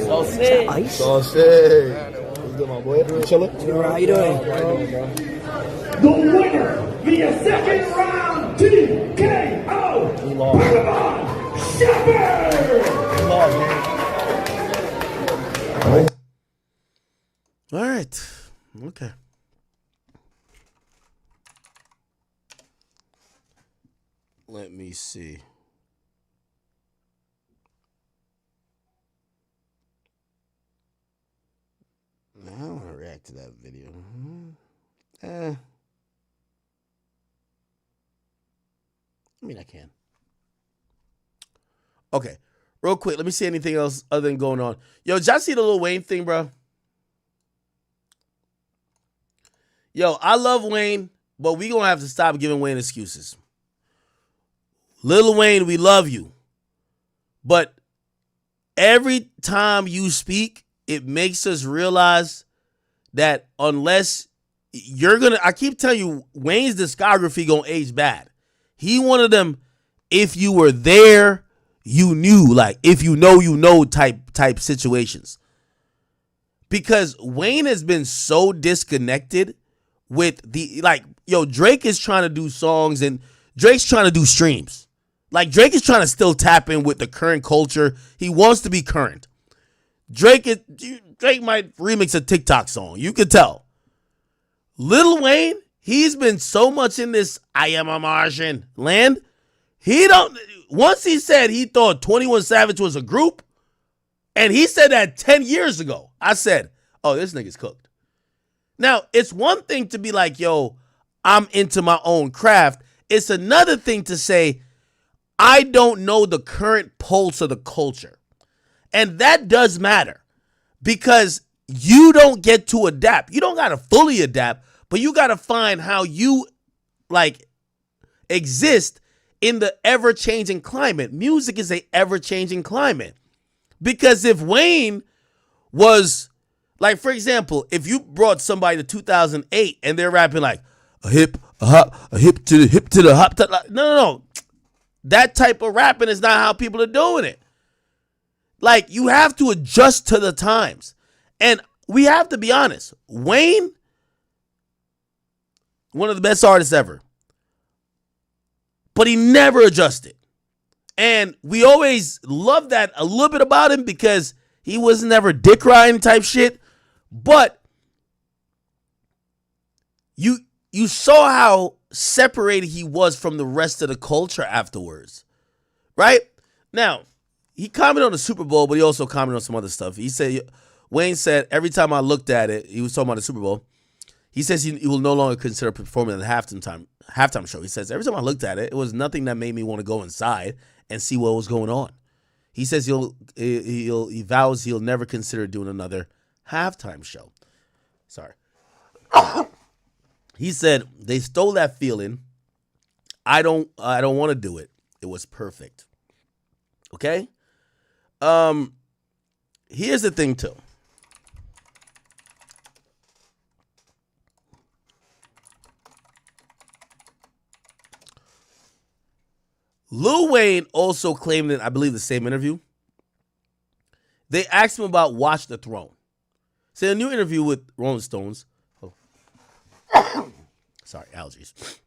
Sausage. Ice? Sausage. What's good, my boy? You chillin'? How you doing? The winner via second round TKO. Bhagavan Shepherd. All right. Okay. Let me see. I don't want to react to that video. I mean, I can. Okay. Real quick, let me see anything else other than going on. Yo, did y'all see the Lil Wayne thing, bro? Yo, I love Wayne, but we going to have to stop giving Wayne excuses. Lil Wayne, we love you. But every time you speak, it makes us realize that unless you're going to, I keep telling you, Wayne's discography going to age bad. He one of them, if you were there, you knew, like, if you know type situations. Because Wayne has been so disconnected with the, like, yo, Drake is trying to do songs and Drake's trying to do streams. Like, Drake is trying to still tap in with the current culture. He wants to be current. Drake might remix a TikTok song. You could tell. Lil Wayne, he's been so much in this I am a Martian land. Once he said he thought 21 Savage was a group, and he said that 10 years ago, I said, oh, this nigga's cooked. Now, it's one thing to be like, yo, I'm into my own craft. It's another thing to say, I don't know the current pulse of the culture. And that does matter because you don't get to adapt. You don't got to fully adapt, but you got to find how you like exist in the ever-changing climate. Music is a ever-changing climate. Because if Wayne was Like, for example, if you brought somebody to 2008 and they're rapping like a hip, a hop, a hip to the hop. No. That type of rapping is not how people are doing it. Like, you have to adjust to the times. And we have to be honest. Wayne, one of the best artists ever. But he never adjusted. And we always loved that a little bit about him because he was never dick riding type shit. But you saw how separated he was from the rest of the culture afterwards. Right? Now, he commented on the Super Bowl, but he also commented on some other stuff. Wayne said, every time I looked at it, he was talking about the Super Bowl. He says he will no longer consider performing at the halftime show. He says, every time I looked at it, it was nothing that made me want to go inside and see what was going on. He says he vows he'll never consider doing another halftime show. Sorry. He said, they stole that feeling. I don't want to do it. It was perfect. Okay? Here's the thing too. Lil Wayne also claimed in, I believe, the same interview, they asked him about Watch the Throne. So, a new interview with Rolling Stones. Sorry, allergies.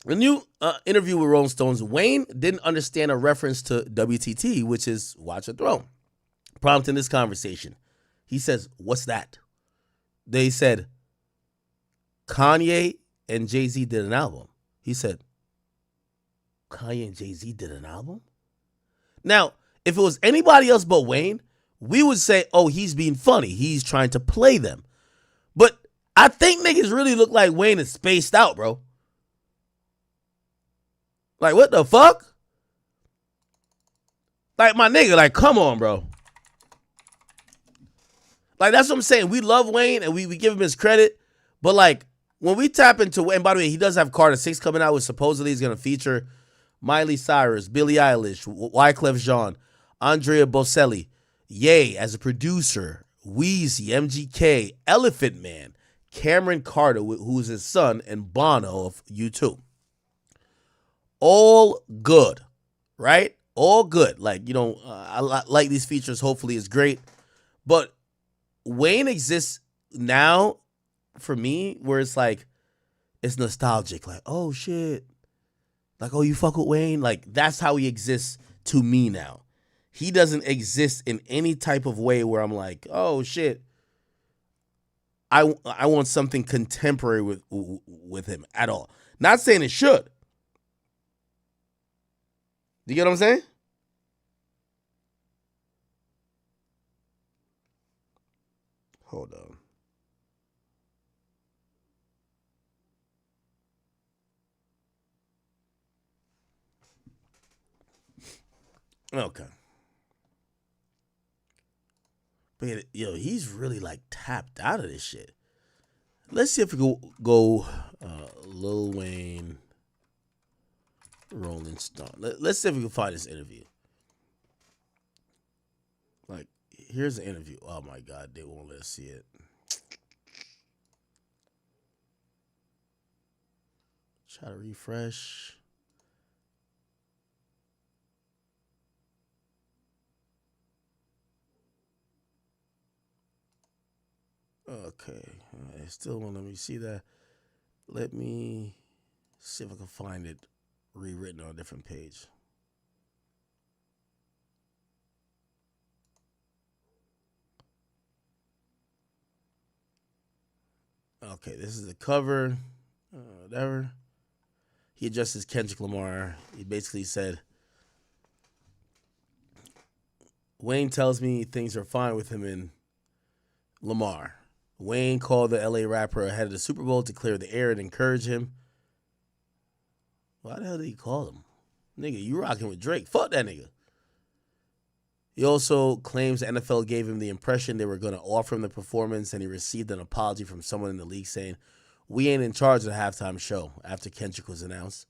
A new interview with Rolling Stones, Wayne didn't understand a reference to WTT, which is Watch the Throne. Prompting this conversation. He says, what's that? They said, Kanye and Jay-Z did an album. He said, Kanye and Jay-Z did an album? Now, if it was anybody else but Wayne, we would say, oh, he's being funny. He's trying to play them. But I think niggas really look like Wayne is spaced out, bro. Like, what the fuck? Like, my nigga, like, come on, bro. Like, that's what I'm saying. We love Wayne and we give him his credit. But, like, when we tap into Wayne, by the way, he does have Carter 6 coming out, which supposedly is going to feature Miley Cyrus, Billie Eilish, Wyclef Jean, Andrea Bocelli, Ye as a producer, Wheezy, MGK, Elephant Man, Cameron Carter, who's his son, and Bono of U2. All good, right? All good. Like, you know, I like these features. Hopefully it's great. But Wayne exists now for me where it's like, it's nostalgic. Like, oh, shit. Like, oh, you fuck with Wayne? Like, that's how he exists to me now. He doesn't exist in any type of way where I'm like, oh, shit. I want something contemporary with him at all. Not saying it should. You get what I'm saying? Hold on. Okay. But yo, he's really like tapped out of this shit. Let's see if we go Lil Wayne, Rolling Stone. Let's see if we can find this interview. Like, here's an interview. Oh my God, they won't let us see it. Try to refresh. Okay, it still won't let me see that. Let me see if I can find it rewritten on a different page. Okay, this is the cover. Whatever. He addresses Kendrick Lamar. He basically said, Wayne tells me things are fine with him and Lamar. Wayne called the LA rapper ahead of the Super Bowl to clear the air and encourage him. Why the hell did he call him? Nigga, you rocking with Drake. Fuck that nigga. He also claims the NFL gave him the impression they were going to offer him the performance, and he received an apology from someone in the league saying, we ain't in charge of the halftime show after Kendrick was announced.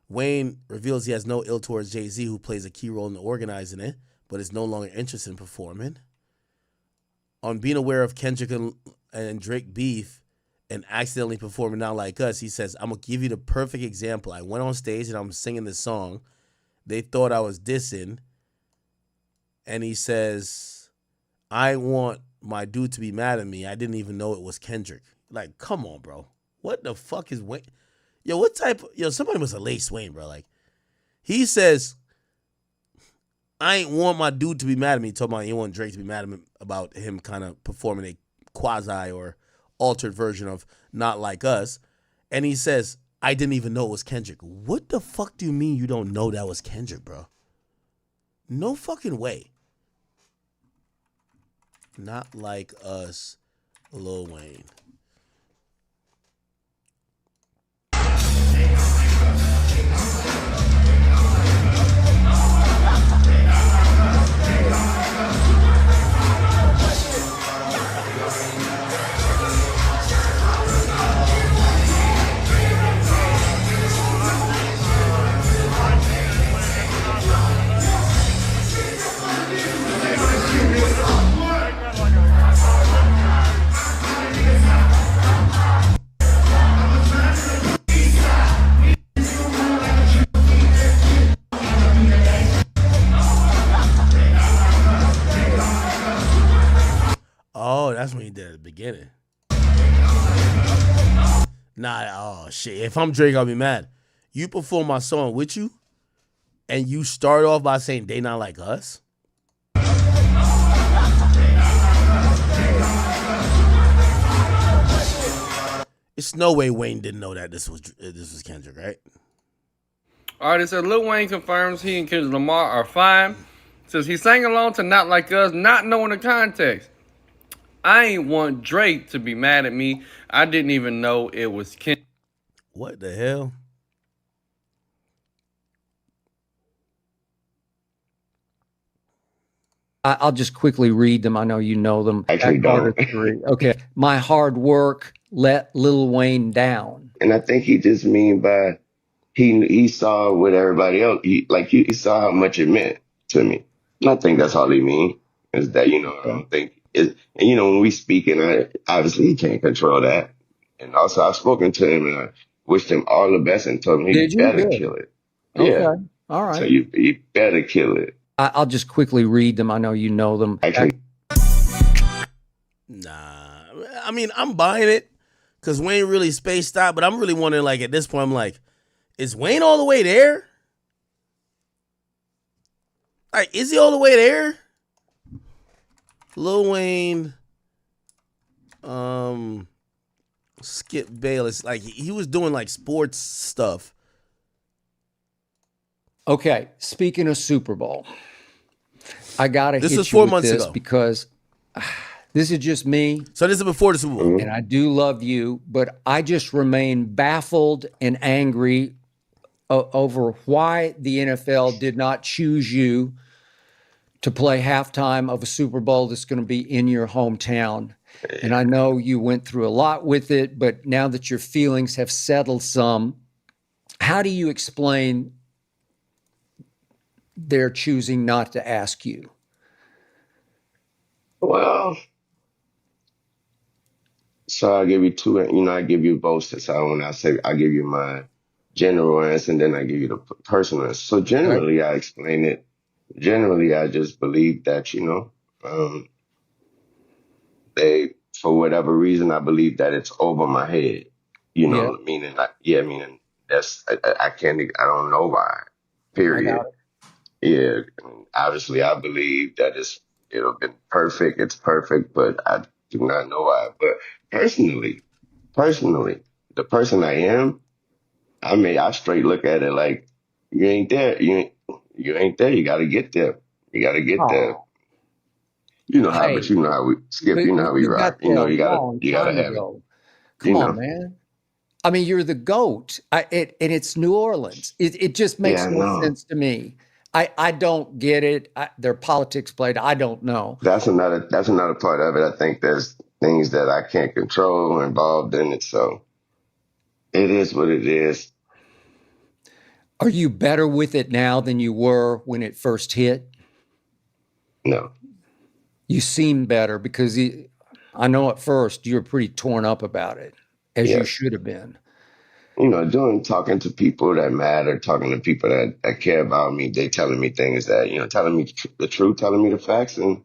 Wayne reveals he has no ill towards Jay-Z, who plays a key role in organizing it, but is no longer interested in performing. on being aware of Kendrick and Drake beef and accidentally performing Not Like Us, he says, I'm going to give you the perfect example. I went on stage and I'm singing this song. They thought I was dissing. And he says, I want my dude to be mad at me. I didn't even know it was Kendrick. Like, come on, bro. What the fuck is Wayne? Yo, somebody must have laced Wayne, bro. Like, he says, I ain't want my dude to be mad at me. Talking about he want Drake to be mad at him about him kind of performing a quasi or altered version of Not Like Us. And he says, I didn't even know it was Kendrick. What the fuck do you mean you don't know that was Kendrick, bro? No fucking way. Not Like Us, Lil Wayne. Oh, that's when he did at the beginning. Nah, oh shit. If I'm Drake, I'll be mad. You perform my song with you, and you start off by saying they not like us? It's no way Wayne didn't know that this was Kendrick, right? All right, it says Lil Wayne confirms he and Kendrick Lamar are fine. It says he sang along to Not Like Us, not knowing the context. I ain't want Drake to be mad at me. I didn't even know it was Kendrick. What the hell? I'll just quickly read them. I know you know them. Actually, don't. Okay. My hard work let Lil Wayne down. And I think he just mean by he saw what everybody else he saw how much it meant to me. And I think that's all he mean is that I don't think it. And when we speak, and obviously he can't control that. And also I've spoken to him and I wished him all the best and told him he better kill it. Okay. Yeah. All right. So you better kill it. I'll just quickly read them. I know you know them. Actually, nah. I mean, I'm buying it because Wayne really spaced out, but I'm really wondering, like, at this point, I'm like, is Wayne all the way there? Like, is he all the way there? Lil Wayne, Skip Bayless, like, he was doing, like, sports stuff. Okay, speaking of Super Bowl, I gotta This hit was you 4 with months this ago. because this is just me. So this is before the Super Bowl. And I do love you, but I just remain baffled and angry over why the NFL did not choose you to play halftime of a Super Bowl that's going to be in your hometown. And I know you went through a lot with it, but now that your feelings have settled some, how do you explain they're choosing not to ask you? well, so I'll give you two, I give you both. So when I say I give you my general answer and then I give you the personal answer. So generally I explain it. Generally, I just believe that, they, for whatever reason, I believe that it's over my head, meaning that's, I can't, I don't know why, period. Yeah. Obviously, I believe that it'll been perfect. It's perfect, but I do not know why. But personally, the person I am, I straight look at it like, you ain't there. You ain't there. You got to get there. You got to get there. You know how, but you know how we Skip. You know how we rock. You gotta have it. Come on, man. I mean, you're the GOAT. And it's New Orleans. It just makes no sense to me. I don't get it. Their politics played. I don't know. That's another part of it. I think there's things that I can't control involved in it. So it is what it is. Are you better with it now than you were when it first hit? No. you seem better because I know at first you were pretty torn up about it, as you should have been. You know, talking to people that matter, talking to people that care about me, they telling me things that, you know, telling me the truth, telling me the facts, and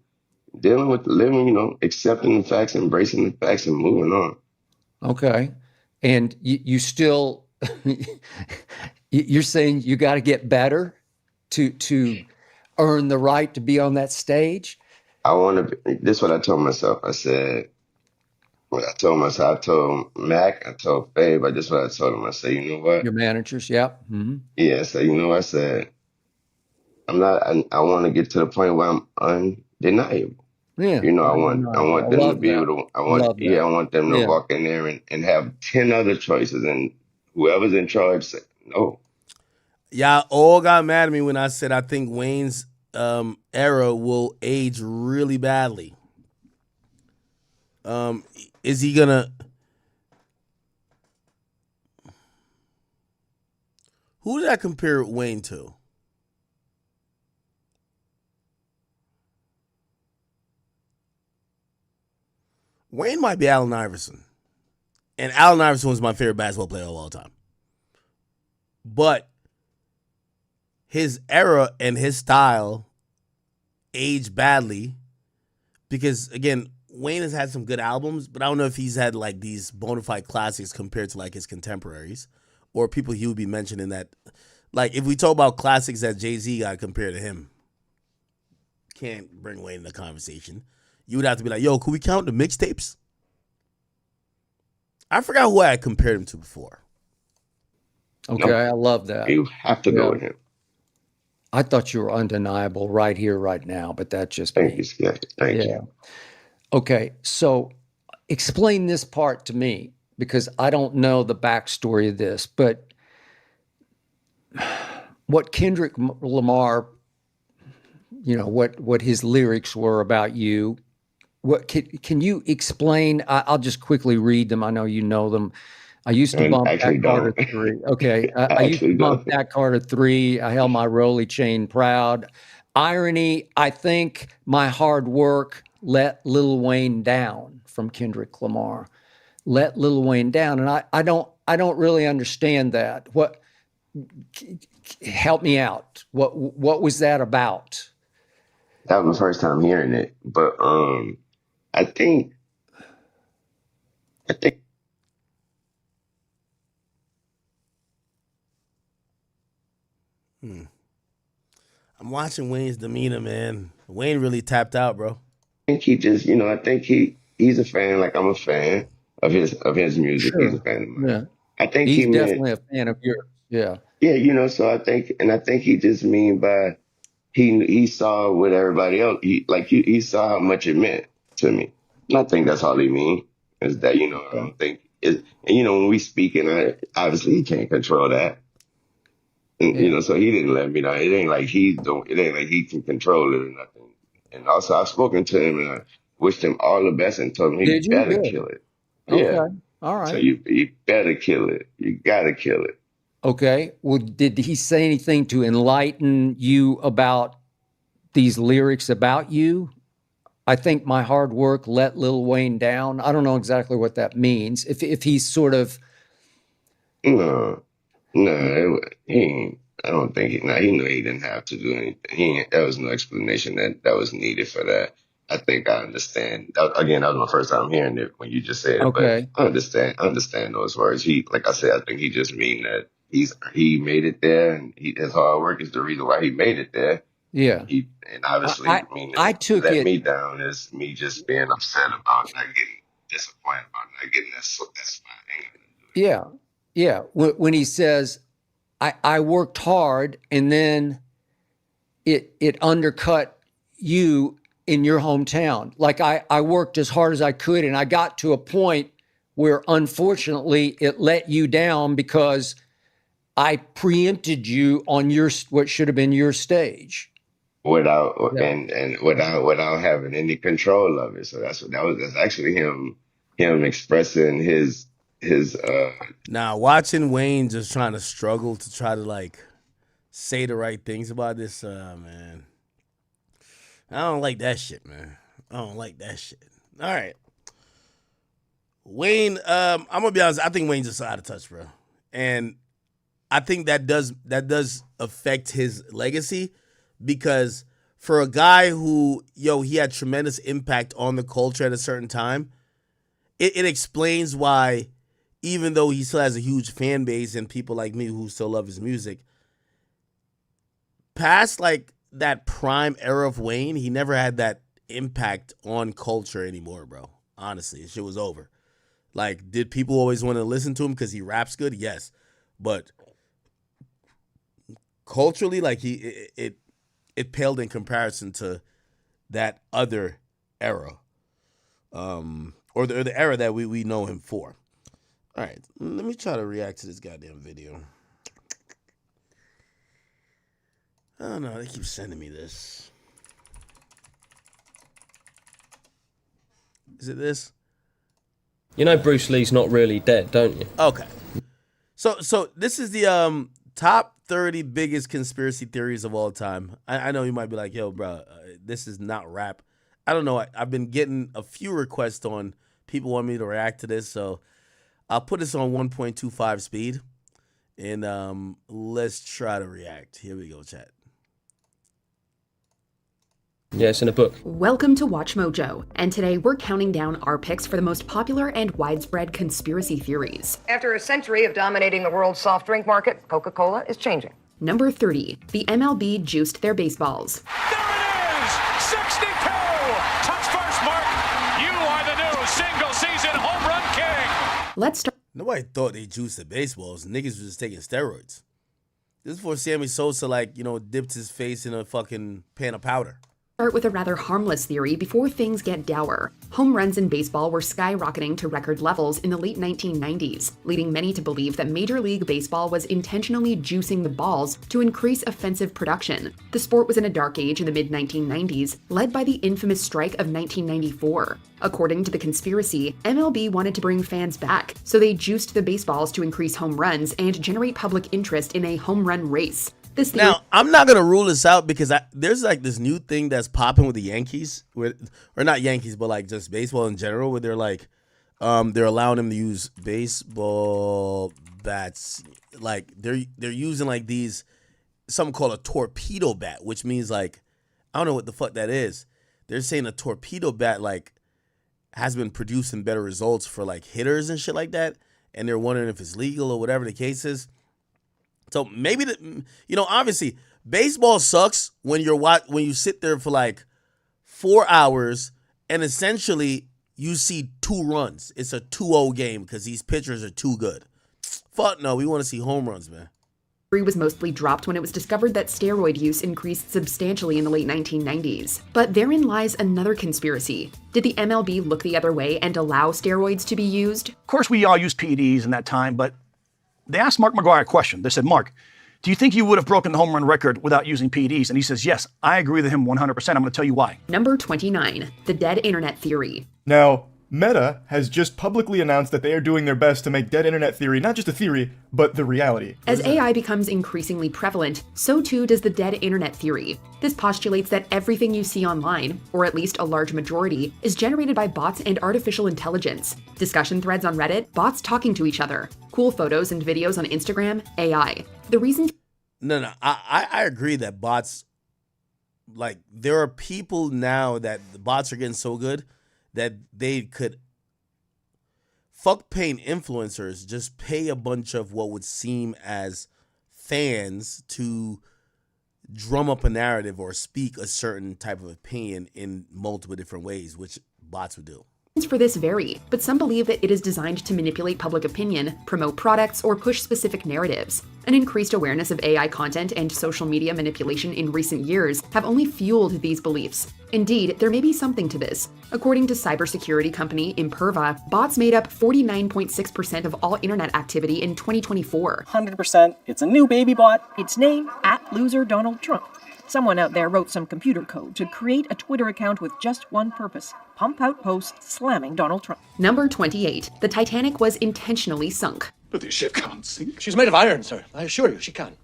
dealing with living, you know, accepting the facts, embracing the facts, and moving on. Okay. And you still, you're saying you got to get better to earn the right to be on that stage? This is what I told myself. I said, what I told myself, I told Mac, I told Fabe, this is what I told him. I said, you know what? Your managers, yep. Mm-hmm. Yeah, so you know what I said? I want to get to the point where I'm undeniable. Yeah. You know, I want them to be able to, I want them to walk in there and have 10 other choices, and whoever's in charge say, no. Y'all all got mad at me when I said I think Wayne's era will age really badly. Is he gonna? Who did I compare Wayne to? Wayne might be Allen Iverson. And Allen Iverson was my favorite basketball player of all time. But his era and his style aged badly because, again, Wayne has had some good albums, but I don't know if he's had like these bona fide classics compared to like his contemporaries or people he would be mentioning that. Like if we talk about classics that Jay-Z got compared to him, can't bring Wayne in the conversation. You would have to be like, yo, could we count the mixtapes? I forgot who I had compared him to before. Okay, I love that. You have to go with him. I thought you were undeniable right here, right now, but that's just Thank you. Okay, so explain this part to me because I don't know the backstory of this, but what Kendrick Lamar, you know, what his lyrics were about you. What can you explain? I'll just quickly read them. I know you know them. I used to bump that Carter 3. Okay. I used to bump that Carter 3. I held my Rolly chain proud. Irony, I think my hard work let Lil Wayne down, from Kendrick Lamar. Let Lil Wayne down. And I don't really understand that. Help me out. What was that about? That was my first time hearing it. But I think I'm watching Wayne's demeanor, man. Wayne really tapped out, bro. I think he just, you know, I think he's a fan, like I'm a fan of his music. Sure. He's a fan of mine. Yeah. I think he's definitely a fan of yours. Yeah. Yeah, you know, so I think he just mean by he saw what everybody else he saw how much it meant to me. And I think that's all he mean is that, you know, I don't think and you know, when we speak and obviously he can't control that. And, you know, so he didn't let me know. It ain't like he can control it or nothing. And also I've spoken to him and I wished him all the best and told him he better kill it. Okay. Yeah. All right. So you better kill it. You gotta kill it. Okay. Well, did he say anything to enlighten you about these lyrics about you? I think my hard work let Lil Wayne down. I don't know exactly what that means. If he's sort of No, he ain't. I don't think he knew he didn't have to do anything. There was no explanation that was needed for that. I think I understand. Again, that was my first time hearing it when you just said it. Okay. But I understand those words. Like I said, I think he just mean that he made it there, and his hard work is the reason why he made it there. Yeah. And obviously, I took let it me down is me just being upset about not getting disappointed about not getting that spot. Yeah. Yeah. When he says, I worked hard and then it undercut you in your hometown. Like I worked as hard as I could and I got to a point where unfortunately it let you down because I preempted you on what should have been your stage. Without having any control of it. So that's actually him expressing his Now watching Wayne just trying to struggle to try to like say the right things about this, man. I don't like that shit, man. I don't like that shit. All right. Wayne, I'm gonna be honest, I think Wayne's just out of touch, bro. And I think that does affect his legacy, because for a guy who, he had tremendous impact on the culture at a certain time, it explains why, even though he still has a huge fan base and people like me who still love his music, past like that prime era of Wayne, he never had that impact on culture anymore, bro. Honestly, shit was over. Like, did people always want to listen to him because he raps good? Yes. But culturally, like, it paled in comparison to that other era. Or the era that we know him for. All right, let me try to react to this goddamn video. I don't know, they keep sending me this. Is it this? You know Bruce Lee's not really dead, don't you? Okay. So this is the top 30 biggest conspiracy theories of all time. I know you might be like, yo, bro, this is not rap. I don't know. I've been getting a few requests on people want me to react to this, so I'll put this on 1.25 speed, and let's try to react. Here we go, chat. Yeah, it's in a book. Welcome to Watch Mojo, and today we're counting down our picks for the most popular and widespread conspiracy theories. After a century of dominating the world's soft drink market, Coca-Cola is changing. Number 30, the MLB juiced their baseballs. There it is! 62! Touch first, Mark! You are the new single-season home run king! Let's start. Nobody thought they juiced the baseballs. Niggas was just taking steroids. This is before Sammy Sosa, dipped his face in a fucking pan of powder. Start with a rather harmless theory before things get dour. Home runs in baseball were skyrocketing to record levels in the late 1990s, leading many to believe that Major League Baseball was intentionally juicing the balls to increase offensive production. The sport was in a dark age in the mid-1990s, led by the infamous strike of 1994. According to the conspiracy, MLB wanted to bring fans back, so they juiced the baseballs to increase home runs and generate public interest in a home run race. Now, I'm not going to rule this out because there's like this new thing that's popping with the Yankees, or not Yankees, but like just baseball in general, where they're like, they're allowing them to use baseball bats. Like they're using like these, something called a torpedo bat, which means like, I don't know what the fuck that is. They're saying a torpedo bat like has been producing better results for like hitters and shit like that. And they're wondering if it's legal or whatever the case is. So maybe obviously baseball sucks when you sit there for like 4 hours and essentially you see 2 runs. It's a 2-0 game because these pitchers are too good. Fuck no, we want to see home runs, man. Was mostly dropped when it was discovered that steroid use increased substantially in the late 1990s. But therein lies another conspiracy. Did the MLB look the other way and allow steroids to be used? Of course, we all used PEDs in that time, but they asked Mark McGwire a question. They said, Mark, do you think you would have broken the home run record without using PEDs? And he says, yes, I agree with him 100%. I'm going to tell you why. Number 29, the dead internet theory. Now, Meta has just publicly announced that they are doing their best to make dead internet theory not just a theory, but the reality. As AI becomes increasingly prevalent, so too does the dead internet theory. This postulates that everything you see online, or at least a large majority, is generated by bots and artificial intelligence. Discussion threads on Reddit, bots talking to each other. Cool photos and videos on Instagram, AI. The reason... No, I agree that bots, like, there are people now that the bots are getting so good that they could fuck paying influencers, just pay a bunch of what would seem as fans to drum up a narrative or speak a certain type of opinion in multiple different ways, which bots would do. For this vary, but some believe that it is designed to manipulate public opinion, promote products, or push specific narratives. An increased awareness of AI content and social media manipulation in recent years have only fueled these beliefs. Indeed, there may be something to this. According to cybersecurity company Imperva, bots made up 49.6% of all internet activity in 2024. 100%. It's a new baby bot. Its name, @LoserDonaldTrump. Someone out there wrote some computer code to create a Twitter account with just one purpose: pump out posts slamming Donald Trump. Number 28. The Titanic was intentionally sunk. But the ship can't sink. She's made of iron, sir. I assure you, she can.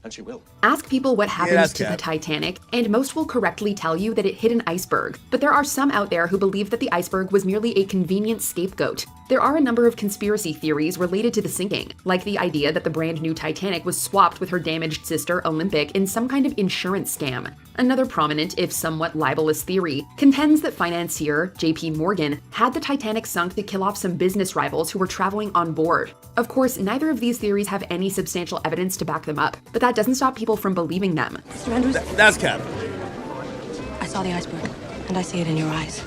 And she will. Ask people what happened that's to the cap. Titanic, and most will correctly tell you that it hit an iceberg. But there are some out there who believe that the iceberg was merely a convenient scapegoat. There are a number of conspiracy theories related to the sinking, like the idea that the brand new Titanic was swapped with her damaged sister Olympic in some kind of insurance scam. Another prominent, if somewhat libelous theory, contends that financier JP Morgan had the Titanic sunk to kill off some business rivals who were traveling on board. Of course, neither of these theories have any substantial evidence to back them up, but that doesn't stop people from believing them. Mr. Andrews, That's cap. I saw the iceberg, and I see it in your eyes.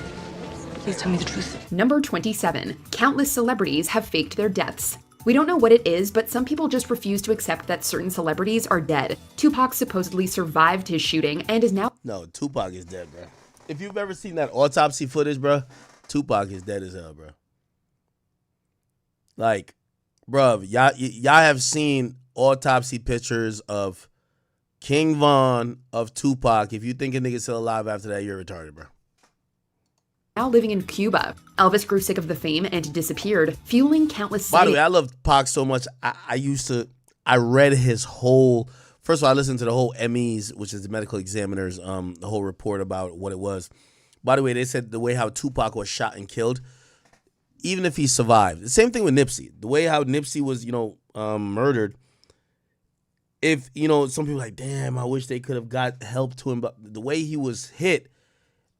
Please tell me the truth. Number 27. Countless celebrities have faked their deaths. We don't know what it is, but some people just refuse to accept that certain celebrities are dead. Tupac supposedly survived his shooting and is now... No, Tupac is dead, bro. If you've ever seen that autopsy footage, bro, Tupac is dead as hell, bro. Like, bro, y'all have seen autopsy pictures of King Von, of Tupac. If you think a nigga's still alive after that, you're retarded, bro. Now living in Cuba. Elvis grew sick of the fame and disappeared, fueling countless... By the way, I love Pac so much. I read his whole... First of all, I listened to the whole MEs, which is the medical examiners, the whole report about what it was. By the way, they said the way how Tupac was shot and killed, even if he survived. The same thing with Nipsey. The way how Nipsey was, murdered. If, some people are like, damn, I wish they could have got help to him. But the way he was hit,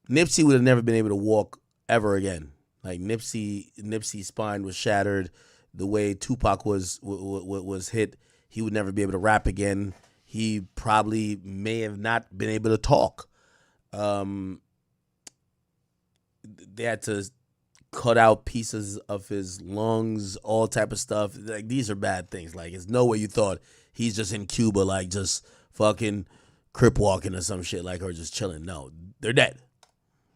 Nipsey would have never been able to walk ever again. Like Nipsey's spine was shattered. The way Tupac was hit, he would never be able to rap again. He probably may have not been able to talk. They had to cut out pieces of his lungs, all type of stuff. Like, these are bad things. Like, it's no way you thought he's just in Cuba, like, just fucking crip walking or some shit, like, or just chilling. No, they're dead.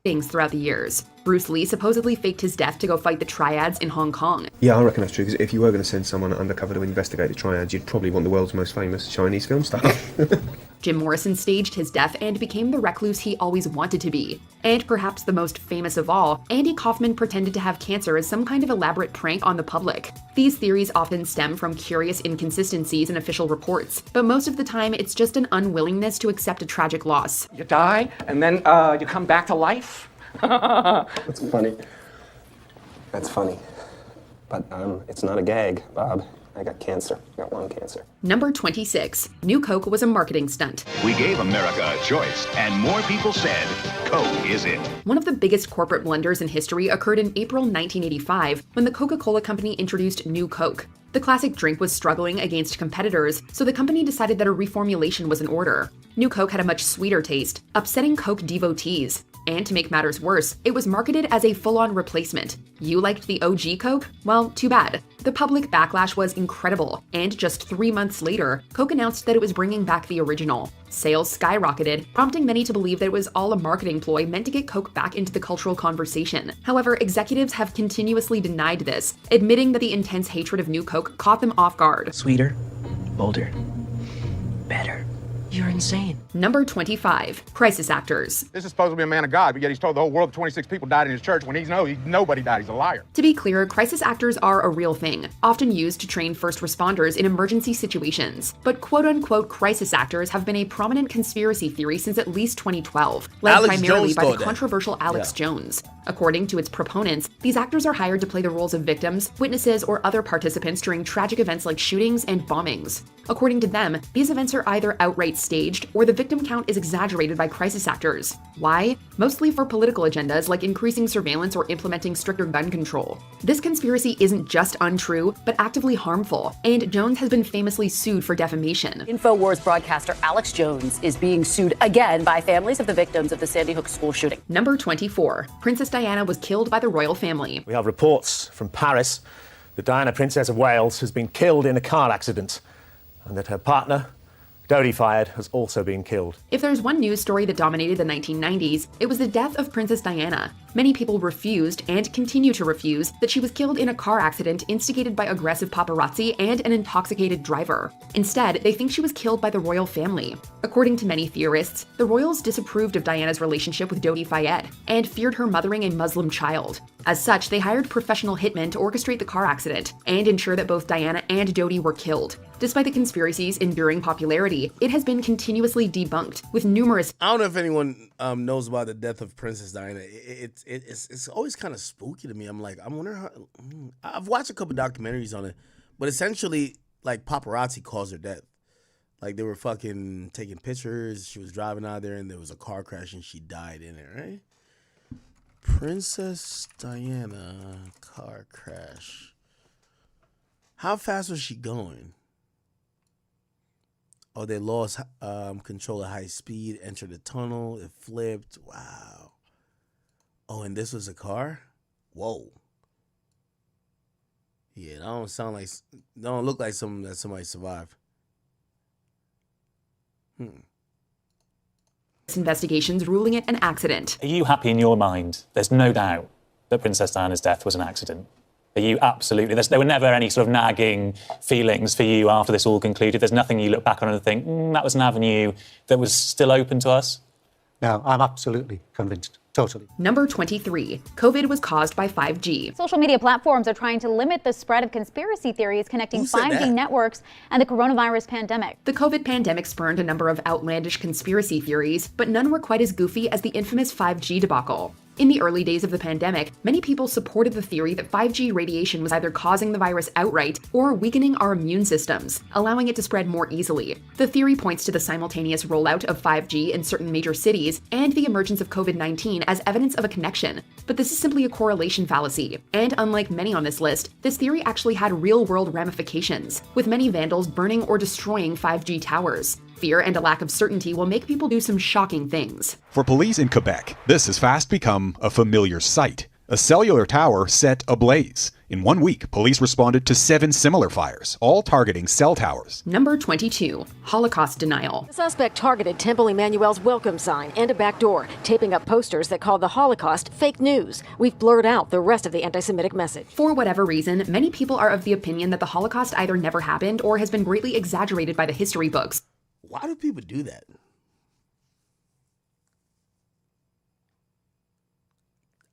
Things throughout the years. Bruce Lee supposedly faked his death to go fight the triads in Hong Kong. Yeah, I reckon that's true, because if you were going to send someone undercover to investigate the triads, you'd probably want the world's most famous Chinese film star. Jim Morrison staged his death and became the recluse he always wanted to be. And perhaps the most famous of all, Andy Kaufman pretended to have cancer as some kind of elaborate prank on the public. These theories often stem from curious inconsistencies in official reports, but most of the time it's just an unwillingness to accept a tragic loss. You die, and then you come back to life? That's funny. That's funny. But it's not a gag, Bob. I got cancer. I got lung cancer. Number 26. New Coke was a marketing stunt. We gave America a choice, and more people said, Coke is it. One of the biggest corporate blunders in history occurred in April 1985 when the Coca-Cola Company introduced New Coke. The classic drink was struggling against competitors, so the company decided that a reformulation was in order. New Coke had a much sweeter taste, upsetting Coke devotees. And to make matters worse, it was marketed as a full-on replacement. You liked the OG Coke? Well, too bad. The public backlash was incredible, and just 3 months later, Coke announced that it was bringing back the original. Sales skyrocketed, prompting many to believe that it was all a marketing ploy meant to get Coke back into the cultural conversation. However, executives have continuously denied this, admitting that the intense hatred of New Coke caught them off guard. Sweeter, bolder, better. You're insane. Number 25. Crisis actors. This is supposed to be a man of God, but yet he's told the whole world that 26 people died in his church when nobody died. He's a liar. To be clear, crisis actors are a real thing, often used to train first responders in emergency situations. But quote-unquote crisis actors have been a prominent conspiracy theory since at least 2012, led Alex primarily Jones by the thought that. controversial Alex Jones. According to its proponents, these actors are hired to play the roles of victims, witnesses, or other participants during tragic events like shootings and bombings. According to them, these events are either outright staged or the victim count is exaggerated by crisis actors. Why? Mostly for political agendas like increasing surveillance or implementing stricter gun control. This conspiracy isn't just untrue, but actively harmful, and Jones has been famously sued for defamation. InfoWars broadcaster Alex Jones is being sued again by families of the victims of the Sandy Hook school shooting. Number 24. Princess Diana was killed by the royal family. We have reports from Paris that Diana, Princess of Wales, has been killed in a car accident, and that her partner, Dodi Fayed, has also been killed. If there's one news story that dominated the 1990s, it was the death of Princess Diana. Many people refused, and continue to refuse, that she was killed in a car accident instigated by aggressive paparazzi and an intoxicated driver. Instead, they think she was killed by the royal family. According to many theorists, the royals disapproved of Diana's relationship with Dodi Fayed and feared her mothering a Muslim child. As such, they hired professional hitmen to orchestrate the car accident and ensure that both Diana and Dodi were killed. Despite the conspiracy's enduring popularity, it has been continuously debunked, with numerous... I don't know if anyone knows about the death of Princess Diana. It's always kind of spooky to me. I'm like, I wonder how... I've watched a couple documentaries on it, but essentially, like, paparazzi caused her death. Like, they were fucking taking pictures. She was driving out there, and there was a car crash, and she died in it, right? Princess Diana car crash. How fast was she going? Oh, they lost control at high speed, entered the tunnel, it flipped. Wow. Oh, and this was a car? Whoa. Yeah, don't look like something that somebody survived. Investigations ruling it an accident. Are you happy in your mind? There's no doubt that Princess Diana's death was an accident. Are you absolutely... There were never any sort of nagging feelings for you after this all concluded? There's nothing you look back on and think, that was an avenue that was still open to us? No, I'm absolutely convinced. Totally. Number 23. COVID was caused by 5G. Social media platforms are trying to limit the spread of conspiracy theories connecting 5G networks and the coronavirus pandemic. The COVID pandemic spurned a number of outlandish conspiracy theories, but none were quite as goofy as the infamous 5G debacle. In the early days of the pandemic, many people supported the theory that 5G radiation was either causing the virus outright or weakening our immune systems, allowing it to spread more easily. The theory points to the simultaneous rollout of 5G in certain major cities and the emergence of COVID-19 as evidence of a connection. But this is simply a correlation fallacy. And unlike many on this list, this theory actually had real-world ramifications, with many vandals burning or destroying 5G towers. Fear and a lack of certainty will make people do some shocking things. For police in Quebec, this has fast become a familiar sight. A cellular tower set ablaze. In 1 week, police responded to 7 similar fires, all targeting cell towers. Number 22. Holocaust denial. The suspect targeted Temple Emmanuel's welcome sign and a back door, taping up posters that called the Holocaust fake news. We've blurred out the rest of the anti-Semitic message. For whatever reason, many people are of the opinion that the Holocaust either never happened or has been greatly exaggerated by the history books. Why do people do that?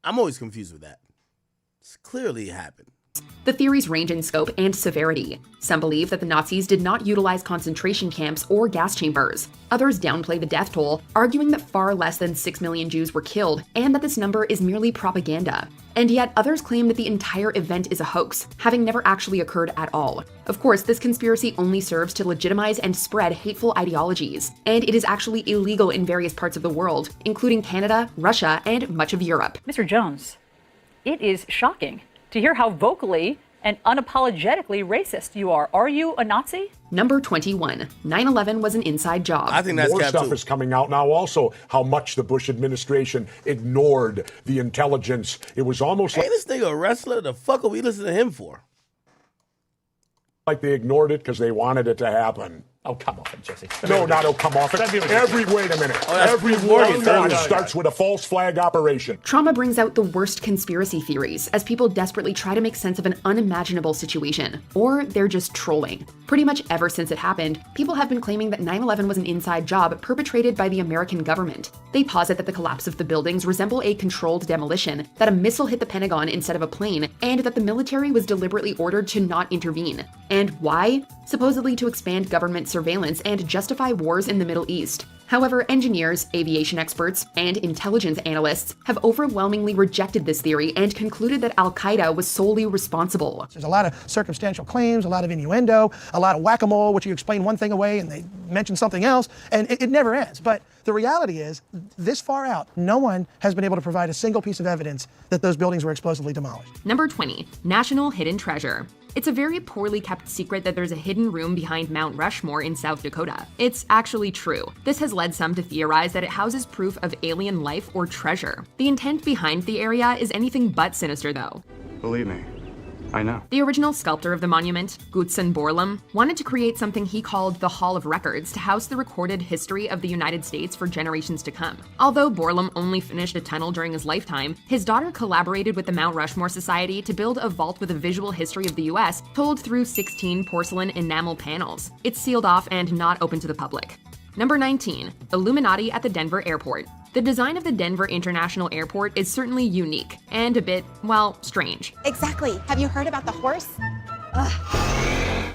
I'm always confused with that. It's clearly happened. The theories range in scope and severity. Some believe that the Nazis did not utilize concentration camps or gas chambers. Others downplay the death toll, arguing that far less than 6 million Jews were killed and that this number is merely propaganda. And yet others claim that the entire event is a hoax, having never actually occurred at all. Of course, this conspiracy only serves to legitimize and spread hateful ideologies, and it is actually illegal in various parts of the world, including Canada, Russia, and much of Europe. Mr. Jones, it is shocking to hear how vocally and unapologetically racist you are. Are you a Nazi? Number 21. 9/11 was an inside job. I think that's more stuff is coming out now also, how much the Bush administration ignored the intelligence. It was almost like... Hey, this nigga a wrestler? The fuck are we listening to him for? Like they ignored it because they wanted it to happen. Oh, come off it, Jesse. No, not oh, come off it. Wait a minute. Every war starts with a false flag operation. Trauma brings out the worst conspiracy theories as people desperately try to make sense of an unimaginable situation. Or they're just trolling. Pretty much ever since it happened, people have been claiming that 9/11 was an inside job perpetrated by the American government. They posit that the collapse of the buildings resemble a controlled demolition, that a missile hit the Pentagon instead of a plane, and that the military was deliberately ordered to not intervene. And why? Supposedly to expand government surveillance and justify wars in the Middle East. However, engineers, aviation experts, and intelligence analysts have overwhelmingly rejected this theory and concluded that Al-Qaeda was solely responsible. There's a lot of circumstantial claims, a lot of innuendo, a lot of whack-a-mole, which you explain one thing away and they mention something else, and it never ends. But the reality is, this far out, no one has been able to provide a single piece of evidence that those buildings were explosively demolished. Number 20. National Hidden Treasure. It's a very poorly kept secret that there's a hidden room behind Mount Rushmore in South Dakota. It's actually true. This has led some to theorize that it houses proof of alien life or treasure. The intent behind the area is anything but sinister, though. Believe me, I know. The original sculptor of the monument, Gutzon Borglum, wanted to create something he called the Hall of Records to house the recorded history of the United States for generations to come. Although Borglum only finished a tunnel during his lifetime, his daughter collaborated with the Mount Rushmore Society to build a vault with a visual history of the US told through 16 porcelain enamel panels. It's sealed off and not open to the public. Number 19, Illuminati at the Denver airport. The design of the Denver International Airport is certainly unique and a bit, well, strange. Exactly. Have you heard about the horse?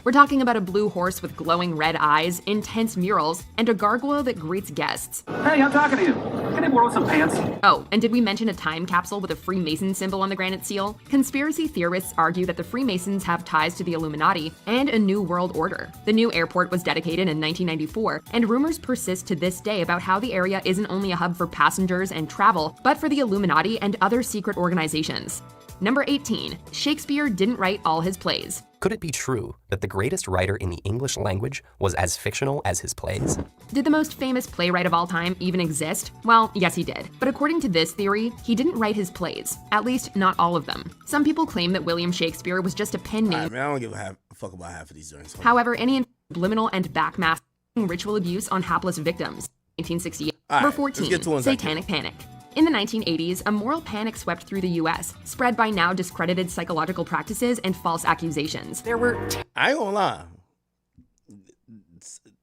We're talking about a blue horse with glowing red eyes, intense murals, and a gargoyle that greets guests. Hey, I'm talking to you. Can I borrow some pants? Oh, and did we mention a time capsule with a Freemason symbol on the granite seal? Conspiracy theorists argue that the Freemasons have ties to the Illuminati and a new world order. The new airport was dedicated in 1994, and rumors persist to this day about how the area isn't only a hub for passengers and travel, but for the Illuminati and other secret organizations. Number 18, Shakespeare didn't write all his plays. Could it be true that the greatest writer in the English language was as fictional as his plays? Did the most famous playwright of all time even exist? Well, yes, he did. But according to this theory, he didn't write his plays. At least, not all of them. Some people claim that William Shakespeare was just a pen name. All right, man, I don't give a fuck about half of these joints. However, any subliminal and backmasking ritual abuse on hapless victims. 1968. Number 14, Satanic Panic. In the 1980s, a moral panic swept through the U.S., spread by now discredited psychological practices and false accusations. There were... I ain't gonna lie.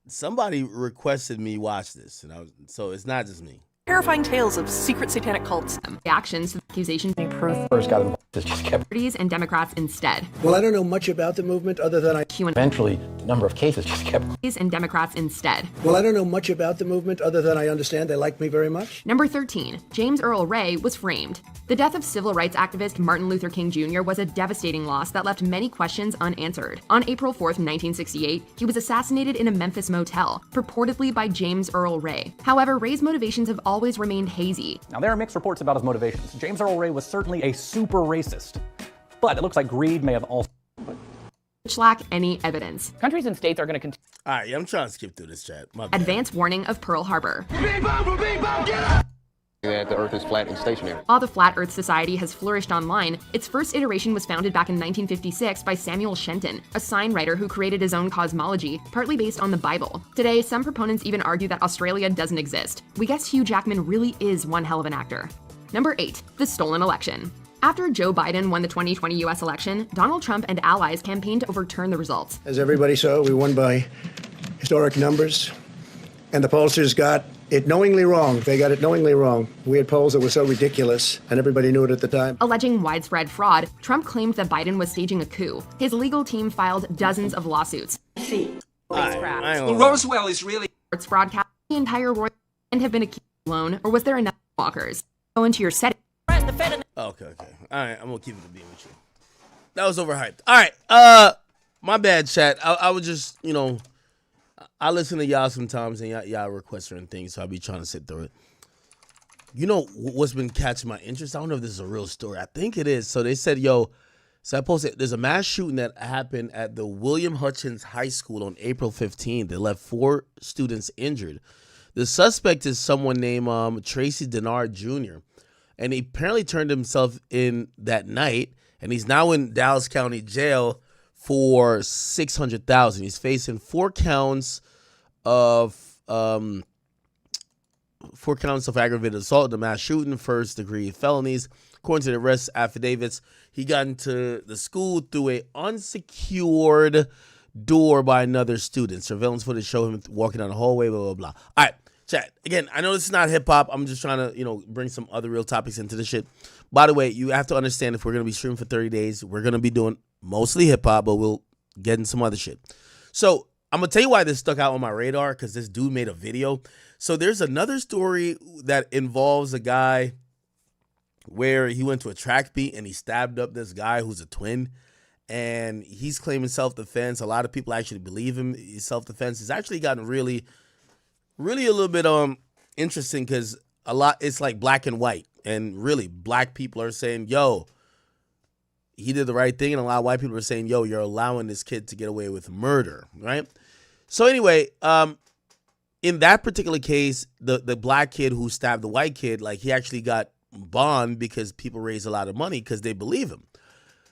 Somebody requested me watch this, and so it's not just me. Terrifying tales of secret satanic cults. Reactions to the accusation being proof First got involved, just kept. and Democrats instead. Well, I don't know much about the movement other than eventually, the number of cases just kept. And Democrats instead. Well, I don't know much about the movement other than I understand they like me very much. Number 13, James Earl Ray was framed. The death of civil rights activist Martin Luther King Jr. was a devastating loss that left many questions unanswered. On April 4th, 1968, he was assassinated in a Memphis motel, purportedly by James Earl Ray. However, Ray's motivations have always remained hazy. Now, there are mixed reports about his motivations. James Earl Ray was certainly a super racist, but it looks like greed may have also. Which lack any evidence. Countries and states are going to continue. All right, I'm trying to skip through this chat. My bad. Advance warning of Pearl Harbor. That the Earth is flat and stationary. While the Flat Earth Society has flourished online, its first iteration was founded back in 1956 by Samuel Shenton, a sign writer who created his own cosmology, partly based on the Bible. Today, some proponents even argue that Australia doesn't exist. We guess Hugh Jackman really is one hell of an actor. Number 8, the stolen election. After Joe Biden won the 2020 U.S. election, Donald Trump and allies campaigned to overturn the results. As everybody saw, we won by historic numbers, and the pollsters got it knowingly wrong. They got it knowingly wrong. We had polls that were so ridiculous, and everybody knew it at the time. Alleging widespread fraud, Trump claimed that Biden was staging a coup. His legal team filed dozens of lawsuits. Roswell is really Sports broadcast the entire royal and have been accused of loan, or was there enough walkers? Go into your setting. Okay. All right, I'm gonna keep it being with you. That was overhyped. All right, my bad, chat. I would just, I listen to y'all sometimes, and y'all request certain things, so I'll be trying to sit through it. You know what's been catching my interest? I don't know if this is a real story. I think it is. So they said, so I posted, there's a mass shooting that happened at the William Hutchins High School on April 15th that left 4 students injured. The suspect is someone named Tracy Denard Jr., and he apparently turned himself in that night, and he's now in Dallas County Jail for $600,000. He's facing 4 counts of aggravated assault in a mass shooting, first-degree felonies. According to the arrest affidavits, he got into the school through a unsecured door by another student. Surveillance footage show him walking down the hallway, blah, blah, blah. All right, chat. Again, I know this is not hip-hop. I'm just trying to, bring some other real topics into the shit. By the way, you have to understand, if we're going to be streaming for 30 days, we're going to be doing mostly hip-hop, but we'll get in some other shit. So I'm going to tell you why this stuck out on my radar, because this dude made a video. So there's another story that involves a guy where he went to a track meet and he stabbed up this guy who's a twin, and he's claiming self-defense. A lot of people actually believe him. Self-defense. It's actually gotten really a little bit interesting, because it's like black and white, and really black people are saying, yo, he did the right thing, and a lot of white people are saying, yo, you're allowing this kid to get away with murder, right? So anyway, in that particular case, the black kid who stabbed the white kid, he actually got bond because people raise a lot of money because they believe him.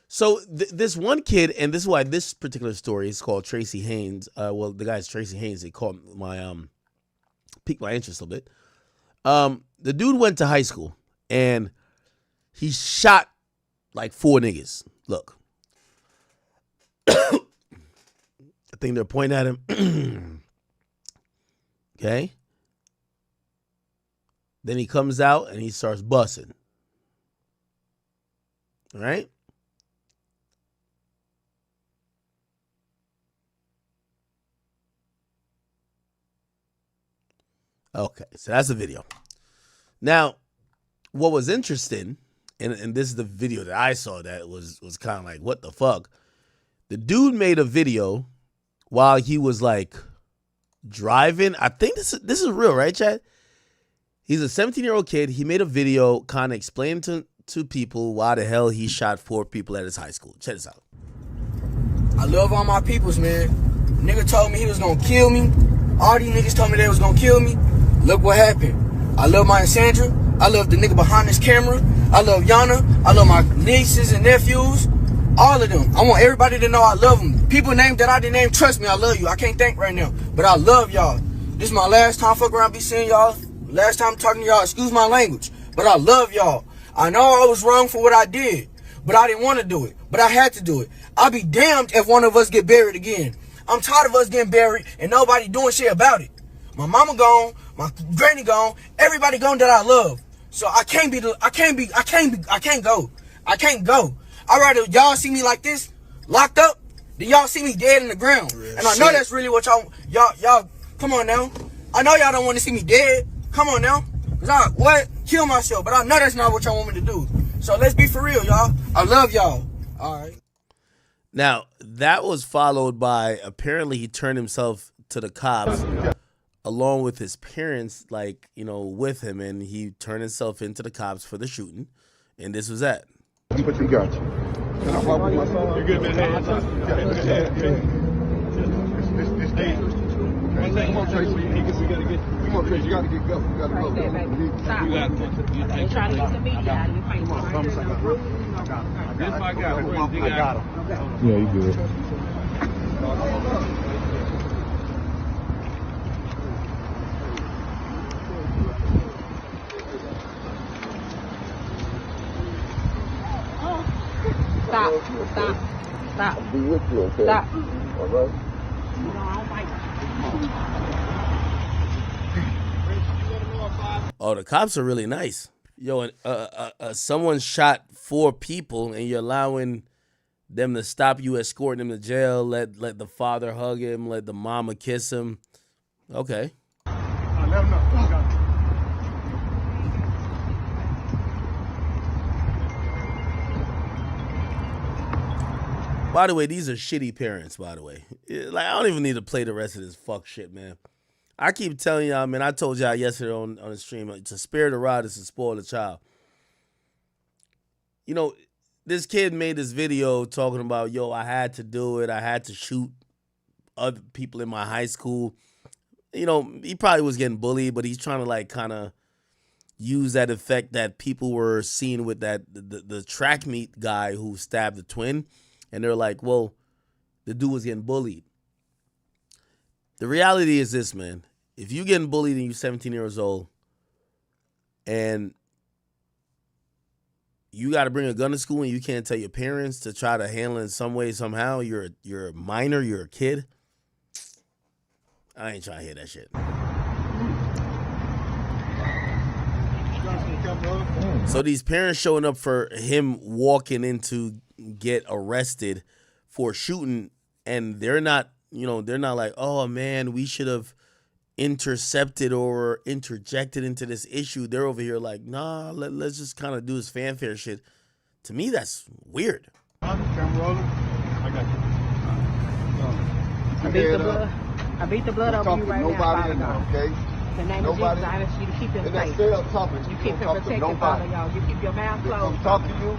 So this one kid, and this is why this particular story is called Tracy Haynes. The guy's Tracy Haynes. They caught piqued my interest a little bit. The dude went to high school and he shot 4 niggas. Look, I think they're pointing at him. Okay. Then he comes out and he starts busting. All right. Okay, so that's the video. Now, what was interesting, and this is the video that I saw that was kind of like, what the fuck? The dude made a video while he was like driving. I think this is real, right, Chad? He's a 17-year-old kid. He made a video kind of explaining to people why the hell he shot 4 people at his high school. Check this out. I love all my peoples, man. Nigga told me he was gonna kill me. All these niggas told me they was gonna kill me. Look what happened. I love my Sandra. I love the nigga behind this camera. I love Yana. I love my nieces and nephews. All of them. I want everybody to know I love them. People named that I didn't name, trust me, I love you. I can't think right now, but I love y'all. This is my last time fucking around be seeing y'all. Last time talking to y'all, excuse my language, but I love y'all. I know I was wrong for what I did, but I didn't want to do it, but I had to do it. I'll be damned if one of us get buried again. I'm tired of us getting buried and nobody doing shit about it. My mama gone, my granny gone, everybody gone that I love. So I can't go. I can't go. I'd rather y'all see me like this, locked up, than y'all see me dead in the ground. And I know that's really what y'all, come on now. I know y'all don't want to see me dead. Come on now. Cause kill myself, but I know that's not what y'all want me to do. So let's be for real, y'all. I love y'all. All right. Now, that was followed by, apparently he turned himself to the cops along with his parents, like, you know, with him, and he turned himself into the cops for the shooting, and this was that. But we got you. You're good, man. This dangerous. One thing more, Tracy. We gotta get. Come on, Tracy. You gotta get go. You gotta go. Stop. You got it. They trying to get the media out of you. Come on, promise I got it. This I got it. I got him. Yeah, you good. Stop. I'll be with you, okay? Stop. All right? Oh, the cops are really nice. Yo, someone shot 4 people and you're allowing them to stop you, escorting him to jail, let the father hug him, let the mama kiss him. Okay. Let him know. By the way, these are shitty parents, by the way. Like, I don't even need to play the rest of this fuck shit, man. I keep telling y'all, man, I told y'all yesterday on the stream, to spare the rod is to spoil the child. You know, this kid made this video talking about, yo, I had to do it. I had to shoot other people in my high school. You know, he probably was getting bullied, but he's trying to, like, kind of use that effect that people were seeing with that the track meet guy who stabbed the twin. And they're like, well, the dude was getting bullied. The reality is this, man. If you're getting bullied and you're 17 years old and you got to bring a gun to school and you can't tell your parents to try to handle it in some way, somehow, you're a minor, you're a kid, I ain't trying to hear that shit. So these parents showing up for him walking in to get arrested for shooting, and they're not, you know, they're not like, oh man, we should have intercepted or interjected into this issue. They're over here like, nah, let's just kind of do this fanfare shit. To me, that's weird. I got you. I beat the blood over you right now, Father God. Okay? In the name of Jesus, I ask you to keep him safe. You keep him protected, Father, y'all. You keep your mouth closed. They talk to you.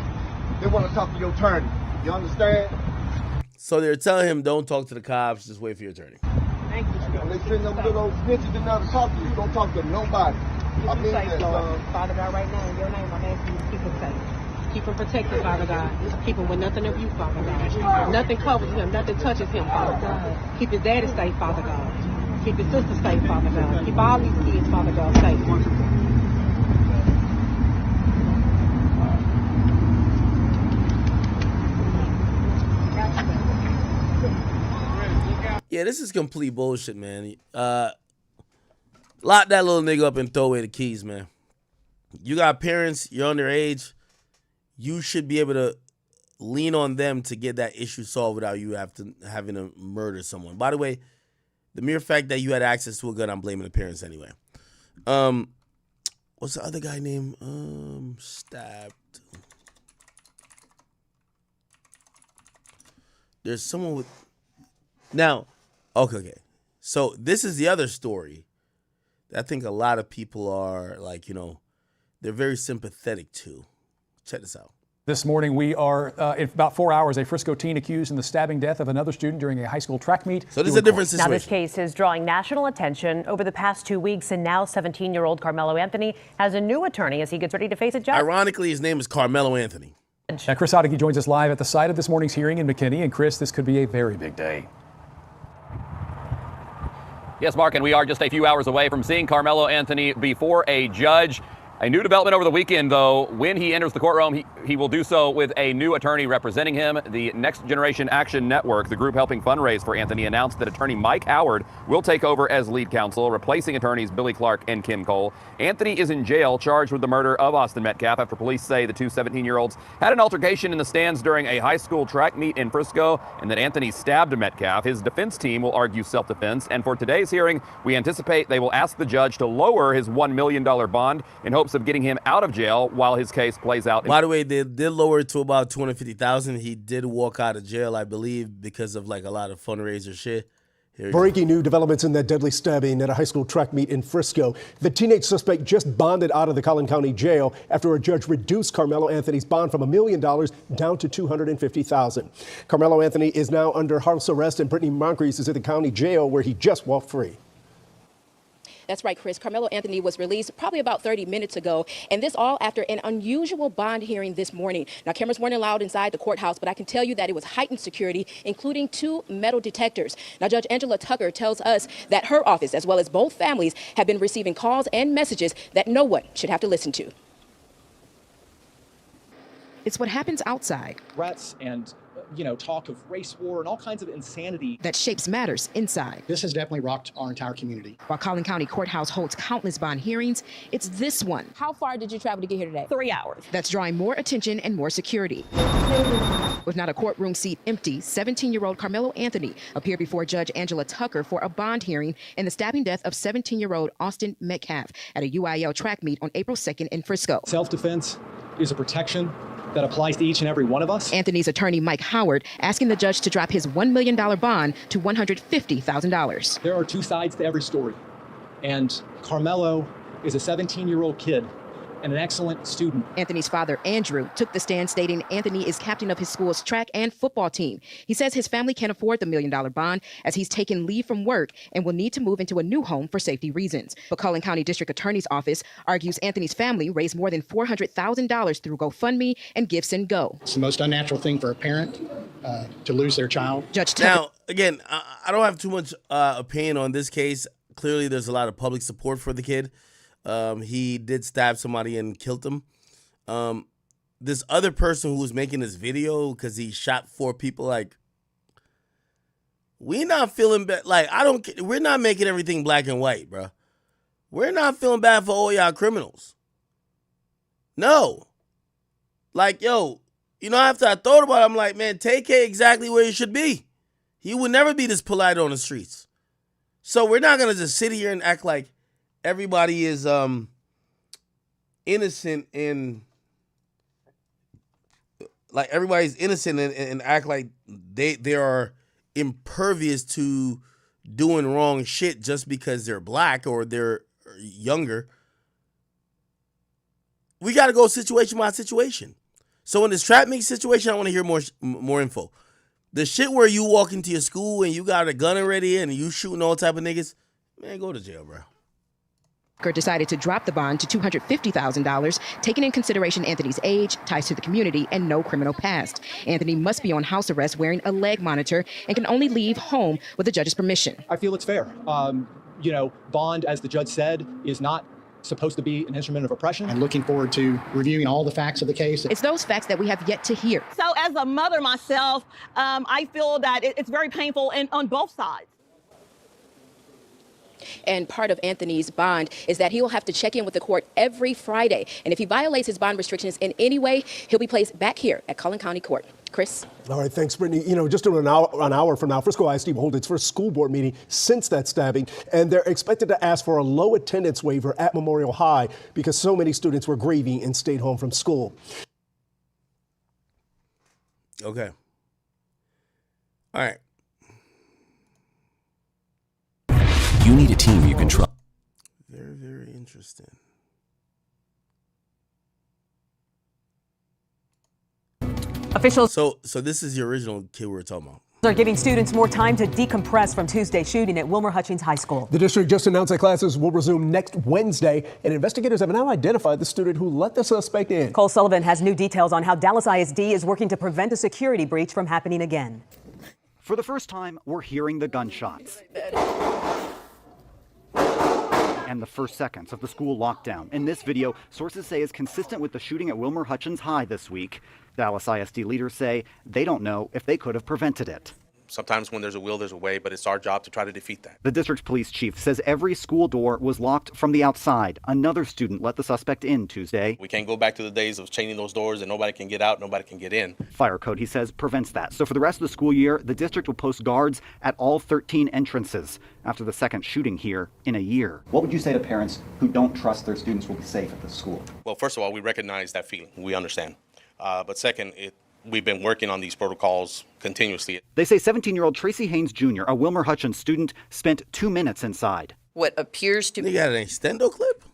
They want to talk to your attorney. You understand? So they're telling him, don't talk to the cops, just wait for your attorney. Thank you. When they send them little snitches in there to talk to you, don't talk to nobody. Keep him safe, Lord. Father God, right now, in your name, I'm asking you to keep him safe. Keep him protected, Father God. Keep him with nothing of you, Father God. Nothing covers him. Nothing touches him, Father God. Keep his daddy safe, Father God. Keep his sister safe, Father God. Keep all these kids, Father God, safe. Yeah, this is complete bullshit, man. Lock that little nigga up and throw away the keys, man. You got parents, you're underage. You should be able to lean on them to get that issue solved without you having to murder someone. By the way, the mere fact that you had access to a gun, I'm blaming the parents anyway. What's the other guy name? Stabbed. There's someone with... Now, okay. So this is the other story that I think a lot of people are like, they're very sympathetic to. Check this out. This morning, we are, in about 4 hours, a Frisco teen accused in the stabbing death of another student during a high school track meet. So this is a different situation. Now, this case is drawing national attention over the past 2 weeks, and now 17-year-old Carmelo Anthony has a new attorney as he gets ready to face a judge. Ironically, his name is Carmelo Anthony. Now, Chris Oddicke joins us live at the site of this morning's hearing in McKinney. And Chris, this could be a very big day. Yes, Mark, and we are just a few hours away from seeing Carmelo Anthony before a judge. A new development over the weekend, though, when he enters the courtroom, he will do so with a new attorney representing him. The Next Generation Action Network, the group helping fundraise for Anthony, announced that attorney Mike Howard will take over as lead counsel, replacing attorneys Billy Clark and Kim Cole. Anthony is in jail, charged with the murder of Austin Metcalf after police say the two 17-year-olds had an altercation in the stands during a high school track meet in Frisco, and that Anthony stabbed Metcalf. His defense team will argue self-defense, and for today's hearing, we anticipate they will ask the judge to lower his $1 million bond in hopes of getting him out of jail while his case plays out. By the way, they did lower it to about $250,000. He did walk out of jail, I believe, because of like a lot of fundraiser shit. Breaking new developments in that deadly stabbing at a high school track meet in Frisco. The teenage suspect just bonded out of the Collin County Jail after a judge reduced Carmelo Anthony's bond from $1 million down to $250,000. Carmelo Anthony is now under house arrest, and Brittany Moncrief is at the county jail where he just walked free. That's right, Chris. Carmelo Anthony was released probably about 30 minutes ago, and this all after an unusual bond hearing this morning. Now, cameras weren't allowed inside the courthouse, but I can tell you that it was heightened security, including 2 metal detectors. Now, Judge Angela Tucker tells us that her office, as well as both families, have been receiving calls and messages that no one should have to listen to. It's what happens outside. Threats and talk of race war and all kinds of insanity that shapes matters inside. This has definitely rocked our entire community. While Collin County Courthouse holds countless bond hearings, it's this one. How far did you travel to get here today? 3 hours. That's drawing more attention and more security. With not a courtroom seat empty, 17-year-old Carmelo Anthony appeared before Judge Angela Tucker for a bond hearing in the stabbing death of 17-year-old Austin Metcalf at a UIL track meet on April 2nd in Frisco. Self-defense is a protection that applies to each and every one of us. Anthony's attorney, Mike Howard, asking the judge to drop his $1 million bond to $150,000. There are 2 sides to every story. And Carmelo is a 17-year-old kid and an excellent student. Anthony's father, Andrew, took the stand stating Anthony is captain of his school's track and football team. He says his family can't afford the $1 million bond as he's taken leave from work and will need to move into a new home for safety reasons. But Collin County District Attorney's Office argues Anthony's family raised more than $400,000 through GoFundMe and Gifts and Go. It's the most unnatural thing for a parent to lose their child. Judge Tucker. Now, again, I don't have too much opinion on this case. Clearly, there's a lot of public support for the kid. He did stab somebody and killed him. This other person who was making this video because he shot 4 people, like, we not feeling bad. Like, we're not making everything black and white, bro. We're not feeling bad for all y'all criminals. No. Like, yo, after I thought about it, I'm like, man, take K exactly where he should be. He would never be this polite on the streets. So we're not going to just sit here and act like everybody is innocent and like everybody's innocent and act like they are impervious to doing wrong shit just because they're black or they're younger. We got to go situation by situation. So in this trap meet situation, I want to hear more info. The shit where you walk into your school and you got a gun already and you shooting all type of niggas, man, go to jail, bro. Decided to drop the bond to $250,000, taking in consideration Anthony's age, ties to the community, and no criminal past. Anthony must be on house arrest wearing a leg monitor and can only leave home with the judge's permission. I feel it's fair. Bond, as the judge said, is not supposed to be an instrument of oppression. I'm looking forward to reviewing all the facts of the case. It's those facts that we have yet to hear. So as a mother myself, I feel that it's very painful on both sides. And part of Anthony's bond is that he will have to check in with the court every Friday. And if he violates his bond restrictions in any way, he'll be placed back here at Cullen County Court. Chris? All right, thanks, Brittany. You know, just an hour from now, Frisco ISD will hold its first school board meeting since that stabbing, and they're expected to ask for a low attendance waiver at Memorial High because so many students were grieving and stayed home from school. Okay. All right. You need a team you can trust. Very, very interesting. Officials So this is the original kid we were talking about. are giving students more time to decompress from Tuesday's shooting at Wilmer Hutchins High School. The district just announced that classes will resume next Wednesday, and investigators have now identified the student who let the suspect in. Cole Sullivan has new details on how Dallas ISD is working to prevent a security breach from happening again. For the first time, we're hearing the gunshots and the first seconds of the school lockdown. In this video, sources say is consistent with the shooting at Wilmer Hutchins High this week. Dallas ISD leaders say they don't know if they could have prevented it. Sometimes when there's a will, there's a way, but it's our job to try to defeat that. The district's police chief says every school door was locked from the outside. Another student let the suspect in Tuesday. We can't go back to the days of chaining those doors and nobody can get out, nobody can get in. Fire code, he says, prevents that. So for the rest of the school year, the district will post guards at all 13 entrances after the second shooting here in a year. What would you say to parents who don't trust their students will be safe at the school? Well, first of all, we recognize that feeling. We understand. But second, we've been working on these protocols continuously. They say 17-year-old Tracy Haynes Jr., a Wilmer Hutchins student, spent 2 minutes inside. What appears to be... They got an extendo clip?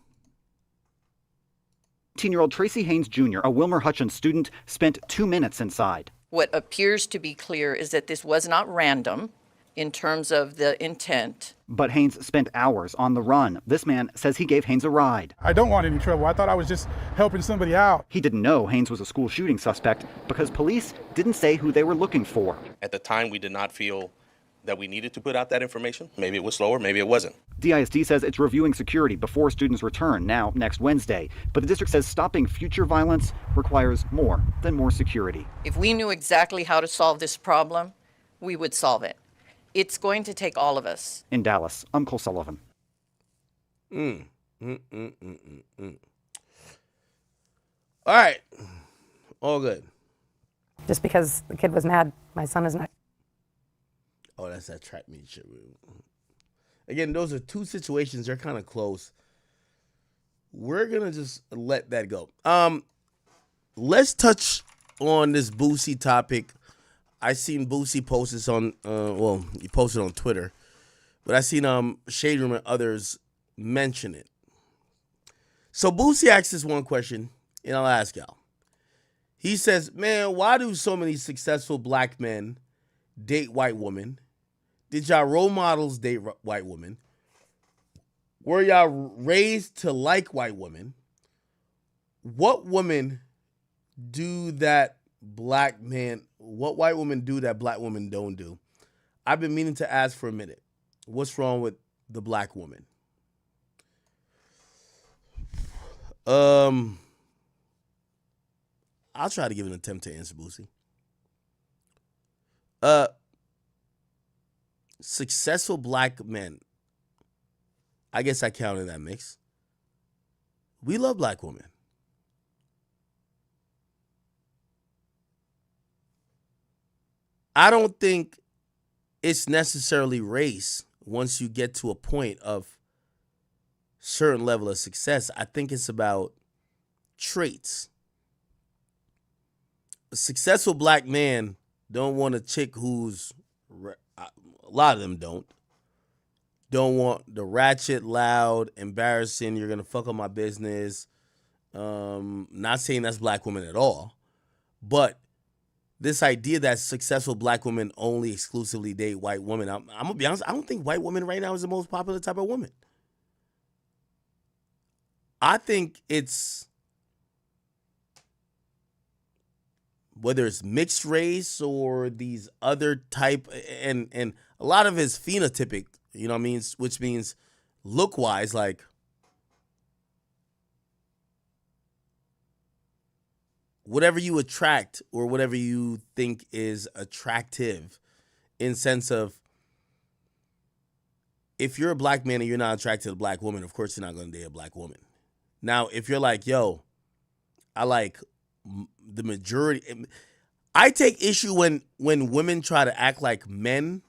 17-year-old Tracy Haynes Jr., a Wilmer Hutchins student, spent 2 minutes inside. What appears to be clear is that this was not random in terms of the intent. But Haynes spent hours on the run. This man says he gave Haynes a ride. I don't want any trouble. I thought I was just helping somebody out. He didn't know Haynes was a school shooting suspect because police didn't say who they were looking for. At the time, we did not feel that we needed to put out that information. Maybe it was slower, maybe it wasn't. DISD says it's reviewing security before students return now next Wednesday. But the district says stopping future violence requires more than more security. If we knew exactly how to solve this problem, we would solve it. It's going to take all of us. In Dallas, I'm Cole Sullivan. All right. All good. Just because the kid was mad, my son is not. Oh, that's that track meet shit. Again, those are two situations. They're kind of close. We're going to just let that go. Let's touch on this Boosie topic. I seen Boosie post this on, he posted on Twitter, but I seen Shade Room and others mention it. So Boosie asked this one question, and I'll ask y'all. He says, man, why do so many successful black men date white women? Did y'all role models date white women? Were y'all raised to like white women? What women do that black man, what white women do that black women don't do? I've been meaning to ask for a minute. What's wrong with the black woman? I'll try to give an attempt to answer, Boosie. Successful black men, I guess I count in that mix. We love black women. I don't think it's necessarily race once you get to a point of certain level of success. I think it's about traits. A successful black man don't want a chick who's, a lot of them don't want the ratchet, loud, embarrassing, you're going to fuck up my business. Not saying that's black women at all, but this idea that successful black women only exclusively date white women, I'm going to be honest, I don't think white women right now is the most popular type of woman. I think it's, whether it's mixed race or these other type, and a lot of it's phenotypic, you know what I mean? Which means look-wise, like, whatever you attract or whatever you think is attractive in sense of if you're a black man and you're not attracted to a black woman, of course you're not going to date a black woman. Now, if you're like, yo, I like the majority. I take issue when women try to act like men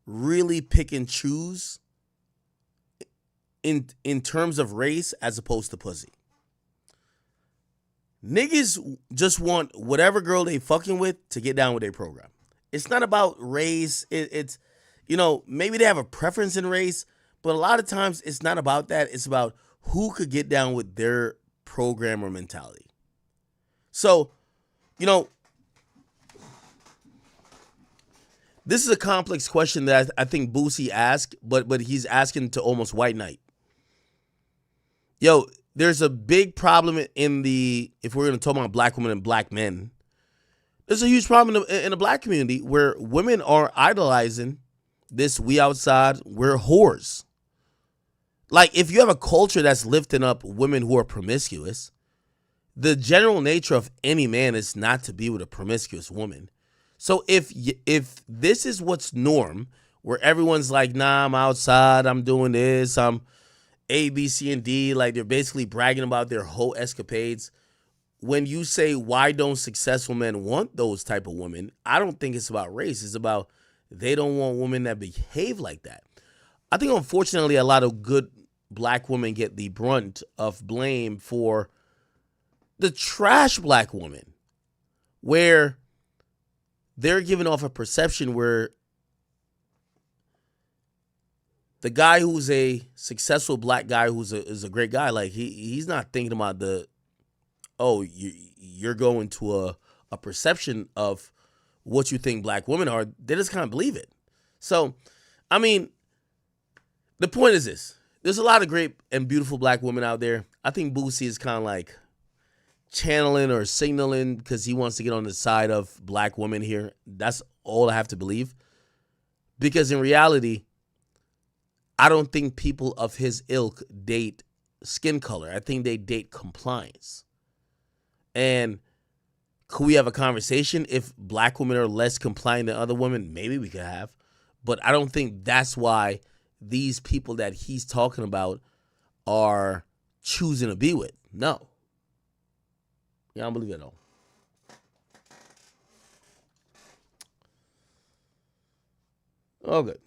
really pick and choose in terms of race as opposed to pussy. Niggas just want whatever girl they fucking with to get down with their program. It's not about race. It's, you know, maybe they have a preference in race, but a lot of times it's not about that. It's about who could get down with their program or mentality. So, you know, this is a complex question that I think Boosie asked, but he's asking to almost white knight. Yo, there's a big problem if we're going to talk about black women and black men, there's a huge problem in the black community where women are idolizing this we outside, we're whores. Like, if you have a culture that's lifting up women who are promiscuous, the general nature of any man is not to be with a promiscuous woman. So if this is what's norm, where everyone's like, nah, I'm outside, I'm doing this, I'm A, B, C, and D, like they're basically bragging about their whole escapades. When you say, why don't successful men want those type of women, I don't think it's about race. It's about they don't want women that behave like that. I think, unfortunately, a lot of good black women get the brunt of blame for the trash black woman, where they're giving off a perception where the guy who's a successful black guy is a great guy, like he's not thinking about you're going to a perception of what you think black women are. They just kind of believe it. So, I mean, the point is this. There's a lot of great and beautiful black women out there. I think Boosie is kind of like channeling or signaling because he wants to get on the side of black women here. That's all I have to believe. Because in reality, I don't think people of his ilk date skin color. I think they date compliance. And could we have a conversation if black women are less compliant than other women? Maybe we could have. But I don't think that's why these people that he's talking about are choosing to be with. No. Yeah, I don't believe it at all. Oh, good.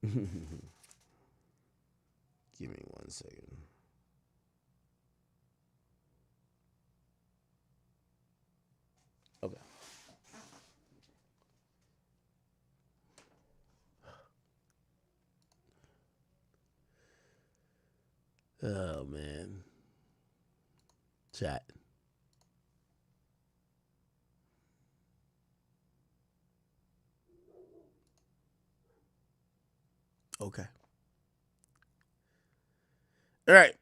Give me 1 second. Okay. Oh, man. Chat. Okay. All right.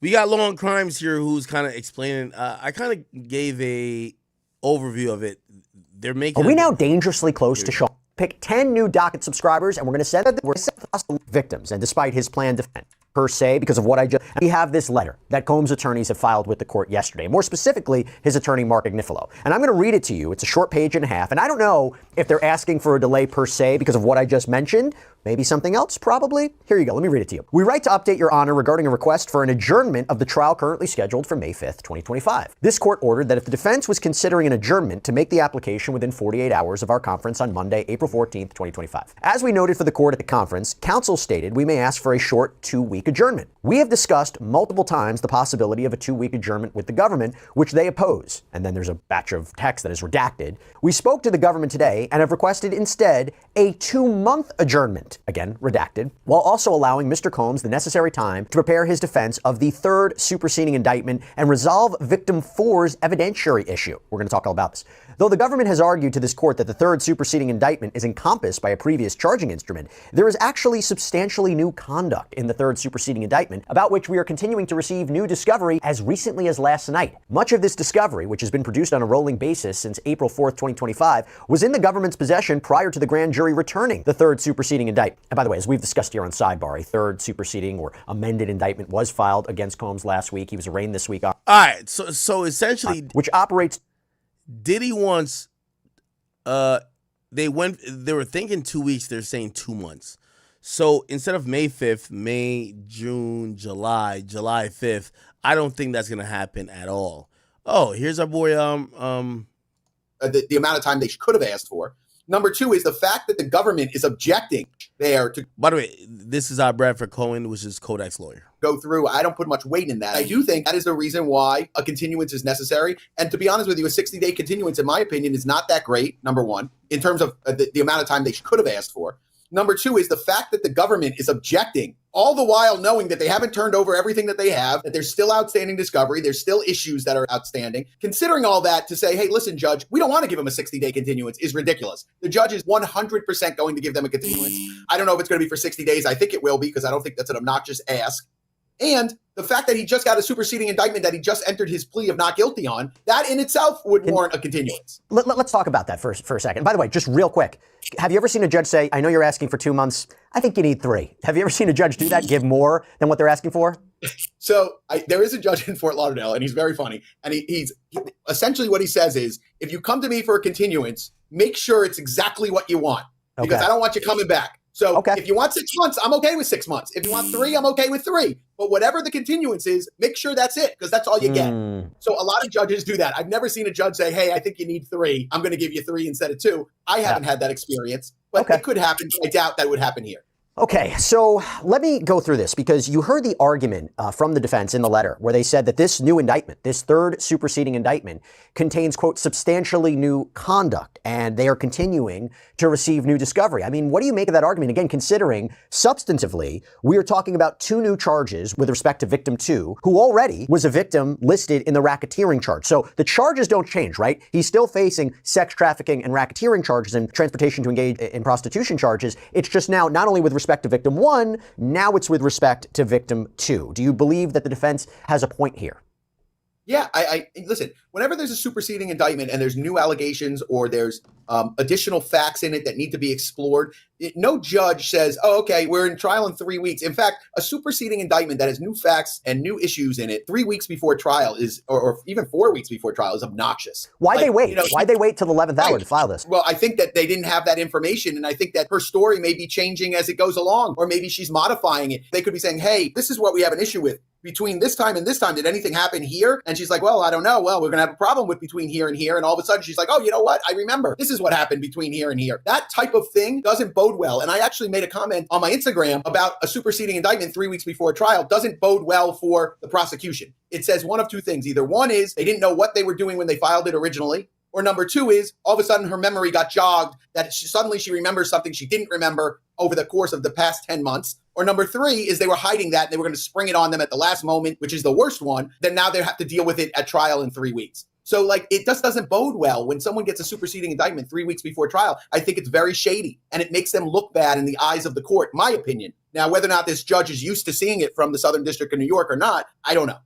We got Law and Crimes here who's kind of explaining. I kind of gave a overview of it. They're making. Are we now dangerously close to Sean? Pick 10 new docket subscribers, and we're going to send victims. And despite his planned defense, per se, because of what I just, we have this letter that Combs' attorneys have filed with the court yesterday. More specifically, his attorney, Mark Agnifilo. And I'm going to read it to you. It's a short page and a half. And I don't know if they're asking for a delay per se because of what I just mentioned. Maybe something else, probably. Here you go. Let me read it to you. We write to update Your Honor regarding a request for an adjournment of the trial currently scheduled for May 5th, 2025. This court ordered that if the defense was considering an adjournment to make the application within 48 hours of our conference on Monday, April 14th, 2025. As we noted for the court at the conference, counsel stated we may ask for a short 2-week adjournment. We have discussed multiple times the possibility of a 2-week adjournment with the government, which they oppose. And then there's a batch of text that is redacted. We spoke to the government today and have requested instead a 2-month adjournment. Again, redacted, while also allowing Mr. Combs the necessary time to prepare his defense of the third superseding indictment and resolve victim 4's evidentiary issue. We're going to talk all about this. Though the government has argued to this court that the third superseding indictment is encompassed by a previous charging instrument, there is actually substantially new conduct in the third superseding indictment about which we are continuing to receive new discovery as recently as last night. Much of this discovery, which has been produced on a rolling basis since April 4th, 2025, was in the government's possession prior to the grand jury returning the third superseding indictment. And by the way, as we've discussed here on Sidebar, a third superseding or amended indictment was filed against Combs last week. He was arraigned this week. All right, so essentially, which operates. Diddy wants They were thinking 2 weeks. They're saying 2 months. So instead of May 5th, May, June, July 5th, I don't think that's going to happen at all. Oh, here's our boy. The amount of time they could have asked for. Number two is the fact that the government is objecting there to. By the way, this is our Bradford Cohen, which is Kodak's lawyer. Go through. I don't put much weight in that. I do think that is the reason why a continuance is necessary. And to be honest with you, a 60-day continuance, in my opinion, is not that great, number one, in terms of the amount of time they could have asked for. Number two is the fact that the government is objecting, all the while knowing that they haven't turned over everything that they have, that there's still outstanding discovery, there's still issues that are outstanding. Considering all that, to say, hey, listen, judge, we don't want to give them a 60-day continuance is ridiculous. The judge is 100% going to give them a continuance. I don't know if it's going to be for 60 days. I think it will be, because I don't think that's an obnoxious ask. And the fact that he just got a superseding indictment that he just entered his plea of not guilty on, that in itself would warrant a continuance. Let's talk about that for a second. By the way, just real quick, have you ever seen a judge say, I know you're asking for 2 months, I think you need 3? Have you ever seen a judge do that, give more than what they're asking for? So there is a judge in Fort Lauderdale, and he's very funny. And he's essentially what he says is, if you come to me for a continuance, make sure it's exactly what you want, because I don't want you coming back. So if you want 6 months, I'm okay with 6 months. If you want 3, I'm okay with 3. But whatever the continuance is, make sure that's it, because that's all you get. So a lot of judges do that. I've never seen a judge say, hey, I think you need 3. I'm going to give you 3 instead of 2. I haven't had that experience, but it could happen. I doubt that would happen here. Okay, so let me go through this, because you heard the argument from the defense in the letter where they said that this new indictment, this third superseding indictment, contains, quote, substantially new conduct, and they are continuing to receive new discovery. I mean, what do you make of that argument? Again, considering substantively, we are talking about 2 new charges with respect to victim 2, who already was a victim listed in the racketeering charge. So the charges don't change, right? He's still facing sex trafficking and racketeering charges and transportation to engage in prostitution charges. It's just now not only with respect to victim 1, now it's with respect to victim 2. Do you believe that the defense has a point here? Yeah, I listen, whenever there's a superseding indictment and there's new allegations or there's additional facts in it that need to be explored, no judge says, oh, okay, we're in trial in 3 weeks. In fact, a superseding indictment that has new facts and new issues in it 3 weeks before trial is, or even 4 weeks before trial, is obnoxious. Why'd they wait? Why'd they wait till the 11th hour to file this? Well, I think that they didn't have that information, and I think that her story may be changing as it goes along, or maybe she's modifying it. They could be saying, hey, this is what we have an issue with. Between this time and this time, did anything happen here? And she's like, well, I don't know. Well, we're going to have a problem with between here and here. And all of a sudden she's like, oh, you know what? I remember. This is what happened between here and here. That type of thing doesn't bode well. And I actually made a comment on my Instagram about a superseding indictment 3 weeks before trial doesn't bode well for the prosecution. It says one of two things. Either one is they didn't know what they were doing when they filed it originally. Or number 2 is all of a sudden her memory got jogged, that suddenly she remembers something she didn't remember over the course of the past 10 months. Or number 3 is they were hiding that and they were going to spring it on them at the last moment, which is the worst one. Then now they have to deal with it at trial in 3 weeks. So like, it just doesn't bode well when someone gets a superseding indictment 3 weeks before trial. I think it's very shady and it makes them look bad in the eyes of the court, my opinion. Now, whether or not this judge is used to seeing it from the Southern District of New York or not, I don't know.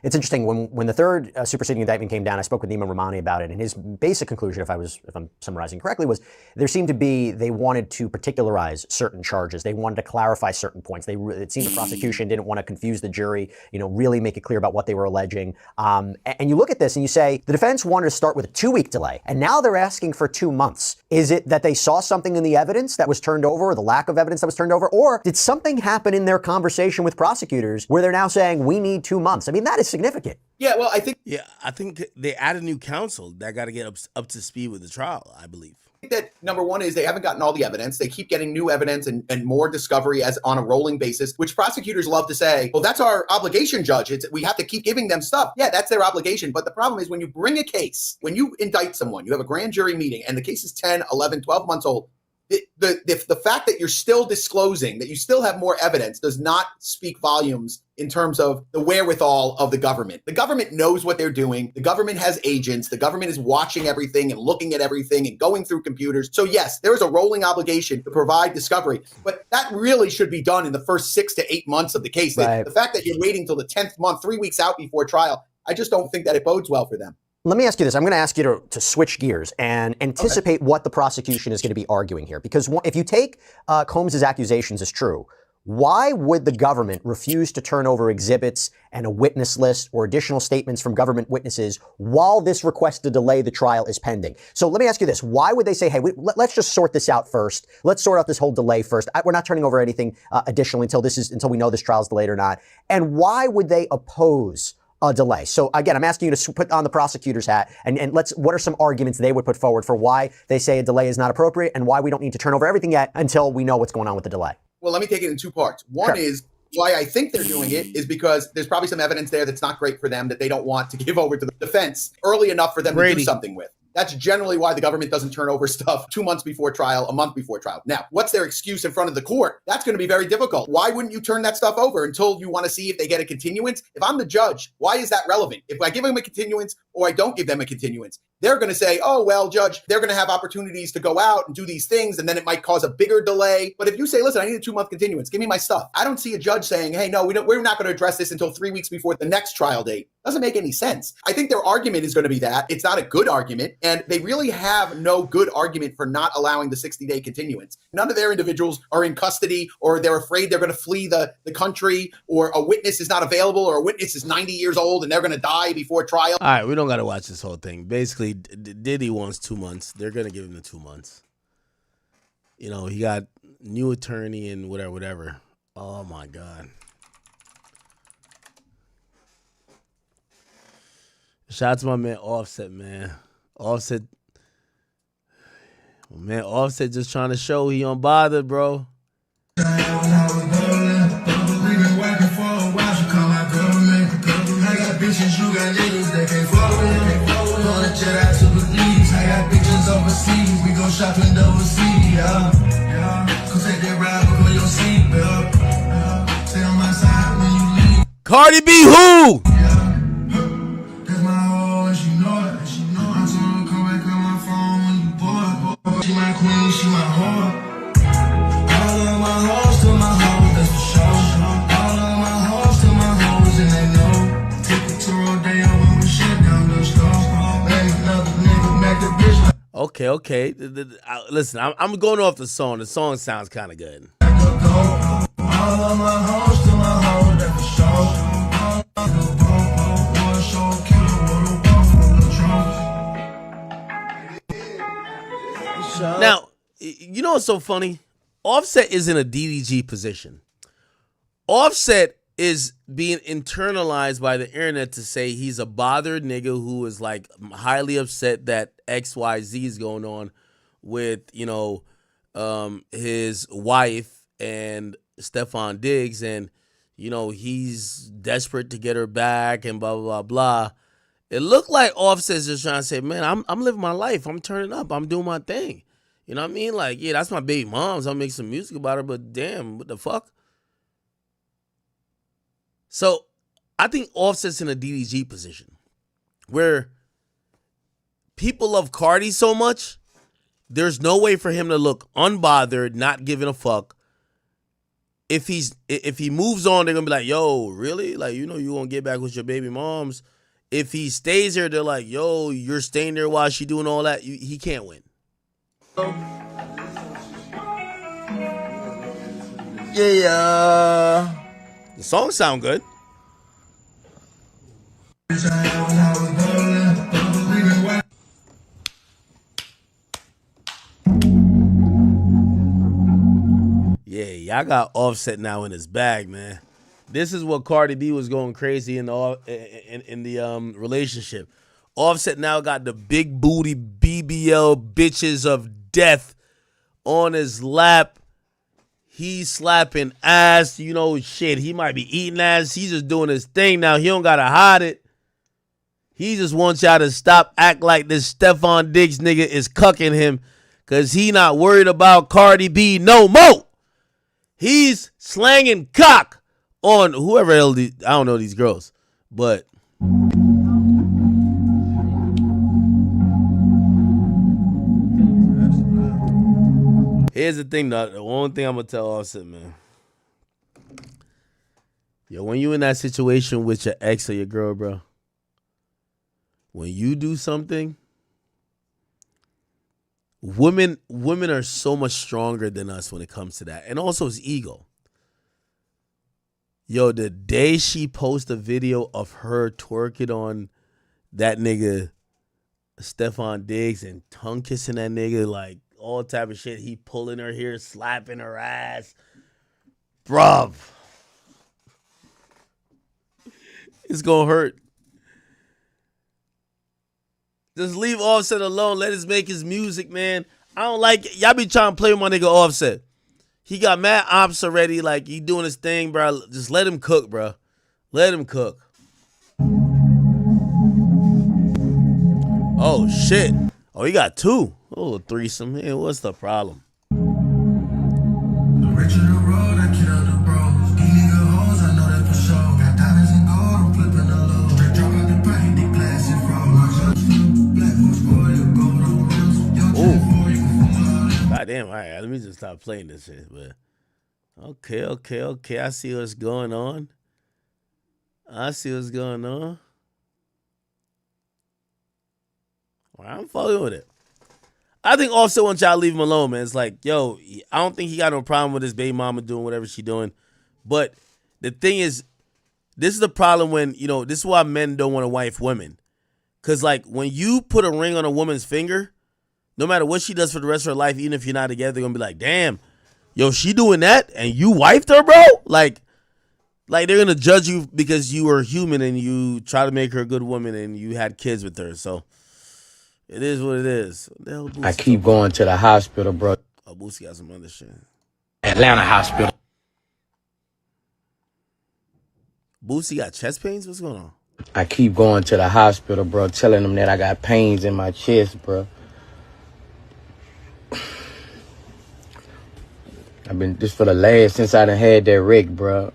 It's interesting, when the third superseding indictment came down, I spoke with Nima Rahmani about it, and his basic conclusion, if I'm summarizing correctly, was there seemed to be, they wanted to particularize certain charges. They wanted to clarify certain points. It seemed the prosecution didn't want to confuse the jury, really make it clear about what they were alleging. And you look at this and you say, the defense wanted to start with a 2-week delay, and now they're asking for 2 months. Is it that they saw something in the evidence that was turned over, or the lack of evidence that was turned over, or did something happen in their conversation with prosecutors where they're now saying, we need 2 months? I mean, that is significant. Yeah, well, I think they added new counsel that got to get up to speed with the trial, I believe. I think that number 1 is they haven't gotten all the evidence. They keep getting new evidence and more discovery as on a rolling basis, which prosecutors love to say, well, that's our obligation, judge. We have to keep giving them stuff. Yeah, that's their obligation. But the problem is when you bring a case, when you indict someone, you have a grand jury meeting and the case is 10, 11, 12 months old. The fact that you're still disclosing, that you still have more evidence, does not speak volumes in terms of the wherewithal of the government. The government knows what they're doing. The government has agents. The government is watching everything and looking at everything and going through computers. So yes, there is a rolling obligation to provide discovery, but that really should be done in the first 6 to 8 months of the case. Right. The fact that you're waiting till the 10th month, 3 weeks out before trial, I just don't think that it bodes well for them. Let me ask you this. I'm going to ask you to switch gears and anticipate what the prosecution is going to be arguing here. Because if you take Combs' accusations as true, Why would the government refuse to turn over exhibits and a witness list or additional statements from government witnesses while this request to delay the trial is pending? So let me ask you this. Why would they say, hey, let's just sort this out first. Let's sort out this whole delay first. We're not turning over anything additionally until we know this trial is delayed or not. And why would they oppose a delay? So again, I'm asking you to put on the prosecutor's hat and what are some arguments they would put forward for why they say a delay is not appropriate and why we don't need to turn over everything yet until we know what's going on with the delay? Well, let me take it in two parts. One is why I think they're doing it is because there's probably some evidence there that's not great for them that they don't want to give over to the defense early enough for them to do something with. That's generally why the government doesn't turn over stuff 2 months before trial, a month before trial. Now, what's their excuse in front of the court? That's going to be very difficult. Why wouldn't you turn that stuff over until you want to see if they get a continuance? If I'm the judge, why is that relevant? If I give them a continuance or I don't give them a continuance, they're going to say, oh, well, judge, they're going to have opportunities to go out and do these things, and then it might cause a bigger delay. But if you say, listen, I need a 2-month continuance, give me my stuff. I don't see a judge saying, hey, no, we're not going to address this until 3 weeks before the next trial date. Doesn't make any sense. I think their argument is going to be that it's not a good argument, and they really have no good argument for not allowing the 60-day continuance. None of their individuals are in custody, or they're afraid they're going to flee the country, or a witness is not available, or a witness is 90 years old and they're going to die before trial. All right, we don't got to watch this whole thing. Basically, Diddy wants 2 months. They're going to give him the 2 months. You know, he got new attorney and whatever. Oh, my God. Shout out to my man Offset, man. Offset just trying to show he unbothered, bro. Cardi B who? She my queen, she my whore. All of my hoes to my hoes, that's for sure. All of my hoes to my hoes, and they know. Take it to Rodeo when we shut down the store. Make another nigga, make the bitch. Okay. Listen, I'm going off the song. The song sounds kind of good. All of my hoes to my hoes, that's for sure. Now, you know what's so funny? Offset is in a DDG position. Offset is being internalized by the internet to say he's a bothered nigga who is like highly upset that XYZ is going on with, you know, his wife and Stephon Diggs, and, you know, he's desperate to get her back and blah, blah, blah, blah. It looked like Offset's just trying to say, man, I'm living my life. I'm turning up. I'm doing my thing. You know what I mean? Like, yeah, that's my baby mom's. I'll make some music about her, but damn, what the fuck? So I think Offset's in a DDG position where people love Cardi so much, there's no way for him to look unbothered, not giving a fuck. If he moves on, they're gonna be like, yo, really? Like, you know, you gonna get back with your baby moms. If he stays there, they're like, yo, you're staying there while she doing all that. He can't win. Yeah. The songs sound good. Yeah, y'all got Offset now in his bag, man. This is what Cardi B was going crazy in the relationship. Offset now got the big booty BBL bitches of death on his lap. He's slapping ass, you know, shit. He might be eating ass. He's just doing his thing now. He don't gotta hide it. He just wants y'all to stop act like this Stephon Diggs nigga is cucking him, cause he not worried about Cardi B no more. He's slanging cock on whoever else. I don't know these girls, but here's the thing, though. The one thing I'm gonna tell Offset, man. Yo, when you in that situation with your ex or your girl, bro, when you do something, women are so much stronger than us when it comes to that, and also his ego. Yo, the day she posted a video of her twerking on that nigga Stephon Diggs and tongue kissing that nigga, like all type of shit. He pulling her hair, slapping her ass. Bruv. It's gonna hurt. Just leave Offset alone. Let us make his music, man. I don't like it. Y'all be trying to play with my nigga Offset. He got mad ops already. Like, he doing his thing, bro. Just let him cook, bro. Let him cook. Oh, shit. Oh, he got two. Oh, threesome. Man, what's the problem? Goddamn, all right, let me just stop playing this shit. But okay. I see what's going on. Well, I'm following with it. I think Offset wants y'all to leave him alone, man. It's like, yo, I don't think he got no problem with his baby mama doing whatever she doing. But the thing is, this is the problem when, you know, this is why men don't want to wife women. Because, like, when you put a ring on a woman's finger, no matter what she does for the rest of her life, even if you're not together, they're going to be like, damn, yo, she doing that and you wifed her, bro? Like they're going to judge you because you were human and you try to make her a good woman and you had kids with her. So it is what it is. I keep going to the hospital, bro. Oh, Boosie got some other shit. Atlanta hospital. Boosie got chest pains? What's going on? I keep going to the hospital, bro, telling them that I got pains in my chest, bro. I've been just for the last since I done had that wreck, bro.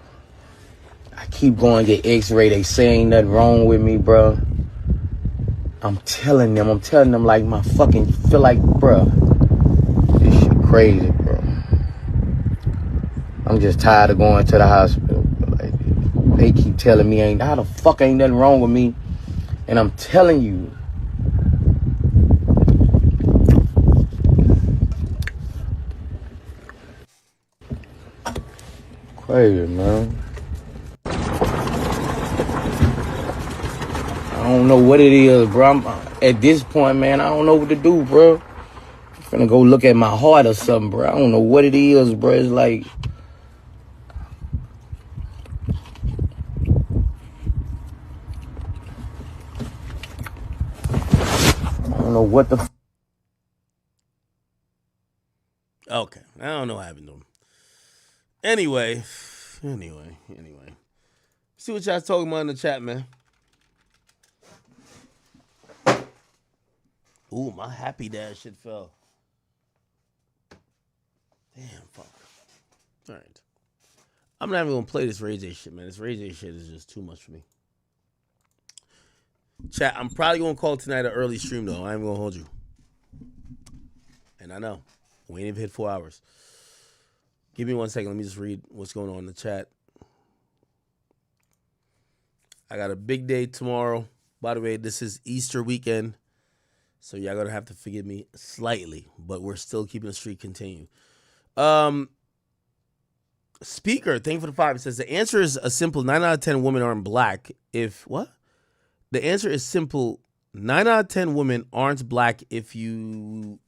I keep going to get x-ray. They say ain't nothing wrong with me, bro. I'm telling them like my fucking feel like, bro. This shit crazy, bro. I'm just tired of going to the hospital. Like, they keep telling me how the fuck ain't nothing wrong with me. And I'm telling you. Crazy, man. I don't know what it is, bro. At this point, man, I don't know what to do, bro. I'm finna go look at my heart or something, bro. I don't know what it is, bro. It's like... I don't know what the... Okay. I don't know what happened to him. Anyway. See what y'all talking about in the chat, man. Ooh, my happy dad shit fell. Damn, fuck. All right. I'm not even going to play this Ray J shit, man. This Ray J shit is just too much for me. Chat, I'm probably going to call tonight an early stream, though. I ain't going to hold you. And I know. We ain't even hit 4 hours. Give me 1 second. Let me just read what's going on in the chat. I got a big day tomorrow. By the way, this is Easter weekend. So y'all going to have to forgive me slightly. But we're still keeping the streak continuing. Speaker, thank you for the 5. It says the answer is a simple 9 out of 10 women aren't black. If what? The answer is simple. 9 out of 10 women aren't black. If you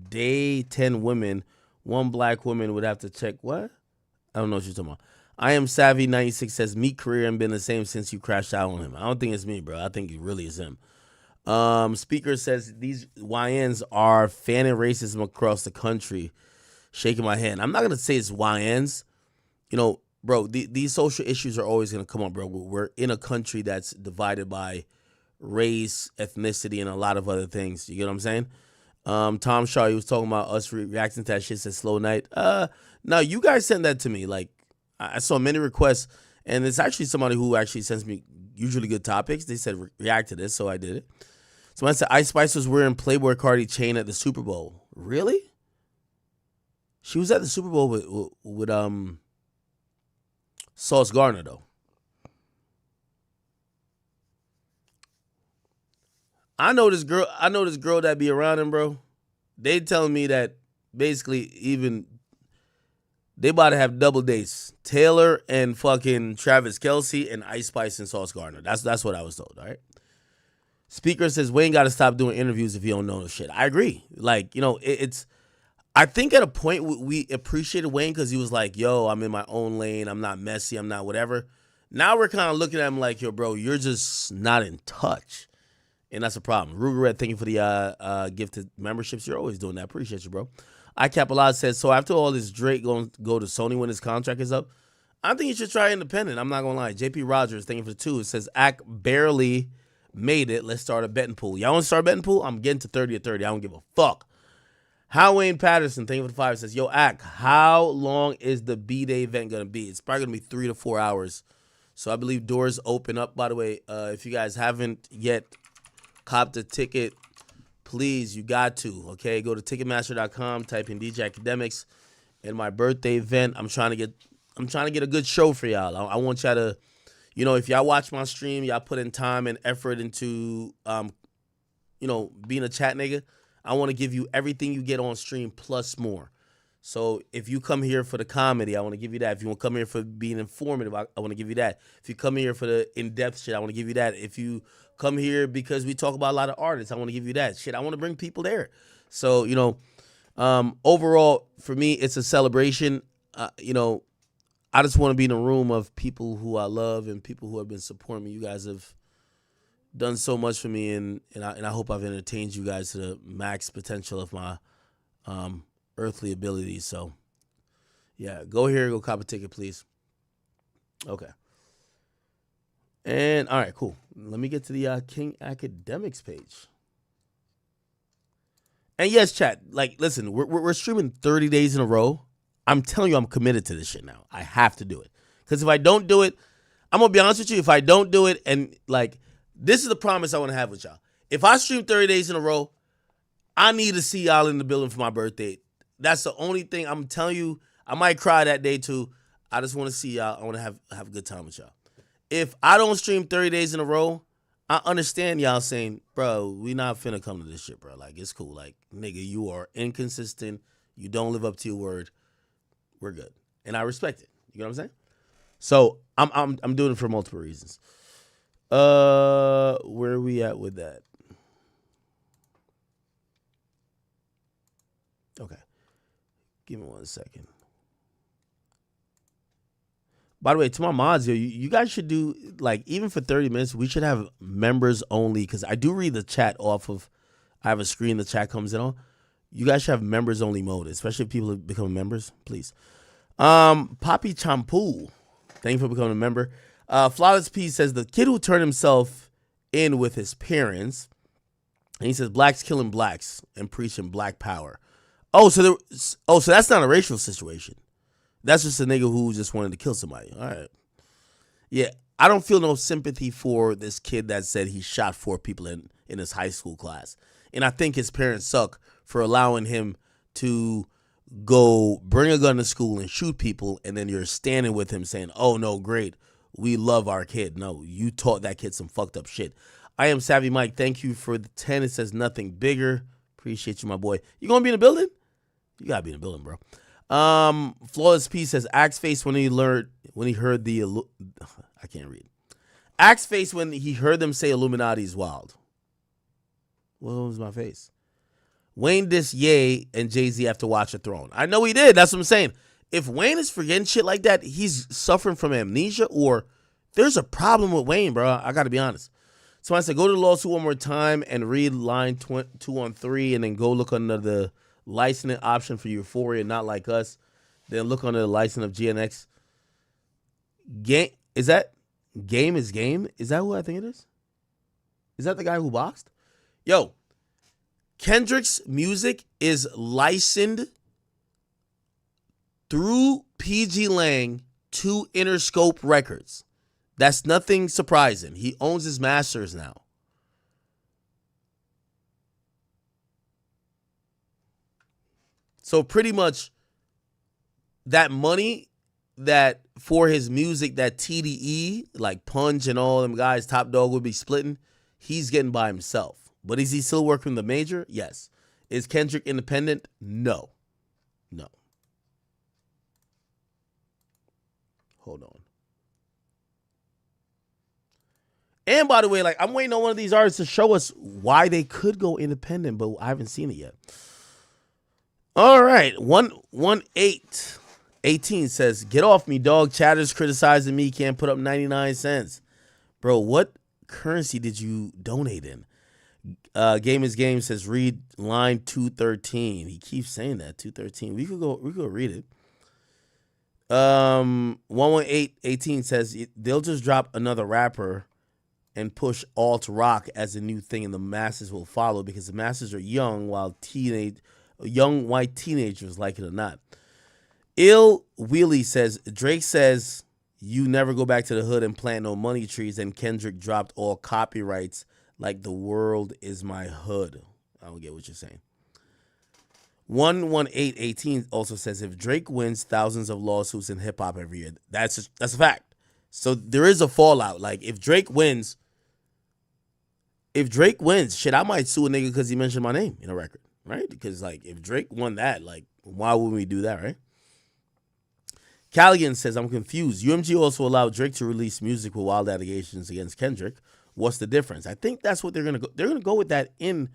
date 10 women, 1 black woman would have to check what? I don't know what you're talking about. I am Savvy 96 says meat career and been the same since you crashed out on him. I don't think it's me, bro. I think it really is him. Speaker says these YNs are fanning racism across the country. Shaking my hand. I'm not gonna say it's YNs. You know, bro, these social issues are always going to come up, bro. We're in a country that's divided by race, ethnicity, and a lot of other things. You get what I'm saying? Tom Shaw, he was talking about us reacting to that shit, said slow night. No, you guys sent that to me. Like, I saw many requests, and it's actually somebody who actually sends me usually good topics. They said react to this, so I did it. Someone said Ice Spice was wearing Playboy Cardi chain at the Super Bowl. Really? She was at the Super Bowl with Sauce Gardner, though. I know this girl that be around him, bro. They telling me that basically even They about to have double dates. Taylor and fucking Travis Kelce and Ice Spice and Sauce Gardner. That's what I was told, all right? Speaker says Wayne got to stop doing interviews if you don't know the shit. I agree. Like, you know, it's I think at a point we appreciated Wayne because he was like, yo, I'm in my own lane. I'm not messy. I'm not whatever. Now we're kind of looking at him like, yo, bro, you're just not in touch. And that's a problem. Ruger Red, thank you for the gifted memberships. You're always doing that. Appreciate you, bro. iCapalad says, so after all this Drake going to go to Sony when his contract is up, I think you should try independent. I'm not going to lie. JP Rogers, thank you for the 2. It says, Ack barely made it. Let's start a betting pool. Y'all want to start a betting pool? I'm getting to 30 or 30. I don't give a fuck. How Wayne Patterson, thank you for the 5, says, yo, Ack, how long is the B-Day event going to be? It's probably going to be 3 to 4 hours. So I believe doors open up. By the way, if you guys haven't yet copped a ticket, please, you got to, okay? Go to Ticketmaster.com, type in DJ Academics, and my birthday event. I'm trying to get a good show for y'all. I want y'all to, you know, if y'all watch my stream, y'all put in time and effort into, you know, being a chat nigga. I want to give you everything you get on stream plus more. So if you come here for the comedy, I want to give you that. If you want to come here for being informative, I want to give you that. If you come here for the in-depth shit, I want to give you that. If you come here because we talk about a lot of artists, I want to give you that shit. I want to bring people there. So, you know, overall, for me, it's a celebration. You know, I just want to be in a room of people who I love and people who have been supporting me. You guys have done so much for me, and I hope I've entertained you guys to the max potential of my earthly abilities. So, yeah, go here, go cop a ticket, please. Okay. And, all right, cool. Let me get to the King Academics page. And, yes, chat, like, listen, we're streaming 30 days in a row. I'm telling you I'm committed to this shit now. I have to do it. Because if I don't do it, I'm going to be honest with you, if I don't do it, and, like, this is the promise I want to have with y'all. If I stream 30 days in a row, I need to see y'all in the building for my birthday. That's the only thing. I'm telling you, I might cry that day too. I just want to see y'all. I want to have a good time with y'all. If I don't stream 30 days in a row, I understand y'all saying, bro, we not finna come to this shit, bro. Like, it's cool. Like, nigga, you are inconsistent. You don't live up to your word. We're good. And I respect it. You know what I'm saying? So I'm doing it for multiple reasons. Where are we at with that? Okay. Give me 1 second. By the way, to my mods, you guys should do, like, even for 30 minutes, we should have members only, because I do read the chat off of, I have a screen the chat comes in on. You guys should have members only mode, especially if people have become members, please. Poppy Champoo, thank you for becoming a member. Flawless P says, the kid who turned himself in with his parents, and he says, blacks killing blacks and preaching black power. So that's not a racial situation. That's just a nigga who just wanted to kill somebody. All right. Yeah, I don't feel no sympathy for this kid that said he shot 4 people in his high school class. And I think his parents suck for allowing him to go bring a gun to school and shoot people, and then you're standing with him saying, oh, no, great, we love our kid. No, you taught that kid some fucked up shit. I am Savvy Mike. Thank you for the 10. It says nothing bigger. Appreciate you, my boy. You gonna be in the building? You gotta be in the building, bro. Flawless P says, Axe face when he heard the, I can't read. Axe face when he heard them say Illuminati is wild. What was my face? Wayne dissed Ye and Jay-Z after Watch the Throne. I know he did. That's what I'm saying. If Wayne is forgetting shit like that, he's suffering from amnesia, or there's a problem with Wayne, bro. I gotta be honest. So I said, go to the lawsuit one more time and read line 213, and then go look under the licensing option for Euphoria, Not Like Us. Then look under the license of GNX. Game is that Game is Game? Is that who I think it is? Is that the guy who boxed? Yo, Kendrick's music is licensed through PG Lang to Interscope Records. That's nothing surprising. He owns his masters now. So pretty much that money that for his music that TDE, like Punch and all them guys, Top Dog would be splitting, he's getting by himself. But is he still working the major? Yes. Is Kendrick independent? No. No. Hold on. And by the way, like I'm waiting on one of these artists to show us why they could go independent, but I haven't seen it yet. All right, 118 says, "Get off me, dog. Chatter's criticizing me. Can't put up 99 cents, bro. What currency did you donate in?" Game is Game says, "Read line 213." He keeps saying that 213. We could go read it. 118 says they'll just drop another rapper and push alt rock as a new thing, and the masses will follow because the masses are young, while young white teenagers, like it or not. Ill Wheelie says Drake says you never go back to the hood and plant no money trees, and Kendrick dropped all copyrights like the world is my hood. I don't get what you're saying. 118 also says if Drake wins, thousands of lawsuits in hip hop every year. That's a fact. So there is a fallout. Like if Drake wins, shit, I might sue a nigga because he mentioned my name in a record, right? Because like if Drake won that, like why wouldn't we do that, right? Callaghan says I'm confused. UMG also allowed Drake to release music with wild allegations against Kendrick. What's the difference? I think that's what they're gonna go. They're gonna go with that in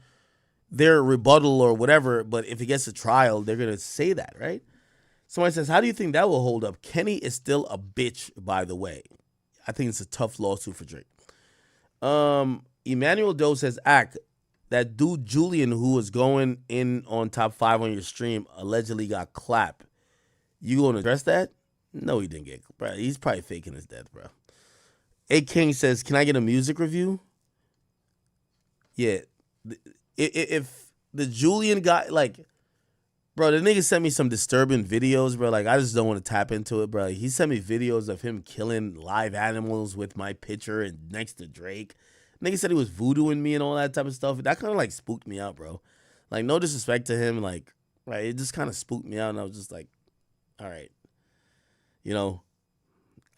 their rebuttal or whatever. But if it gets to trial, they're gonna say that, right? Somebody says, how do you think that will hold up? Kenny is still a bitch, by the way. I think it's a tough lawsuit for Drake. Emmanuel Doe says, that dude Julian who was going in on top 5 on your stream allegedly got clapped. You gonna address that? No, he didn't get, bro. He's probably faking his death, bro. A King says, can I get a music review? Yeah. If the Julian guy, like, bro, the nigga sent me some disturbing videos, bro. Like, I just don't want to tap into it, bro. He sent me videos of him killing live animals with my picture and next to Drake. Nigga said he was voodooing me and all that type of stuff. That kind of, like, spooked me out, bro. Like, no disrespect to him. Like, right, it just kind of spooked me out, and I was just like, all right. You know,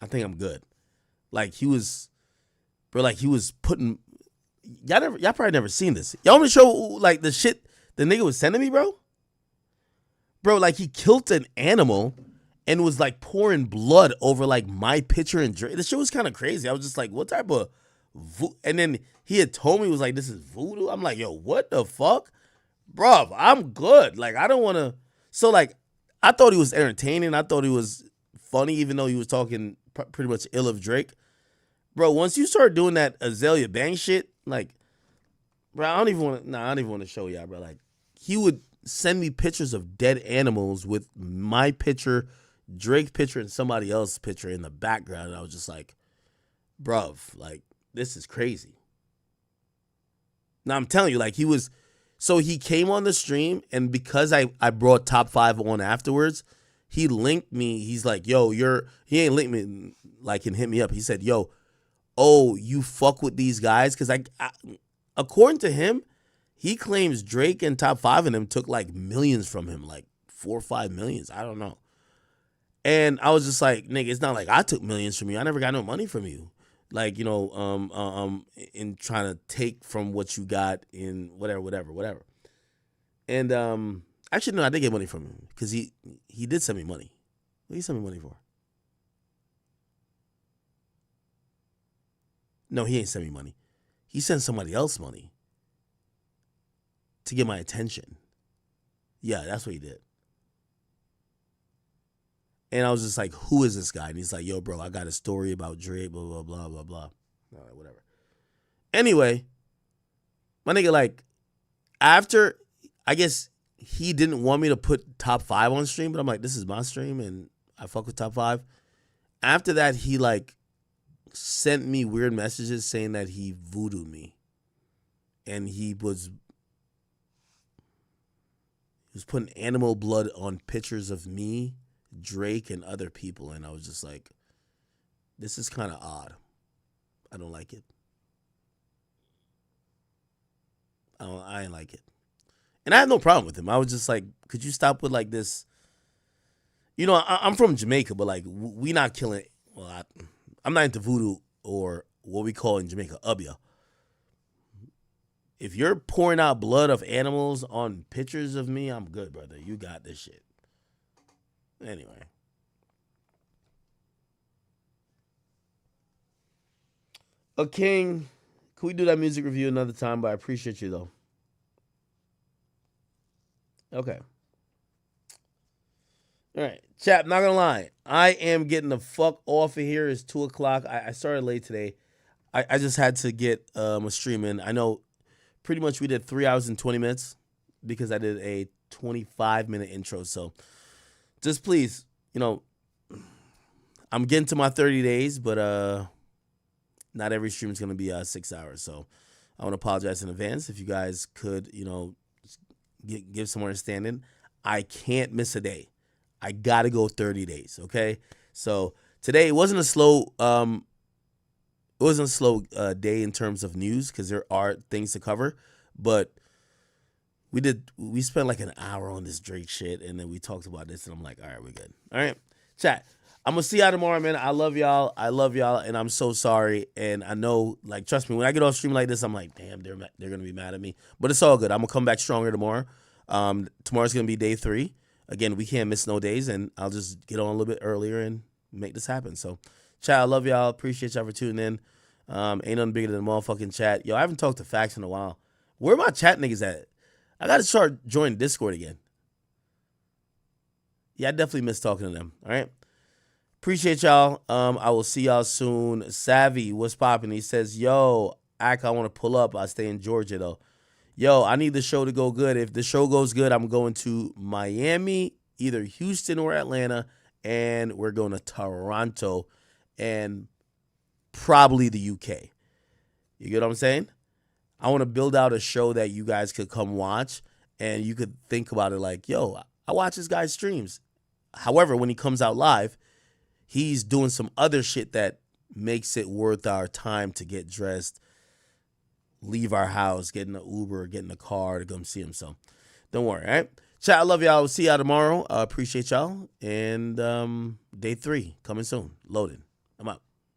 I think I'm good. Like, he was, bro, like, he was putting, y'all probably never seen this. Y'all want me to show, like, the shit the nigga was sending me, bro? Bro, like, he killed an animal and was, like, pouring blood over, like, my picture and Drake. The shit was kind of crazy. I was just like, what type of, and then he had told me, he was like, this is voodoo. I'm like, yo, what the fuck? Bro, I'm good. Like, I don't want to, so, like, I thought he was entertaining. I thought he was funny, even though he was talking pretty much ill of Drake. Bro, once you start doing that Azalea Banks shit, like, bro, I don't even want to show y'all, bro. Like, he would send me pictures of dead animals with my picture, Drake's picture, and somebody else's picture in the background. And I was just like, bruv, like, this is crazy. Now, I'm telling you, like, so he came on the stream, and because I brought top 5 on afterwards, he linked me. He's like, yo, he ain't linked me, like, and hit me up. He said, yo, oh, you fuck with these guys? Because I according to him, he claims Drake and top 5 of them took like millions from him, like 4 or 5 millions. I don't know. And I was just like, nigga, it's not like I took millions from you. I never got no money from you. Like, you know, in trying to take from what you got in whatever. And actually, no, I did get money from him because he did send me money. What did he send me money for? No, he ain't send me money. He sent somebody else money to get my attention. Yeah, that's what he did. And I was just like, who is this guy? And he's like, yo, bro, I got a story about Drake, blah, blah, blah, blah, blah. All right, whatever. Anyway, my nigga, like, after, I guess he didn't want me to put top 5 on stream, but I'm like, this is my stream, and I fuck with top 5. After that, he, like, sent me weird messages saying that he voodooed me. And he was putting animal blood on pictures of me, Drake, and other people. And I was just like, this is kind of odd. I don't like it. I didn't like it. And I had no problem with him. I was just like, could you stop with like this? You know, I'm from Jamaica, but like, we not killing, well, I'm not into voodoo or what we call in Jamaica, ubia. If you're pouring out blood of animals on pictures of me, I'm good, brother. You got this shit. Anyway. King, can we do that music review another time? But I appreciate you, though. Okay. All right. Chat, not going to lie. I am getting the fuck off of here. It's 2 o'clock. I started late today. I just had to get a stream in. I know pretty much we did 3 hours and 20 minutes because I did a 25-minute intro. So just please, I'm getting to my 30 days, but not every stream is going to be 6 hours. So I want to apologize in advance. If you guys could, give some understanding. I can't miss a day. I got to go 30 days, okay? So today it wasn't a slow day in terms of news because there are things to cover, but we spent like an hour on this Drake shit, and then we talked about this, and I'm like, all right, we're good. All right, chat. I'm gonna see y'all tomorrow, man. I love y'all, and I'm so sorry. And I know, like, trust me, when I get off stream like this, I'm like, damn, they're gonna be mad at me, but it's all good. I'm gonna come back stronger tomorrow. Tomorrow's gonna be day 3. Again, we can't miss no days, and I'll just get on a little bit earlier and make this happen. So, chat, I love y'all. Appreciate y'all for tuning in. Ain't nothing bigger than the motherfucking chat. Yo, I haven't talked to Facts in a while. Where my chat niggas at? I got to start joining Discord again. Yeah, I definitely miss talking to them. All right? Appreciate y'all. I will see y'all soon. Savvy, what's poppin'? He says, yo, I want to pull up. I stay in Georgia, though. Yo, I need the show to go good. If the show goes good, I'm going to Miami, either Houston or Atlanta, and we're going to Toronto and probably the UK. You get what I'm saying? I want to build out a show that you guys could come watch, and you could think about it like, yo, I watch this guy's streams. However, when he comes out live, he's doing some other shit that makes it worth our time to get dressed, leave our house, get in an Uber, get in a car to come see him. So don't worry, all right? Chat, I love y'all. We'll see y'all tomorrow. Appreciate y'all. And day 3 coming soon. Loaded. I'm out.